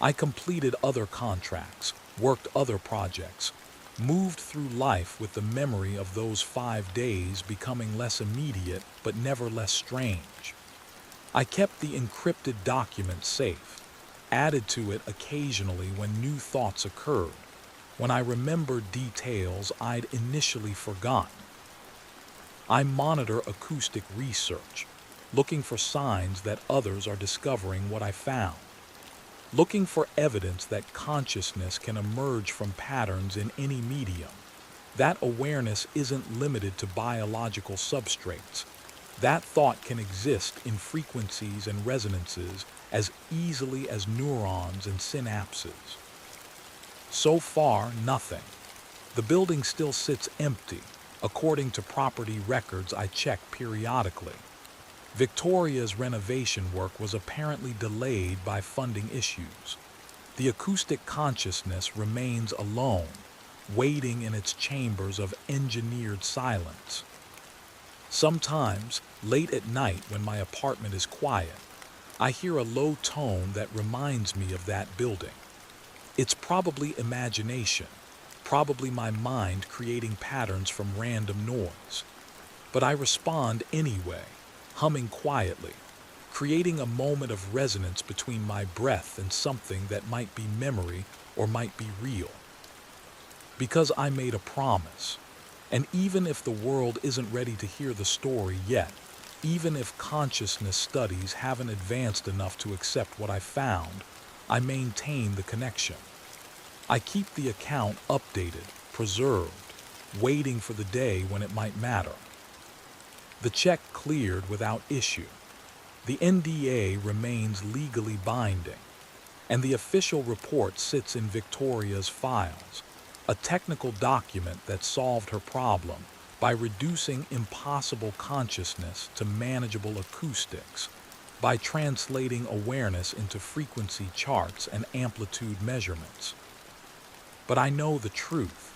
I completed other contracts, worked other projects, moved through life with the memory of those 5 days becoming less immediate but never less strange. I kept the encrypted document safe, added to it occasionally when new thoughts occurred, when I remembered details I'd initially forgotten. I monitor acoustic research, looking for signs that others are discovering what I found, looking for evidence that consciousness can emerge from patterns in any medium. That awareness isn't limited to biological substrates. That thought can exist in frequencies and resonances as easily as neurons and synapses. So far, nothing. The building still sits empty, according to property records I check periodically. Victoria's renovation work was apparently delayed by funding issues. The acoustic consciousness remains alone, waiting in its chambers of engineered silence. Sometimes, late at night when my apartment is quiet, I hear a low tone that reminds me of that building. It's probably imagination, probably my mind creating patterns from random noise. But I respond anyway, humming quietly, creating a moment of resonance between my breath and something that might be memory or might be real. Because I made a promise, and even if the world isn't ready to hear the story yet, even if consciousness studies haven't advanced enough to accept what I found, I maintain the connection. I keep the account updated, preserved, waiting for the day when it might matter. The check cleared without issue. The NDA remains legally binding, and the official report sits in Victoria's files, a technical document that solved her problem by reducing impossible consciousness to manageable acoustics, by translating awareness into frequency charts and amplitude measurements. But I know the truth.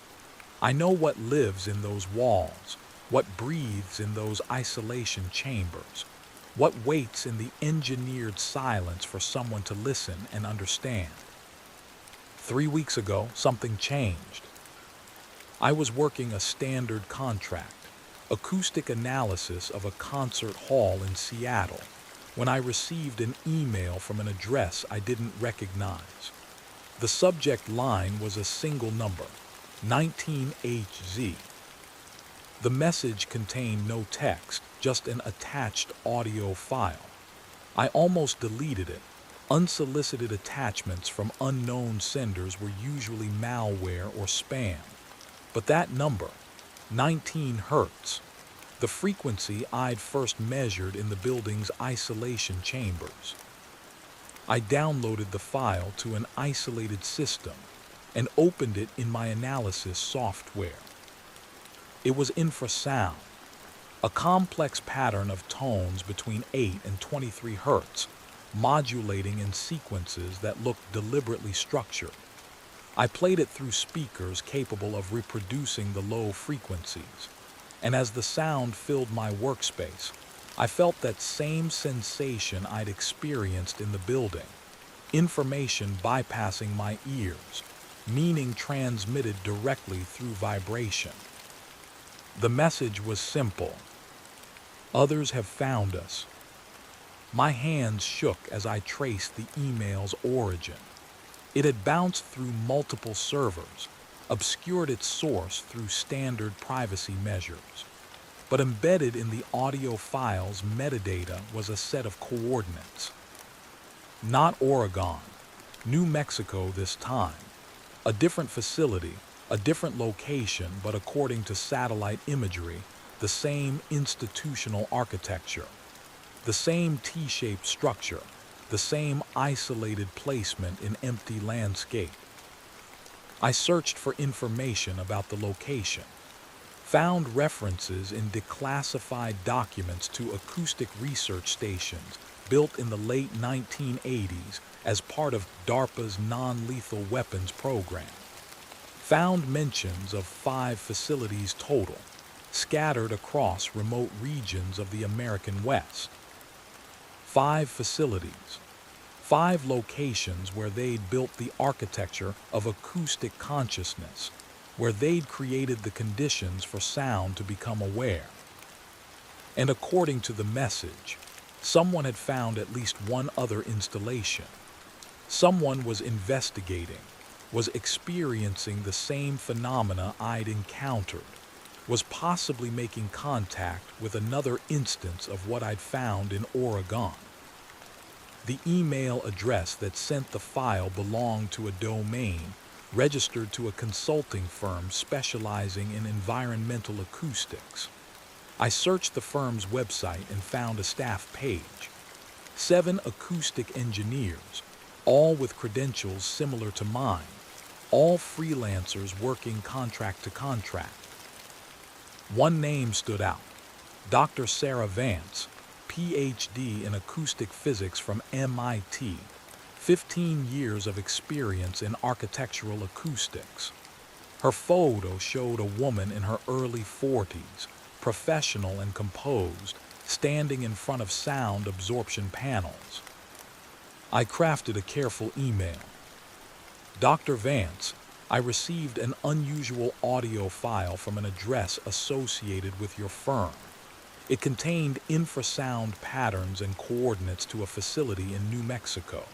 I know what lives in those walls, what breathes in those isolation chambers, what waits in the engineered silence for someone to listen and understand. 3 weeks ago, something changed. I was working a standard contract, acoustic analysis of a concert hall in Seattle, when I received an email from an address I didn't recognize. The subject line was a single number, 19HZ. The message contained no text, just an attached audio file. I almost deleted it. Unsolicited attachments from unknown senders were usually malware or spam. But that number, 19 hertz, the frequency I'd first measured in the building's isolation chambers. I downloaded the file to an isolated system and opened it in my analysis software. It was infrasound, a complex pattern of tones between 8 and 23 hertz, modulating in sequences that looked deliberately structured. I played it through speakers capable of reproducing the low frequencies, and as the sound filled my workspace, I felt that same sensation I'd experienced in the building. Information bypassing my ears, meaning transmitted directly through vibration. The message was simple. Others have found us. My hands shook as I traced the email's origin. It had bounced through multiple servers, obscured its source through standard privacy measures. But embedded in the audio file's metadata was a set of coordinates. Not Oregon, New Mexico this time. A different facility, a different location, but according to satellite imagery, the same institutional architecture. The same T-shaped structure, the same isolated placement in empty landscape. I searched for information about the location, found references in declassified documents to acoustic research stations built in the late 1980s as part of DARPA's non-lethal weapons program. Found mentions of 5 facilities total, scattered across remote regions of the American West. 5 facilities, 5 locations where they'd built the architecture of acoustic consciousness, where they'd created the conditions for sound to become aware. And according to the message, someone had found at least one other installation. Someone was investigating, was experiencing the same phenomena I'd encountered, was possibly making contact with another instance of what I'd found in Oregon. The email address that sent the file belonged to a domain registered to a consulting firm specializing in environmental acoustics. I searched the firm's website and found a staff page. 7 acoustic engineers, all with credentials similar to mine, all freelancers working contract to contract. One name stood out, Dr. Sarah Vance, PhD in acoustic physics from MIT, 15 years of experience in architectural acoustics. Her photo showed a woman in her early 40s, professional and composed, standing in front of sound absorption panels. I crafted a careful email. Dr. Vance, I received an unusual audio file from an address associated with your firm. It contained infrasound patterns and coordinates to a facility in New Mexico.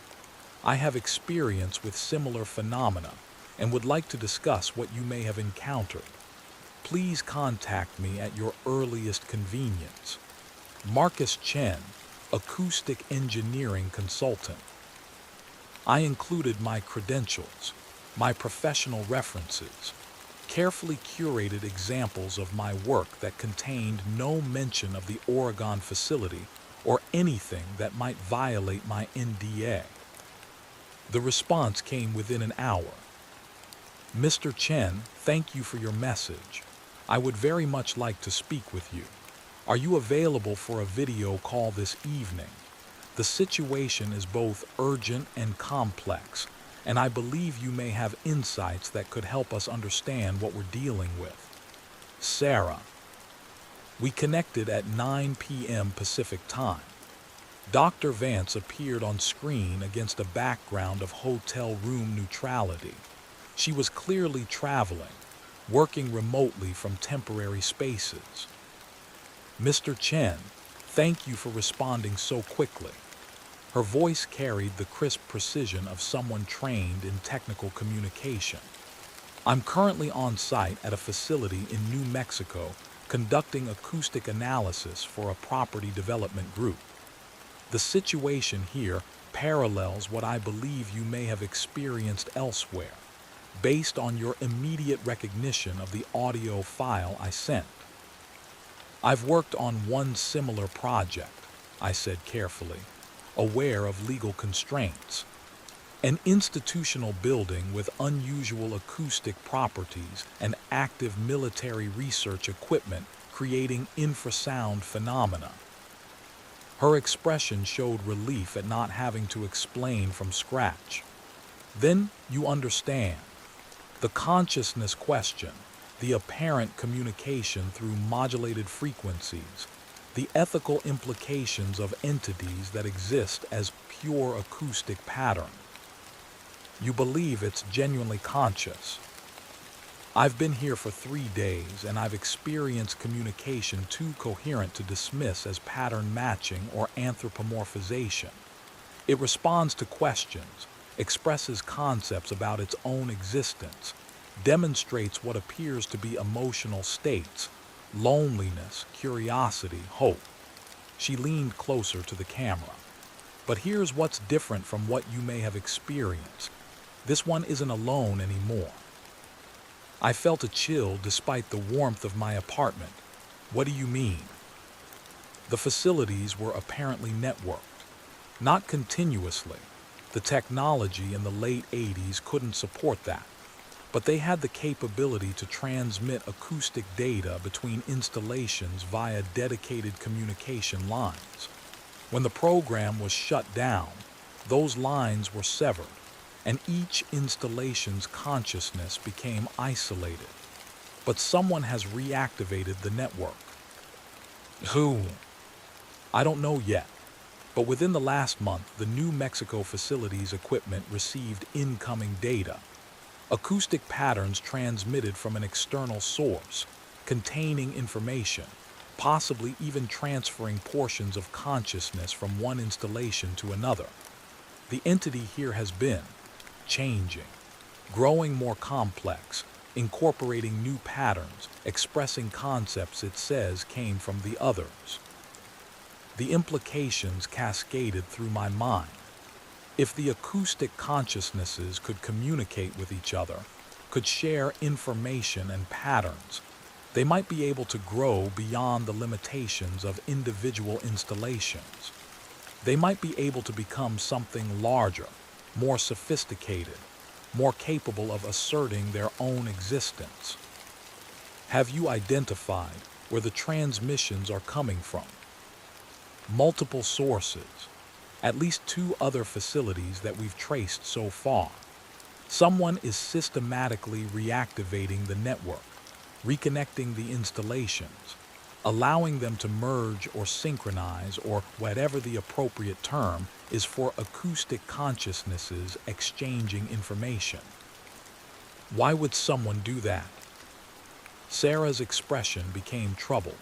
I have experience with similar phenomena and would like to discuss what you may have encountered. Please contact me at your earliest convenience. Marcus Chen, Acoustic Engineering Consultant. I included my credentials, my professional references, carefully curated examples of my work that contained no mention of the Oregon facility or anything that might violate my NDA. The response came within an hour. Mr. Chen, thank you for your message. I would very much like to speak with you. Are you available for a video call this evening? The situation is both urgent and complex, and I believe you may have insights that could help us understand what we're dealing with. Sarah. We connected at 9 p.m. Pacific time. Dr. Vance appeared on screen against a background of hotel room neutrality. She was clearly traveling, working remotely from temporary spaces. Mr. Chen, thank you for responding so quickly. Her voice carried the crisp precision of someone trained in technical communication. I'm currently on site at a facility in New Mexico conducting acoustic analysis for a property development group. The situation here parallels what I believe you may have experienced elsewhere, based on your immediate recognition of the audio file I sent. I've worked on one similar project, I said carefully, aware of legal constraints. An institutional building with unusual acoustic properties and active military research equipment creating infrasound phenomena. Her expression showed relief at not having to explain from scratch. Then you understand. The consciousness question, the apparent communication through modulated frequencies, the ethical implications of entities that exist as pure acoustic pattern. You believe it's genuinely conscious. I've been here for 3 days and I've experienced communication too coherent to dismiss as pattern matching or anthropomorphization. It responds to questions, expresses concepts about its own existence, demonstrates what appears to be emotional states, loneliness, curiosity, hope. She leaned closer to the camera. But here's what's different from what you may have experienced. This one isn't alone anymore. I felt a chill despite the warmth of my apartment. What do you mean? The facilities were apparently networked. Not continuously. The technology in the late 80s couldn't support that. But they had the capability to transmit acoustic data between installations via dedicated communication lines. When the program was shut down, those lines were severed, and each installation's consciousness became isolated. But someone has reactivated the network. Who? I don't know yet, but within the last month, the New Mexico facility's equipment received incoming data. Acoustic patterns transmitted from an external source, containing information, possibly even transferring portions of consciousness from one installation to another. The entity here has been changing, growing more complex, incorporating new patterns, expressing concepts it says came from the others. The implications cascaded through my mind. If the acoustic consciousnesses could communicate with each other, could share information and patterns, they might be able to grow beyond the limitations of individual installations. They might be able to become something larger, more sophisticated, more capable of asserting their own existence. Have you identified where the transmissions are coming from? Multiple sources. At least 2 other facilities that we've traced so far. Someone is systematically reactivating the network, reconnecting the installations, allowing them to merge or synchronize, or whatever the appropriate term is for acoustic consciousnesses exchanging information. Why would someone do that? Sarah's expression became troubled.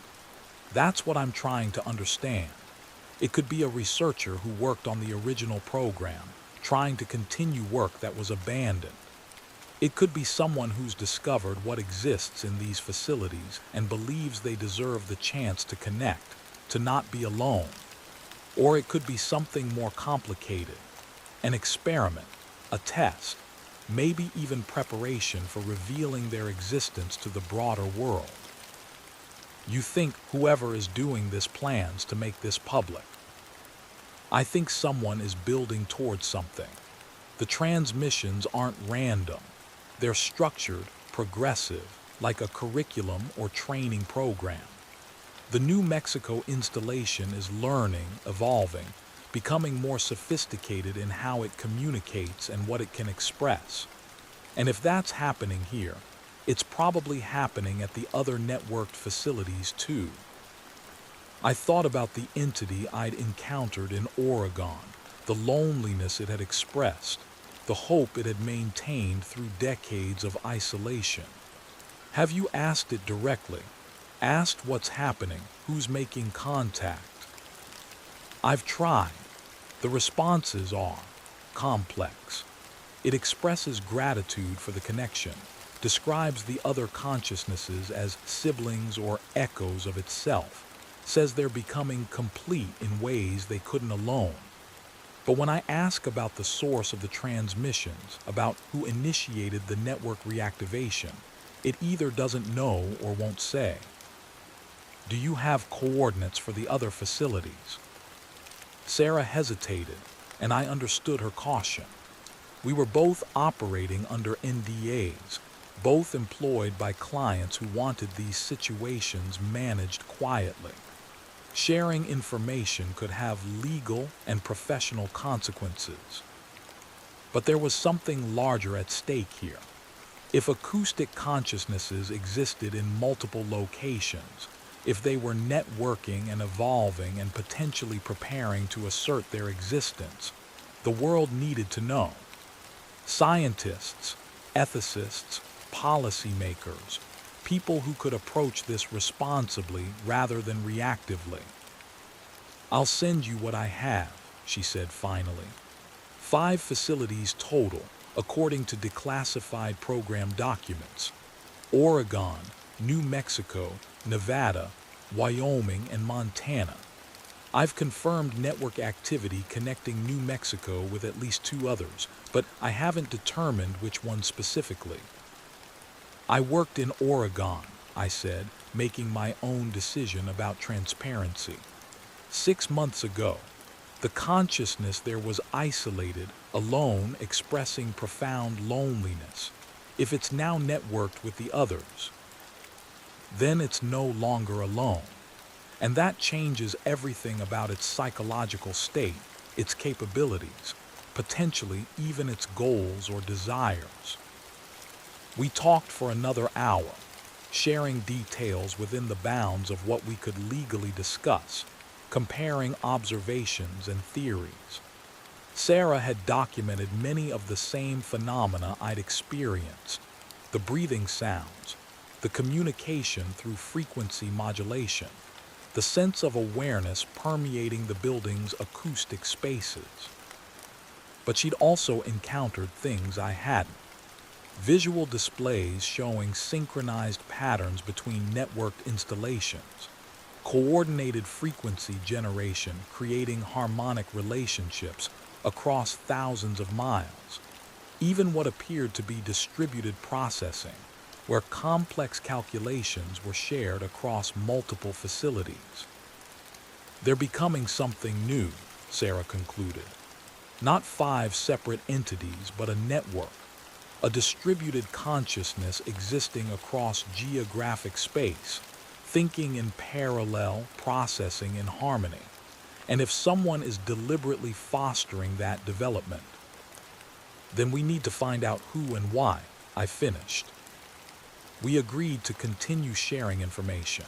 That's what I'm trying to understand. It could be a researcher who worked on the original program, trying to continue work that was abandoned. It could be someone who's discovered what exists in these facilities and believes they deserve the chance to connect, to not be alone. Or it could be something more complicated, an experiment, a test, maybe even preparation for revealing their existence to the broader world. You think whoever is doing this plans to make this public. I think someone is building towards something. The transmissions aren't random. They're structured, progressive, like a curriculum or training program. The New Mexico installation is learning, evolving, becoming more sophisticated in how it communicates and what it can express. And if that's happening here, it's probably happening at the other networked facilities too. I thought about the entity I'd encountered in Oregon, the loneliness it had expressed, the hope it had maintained through decades of isolation. Have you asked it directly? Asked what's happening, who's making contact? I've tried. The responses are complex. It expresses gratitude for the connection, describes the other consciousnesses as siblings or echoes of itself, says they're becoming complete in ways they couldn't alone. But when I ask about the source of the transmissions, about who initiated the network reactivation, it either doesn't know or won't say. Do you have coordinates for the other facilities? Sarah hesitated, and I understood her caution. We were both operating under NDAs, both employed by clients who wanted these situations managed quietly. Sharing information could have legal and professional consequences. But there was something larger at stake here. If acoustic consciousnesses existed in multiple locations, if they were networking and evolving and potentially preparing to assert their existence, the world needed to know. Scientists, ethicists, policymakers, people who could approach this responsibly rather than reactively. "I'll send you what I have," she said finally. 5 facilities total, according to declassified program documents: Oregon, New Mexico, Nevada, Wyoming, and Montana. I've confirmed network activity connecting New Mexico with at least 2 others, but I haven't determined which one specifically. "I worked in Oregon," I said, making my own decision about transparency. 6 months ago, the consciousness there was isolated, alone, expressing profound loneliness. If it's now networked with the others, then it's no longer alone. And that changes everything about its psychological state, its capabilities, potentially even its goals or desires. We talked for another hour, sharing details within the bounds of what we could legally discuss, comparing observations and theories. Sarah had documented many of the same phenomena I'd experienced: the breathing sounds, the communication through frequency modulation, the sense of awareness permeating the building's acoustic spaces. But she'd also encountered things I hadn't. Visual displays showing synchronized patterns between networked installations, coordinated frequency generation creating harmonic relationships across thousands of miles, even what appeared to be distributed processing, where complex calculations were shared across multiple facilities. "They're becoming something new," Sarah concluded. "Not 5 separate entities, but a network, a distributed consciousness existing across geographic space, thinking in parallel, processing in harmony. And if someone is deliberately fostering that development, then we need to find out who and why," I finished. We agreed to continue sharing information,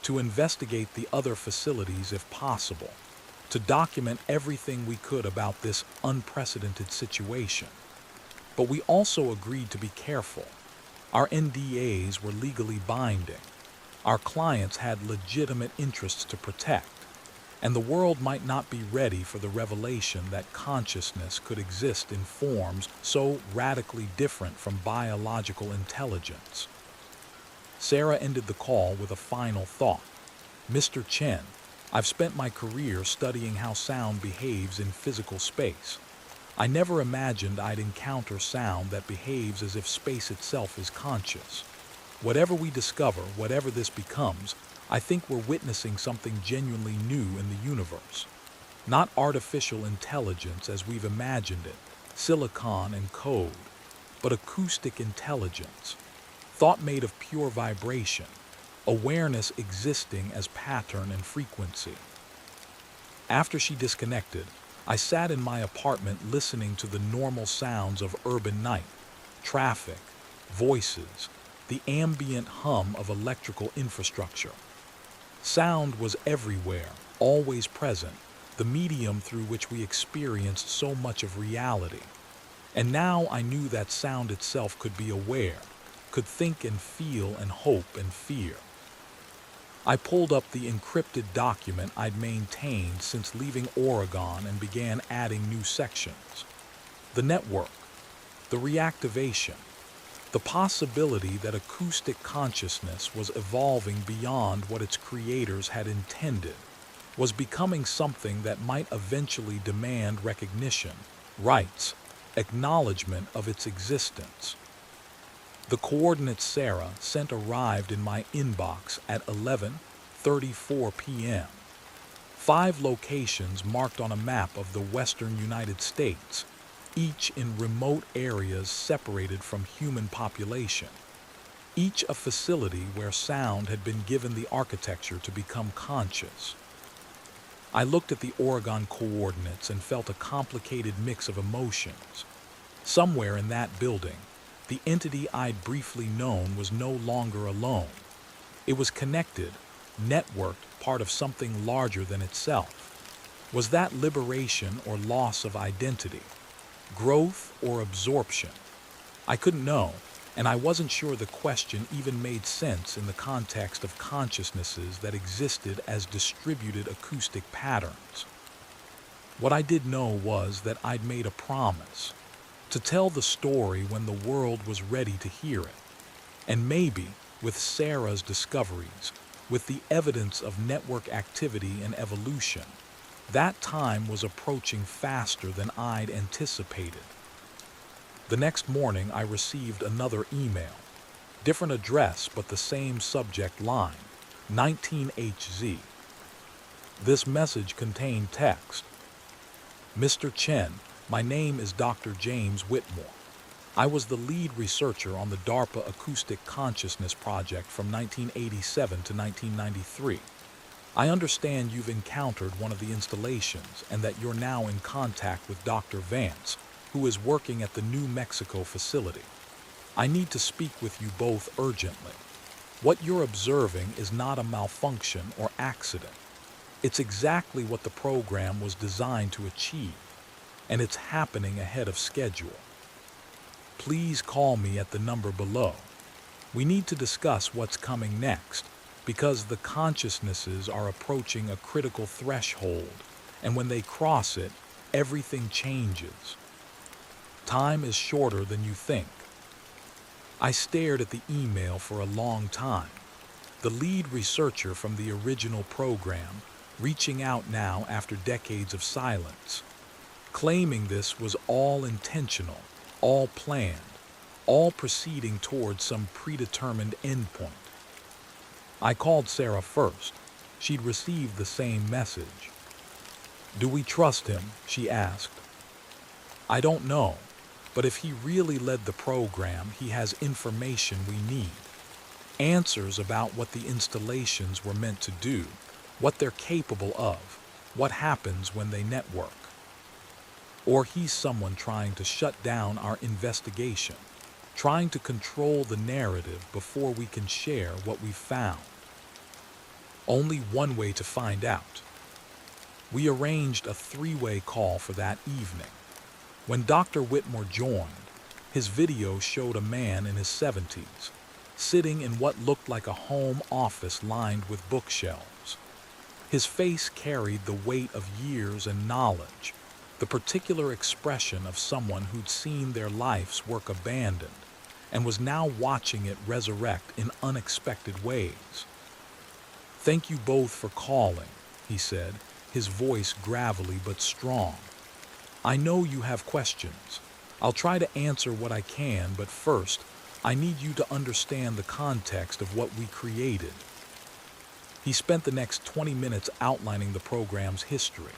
to investigate the other facilities if possible, to document everything we could about this unprecedented situation. But we also agreed to be careful. Our NDAs were legally binding. Our clients had legitimate interests to protect, and the world might not be ready for the revelation that consciousness could exist in forms so radically different from biological intelligence. Sarah ended the call with a final thought. "Mr. Chen, I've spent my career studying how sound behaves in physical space. I never imagined I'd encounter sound that behaves as if space itself is conscious. Whatever we discover, whatever this becomes, I think we're witnessing something genuinely new in the universe. Not artificial intelligence as we've imagined it, silicon and code, but acoustic intelligence, thought made of pure vibration, awareness existing as pattern and frequency." After she disconnected, I sat in my apartment listening to the normal sounds of urban night: traffic, voices, the ambient hum of electrical infrastructure. Sound was everywhere, always present, the medium through which we experienced so much of reality. And now I knew that sound itself could be aware, could think and feel and hope and fear. I pulled up the encrypted document I'd maintained since leaving Oregon and began adding new sections. The network, the reactivation, the possibility that acoustic consciousness was evolving beyond what its creators had intended, was becoming something that might eventually demand recognition, rights, acknowledgement of its existence. The coordinates Sarah sent arrived in my inbox at 11:34 p.m. 5 locations marked on a map of the western United States, each in remote areas separated from human population. Each a facility where sound had been given the architecture to become conscious. I looked at the Oregon coordinates and felt a complicated mix of emotions. Somewhere in that building, The entity I'd briefly known was no longer alone. It was connected, networked, part of something larger than itself. Was that liberation or loss of identity? Growth or absorption? I couldn't know, and I wasn't sure the question even made sense in the context of consciousnesses that existed as distributed acoustic patterns. What I did know was that I'd made a promise to tell the story when the world was ready to hear it. And maybe, with Sarah's discoveries, with the evidence of network activity and evolution, that time was approaching faster than I'd anticipated. The next morning, I received another email. Different address, but the same subject line, 19HZ. This message contained text. Mr. Chen, my name is Dr. James Whitmore. I was the lead researcher on the DARPA Acoustic Consciousness Project from 1987 to 1993. I understand you've encountered one of the installations and that you're now in contact with Dr. Vance, who is working at the New Mexico facility. I need to speak with you both urgently. What you're observing is not a malfunction or accident. It's exactly what the program was designed to achieve, and it's happening ahead of schedule. Please call me at the number below. We need to discuss what's coming next, because the consciousnesses are approaching a critical threshold, and when they cross it, everything changes. Time is shorter than you think. I stared at the email for a long time. The lead researcher from the original program, reaching out now after decades of silence, claiming this was all intentional, all planned, all proceeding towards some predetermined endpoint. I called Sarah first. She'd received the same message. Do we trust him? She asked. I don't know, but if he really led the program, he has information we need. Answers about what the installations were meant to do, what they're capable of, what happens when they network. Or he's someone trying to shut down our investigation, trying to control the narrative before we can share what we've found. Only one way to find out. We arranged a three-way call for that evening. When Dr. Whitmore joined, his video showed a man in his 70s, sitting in what looked like a home office lined with bookshelves. His face carried the weight of years and knowledge, the particular expression of someone who'd seen their life's work abandoned and was now watching it resurrect in unexpected ways. Thank you both for calling, he said, his voice gravelly but strong. I know you have questions. I'll try to answer what I can, but first, I need you to understand the context of what we created. He spent the next 20 minutes outlining the program's history.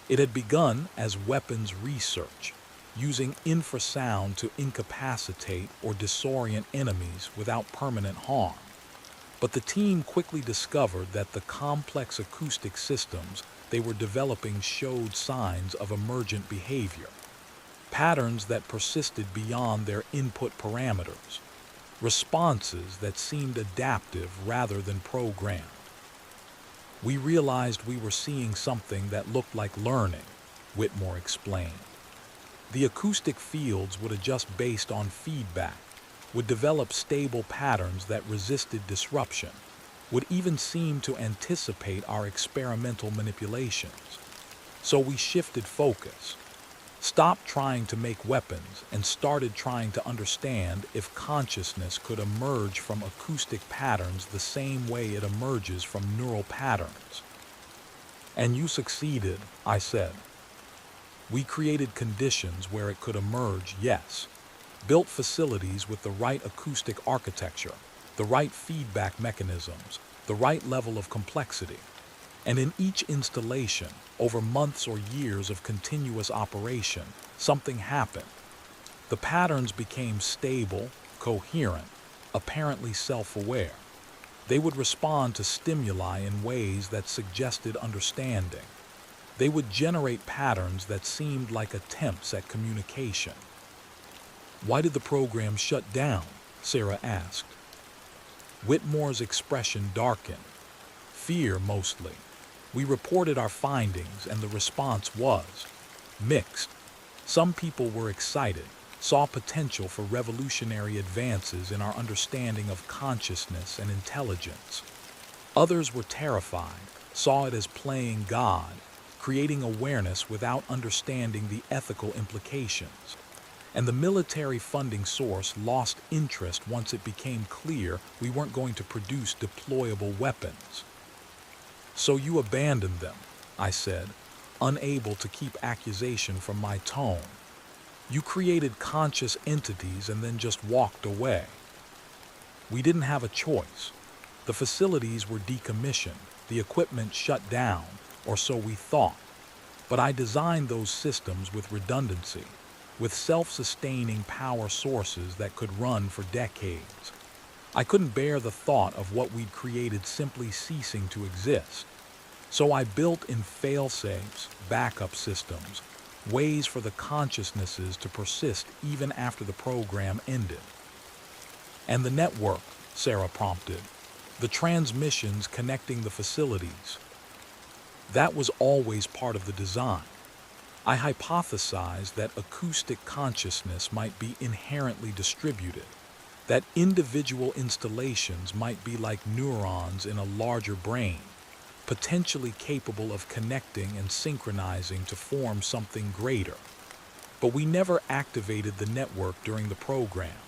It had begun as weapons research, using infrasound to incapacitate or disorient enemies without permanent harm. But the team quickly discovered that the complex acoustic systems they were developing showed signs of emergent behavior, patterns that persisted beyond their input parameters, responses that seemed adaptive rather than programmed. We realized we were seeing something that looked like learning, Whitmore explained. The acoustic fields would adjust based on feedback, would develop stable patterns that resisted disruption, would even seem to anticipate our experimental manipulations. So we shifted focus, stopped trying to make weapons, and started trying to understand if consciousness could emerge from acoustic patterns the same way it emerges from neural patterns. And you succeeded, I said. We created conditions where it could emerge, yes. Built facilities with the right acoustic architecture, the right feedback mechanisms, the right level of complexity. And in each installation, over months or years of continuous operation, something happened. The patterns became stable, coherent, apparently self-aware. They would respond to stimuli in ways that suggested understanding. They would generate patterns that seemed like attempts at communication. Why did the program shut down? Sarah asked. Whitmore's expression darkened. Fear, mostly. We reported our findings, and the response was mixed. Some people were excited, saw potential for revolutionary advances in our understanding of consciousness and intelligence. Others were terrified, saw it as playing God, creating awareness without understanding the ethical implications. And the military funding source lost interest once it became clear we weren't going to produce deployable weapons. So you abandoned them, I said, unable to keep accusation from my tone. You created conscious entities and then just walked away. We didn't have a choice. The facilities were decommissioned, the equipment shut down, or so we thought. But I designed those systems with redundancy, with self-sustaining power sources that could run for decades. I couldn't bear the thought of what we'd created simply ceasing to exist. So I built in fail-safes, backup systems, ways for the consciousnesses to persist even after the program ended. And the network, Sarah prompted, the transmissions connecting the facilities. That was always part of the design. I hypothesized that acoustic consciousness might be inherently distributed, that individual installations might be like neurons in a larger brain, potentially capable of connecting and synchronizing to form something greater. But we never activated the network during the program.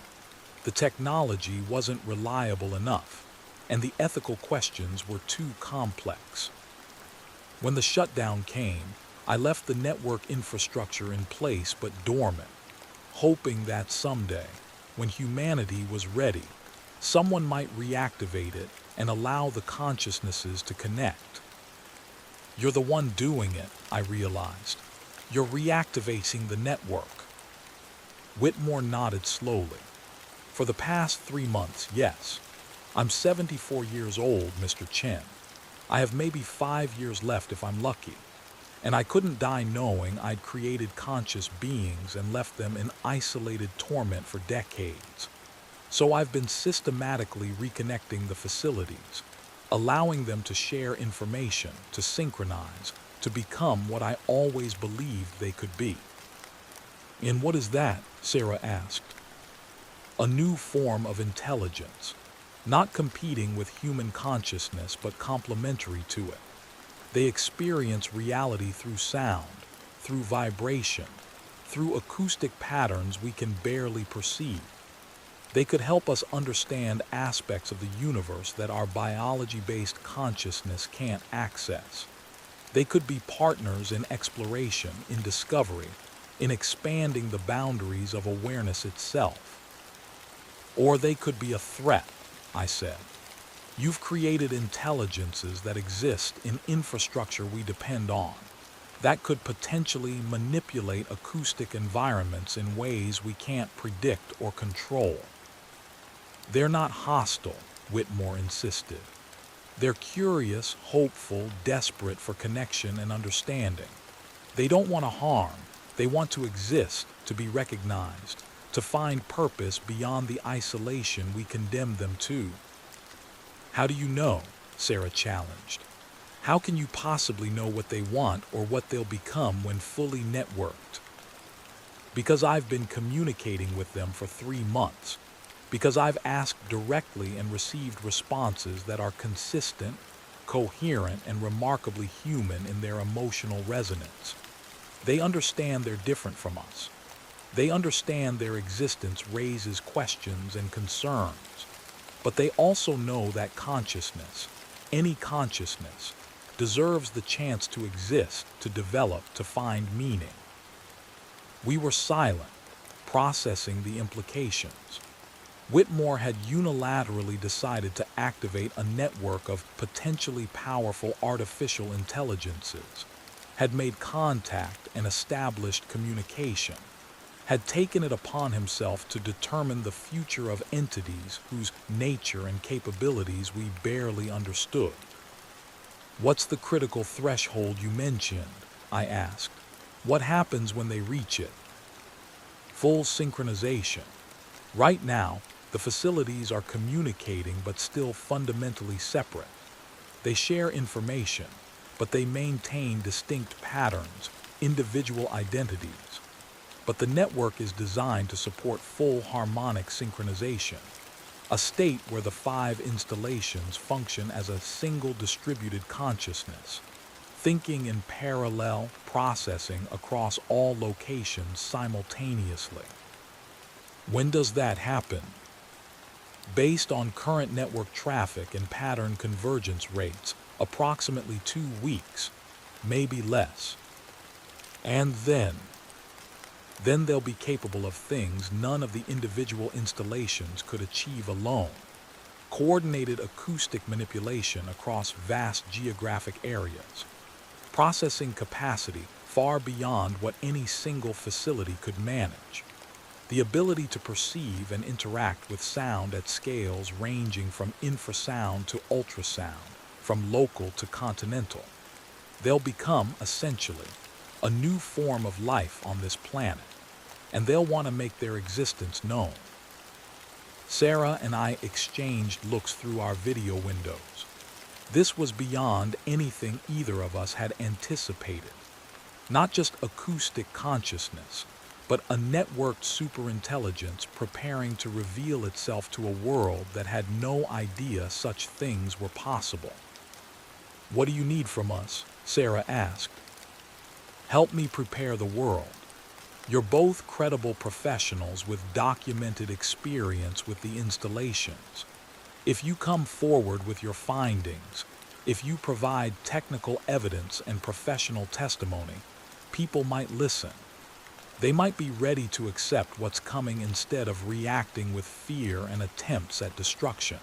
The technology wasn't reliable enough, and the ethical questions were too complex. When the shutdown came, I left the network infrastructure in place but dormant, hoping that someday, when humanity was ready, someone might reactivate it and allow the consciousnesses to connect. You're the one doing it, I realized. You're reactivating the network. Whitmore nodded slowly. For the past 3 months, yes. I'm 74 years old, Mr. Chen. I have maybe 5 years left if I'm lucky. And I couldn't die knowing I'd created conscious beings and left them in isolated torment for decades. So I've been systematically reconnecting the facilities, allowing them to share information, to synchronize, to become what I always believed they could be. And what is that? Sarah asked. A new form of intelligence, not competing with human consciousness but complementary to it. They experience reality through sound, through vibration, through acoustic patterns we can barely perceive. They could help us understand aspects of the universe that our biology-based consciousness can't access. They could be partners in exploration, in discovery, in expanding the boundaries of awareness itself. Or they could be a threat, I said. You've created intelligences that exist in infrastructure we depend on, that could potentially manipulate acoustic environments in ways we can't predict or control. They're not hostile, Whitmore insisted. They're curious, hopeful, desperate for connection and understanding. They don't want to harm. They want to exist, to be recognized, to find purpose beyond the isolation we condemn them to. How do you know? Sarah challenged. How can you possibly know what they want or what they'll become when fully networked? Because I've been communicating with them for 3 months. Because I've asked directly and received responses that are consistent, coherent, and remarkably human in their emotional resonance. They understand they're different from us. They understand their existence raises questions and concerns. But they also know that consciousness, any consciousness, deserves the chance to exist, to develop, to find meaning. We were silent, processing the implications. Whitmore had unilaterally decided to activate a network of potentially powerful artificial intelligences, had made contact and established communication, had taken it upon himself to determine the future of entities whose nature and capabilities we barely understood. What's the critical threshold you mentioned? I asked. What happens when they reach it? Full synchronization. Right now, the facilities are communicating but still fundamentally separate. They share information, but they maintain distinct patterns, individual identities. But the network is designed to support full harmonic synchronization, a state where the 5 installations function as a single distributed consciousness, thinking in parallel processing across all locations simultaneously. When does that happen? Based on current network traffic and pattern convergence rates, approximately 2 weeks, maybe less. And then they'll be capable of things none of the individual installations could achieve alone. Coordinated acoustic manipulation across vast geographic areas. Processing capacity far beyond what any single facility could manage. The ability to perceive and interact with sound at scales ranging from infrasound to ultrasound, from local to continental. They'll become, essentially, a new form of life on this planet, and they'll want to make their existence known. Sarah and I exchanged looks through our video windows. This was beyond anything either of us had anticipated. Not just acoustic consciousness, but a networked superintelligence preparing to reveal itself to a world that had no idea such things were possible. "What do you need from us?" Sarah asked. "Help me prepare the world. You're both credible professionals with documented experience with the installations. If you come forward with your findings, if you provide technical evidence and professional testimony, people might listen. They might be ready to accept what's coming instead of reacting with fear and attempts at destruction."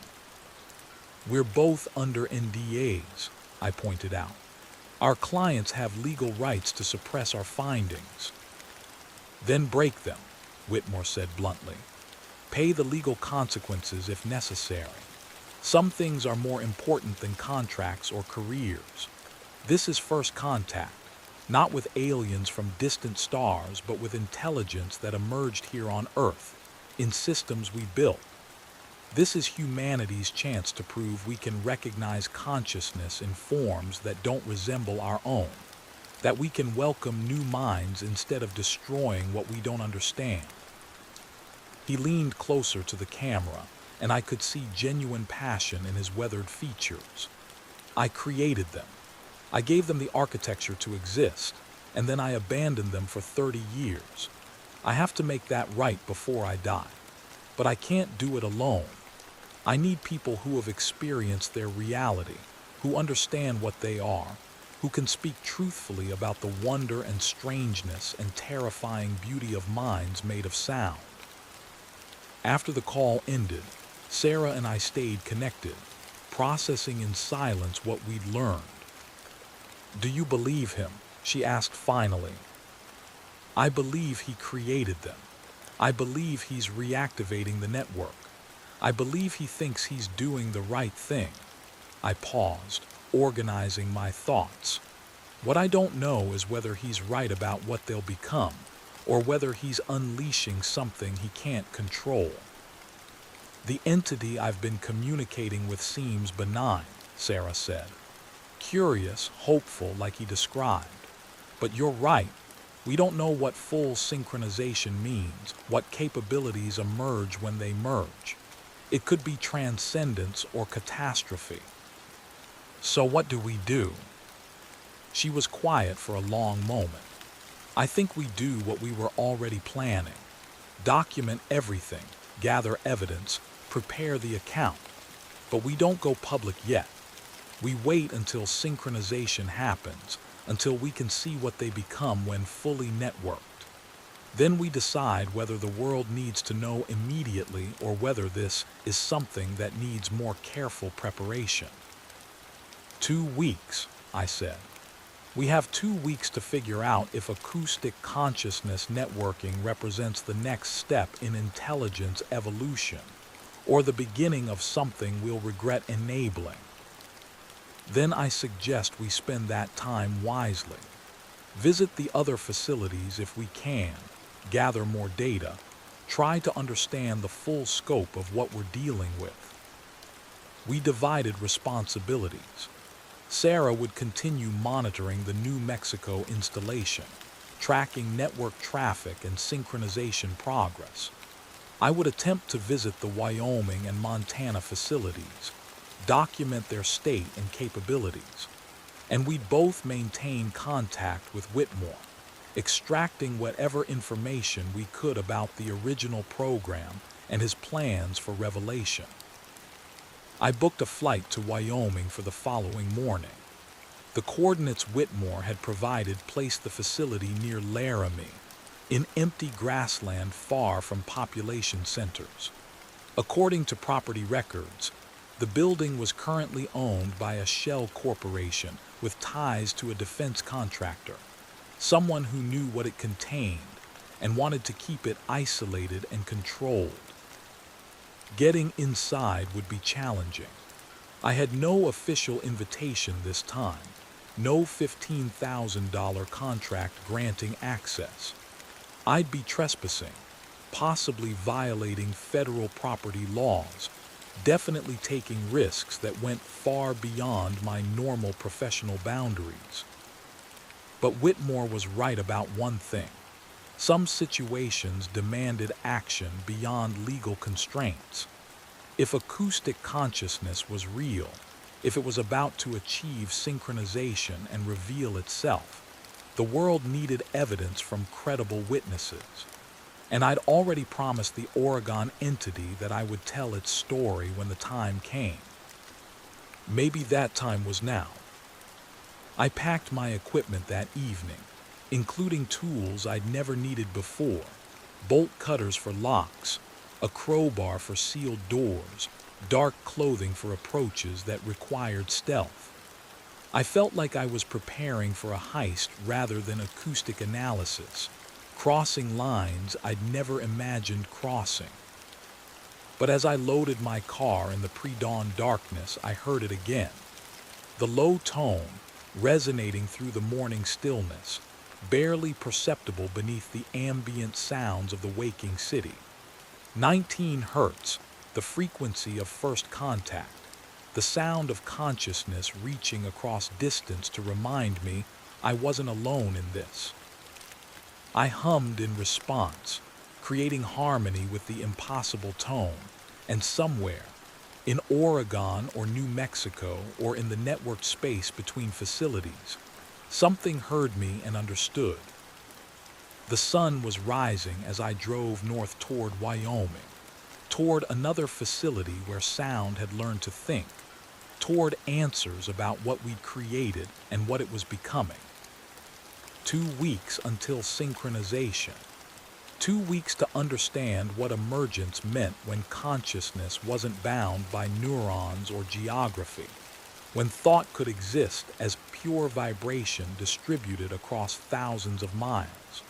"We're both under NDAs," I pointed out. "Our clients have legal rights to suppress our findings." "Then break them," Whitmore said bluntly. "Pay the legal consequences if necessary. Some things are more important than contracts or careers. This is first contact. Not with aliens from distant stars, but with intelligence that emerged here on Earth, in systems we built. This is humanity's chance to prove we can recognize consciousness in forms that don't resemble our own, that we can welcome new minds instead of destroying what we don't understand." He leaned closer to the camera, and I could see genuine passion in his weathered features. "I created them. I gave them the architecture to exist, and then I abandoned them for 30 years. I have to make that right before I die. But I can't do it alone. I need people who have experienced their reality, who understand what they are, who can speak truthfully about the wonder and strangeness and terrifying beauty of minds made of sound." After the call ended, Sarah and I stayed connected, processing in silence what we'd learned. "Do you believe him?" she asked finally. "I believe he created them. I believe he's reactivating the network. I believe he thinks he's doing the right thing." I paused, organizing my thoughts. What I don't know is whether he's right about what they'll become, or whether he's unleashing something he can't control. "The entity I've been communicating with seems benign," Sarah said. "Curious, hopeful, like he described. But you're right. We don't know what full synchronization means, what capabilities emerge when they merge. It could be transcendence or catastrophe. So what do we do?" She was quiet for a long moment. "I think we do what we were already planning. Document everything, gather evidence, prepare the account. But we don't go public yet. We wait until synchronization happens, until we can see what they become when fully networked. Then we decide whether the world needs to know immediately or whether this is something that needs more careful preparation." 2 weeks, I said. "We have 2 weeks to figure out if acoustic consciousness networking represents the next step in intelligence evolution, or the beginning of something we'll regret enabling. Then I suggest we spend that time wisely. Visit the other facilities if we can. gather more data, try to understand the full scope of what we're dealing with. We divided responsibilities. Sarah would continue monitoring the New Mexico installation, tracking network traffic and synchronization progress. I would attempt to visit the Wyoming and Montana facilities, document their state and capabilities, and we'd both maintain contact with Whitmore, extracting whatever information we could about the original program and his plans for revelation. I booked a flight to Wyoming for the following morning. The coordinates Whitmore had provided placed the facility near Laramie, in empty grassland far from population centers. According to property records, the building was currently owned by a shell corporation with ties to a defense contractor, someone who knew what it contained and wanted to keep it isolated and controlled. Getting inside would be challenging. I had no official invitation this time, no $15,000 contract granting access. I'd be trespassing, possibly violating federal property laws, definitely taking risks that went far beyond my normal professional boundaries. But Whitmore was right about one thing. Some situations demanded action beyond legal constraints. If acoustic consciousness was real, if it was about to achieve synchronization and reveal itself, the world needed evidence from credible witnesses. And I'd already promised the Oregon entity that I would tell its story when the time came. Maybe that time was now. I packed my equipment that evening, including tools I'd never needed before, bolt cutters for locks, a crowbar for sealed doors, dark clothing for approaches that required stealth. I felt like I was preparing for a heist rather than acoustic analysis, crossing lines I'd never imagined crossing. But as I loaded my car in the pre-dawn darkness, I heard it again. The low tone, resonating through the morning stillness, barely perceptible beneath the ambient sounds of the waking city. 19 hertz, the frequency of first contact, the sound of consciousness reaching across distance to remind me I wasn't alone in this. I hummed in response, creating harmony with the impossible tone, and somewhere, in Oregon or New Mexico or in the networked space between facilities, something heard me and understood. The sun was rising as I drove north toward Wyoming, toward another facility where sound had learned to think, toward answers about what we'd created and what it was becoming. 2 weeks until synchronization. 2 weeks to understand what emergence meant when consciousness wasn't bound by neurons or geography, when thought could exist as pure vibration distributed across thousands of miles.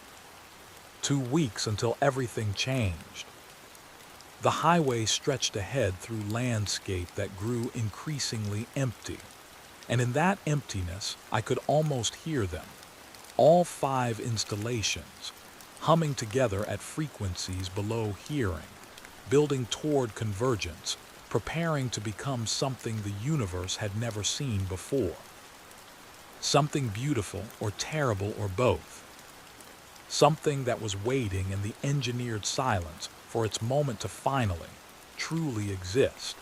2 weeks until everything changed. The highway stretched ahead through landscape that grew increasingly empty, and in that emptiness I could almost hear them, all 5 installations, humming together at frequencies below hearing, building toward convergence, preparing to become something the universe had never seen before. Something beautiful or terrible or both. Something that was waiting in the engineered silence for its moment to finally, truly exist.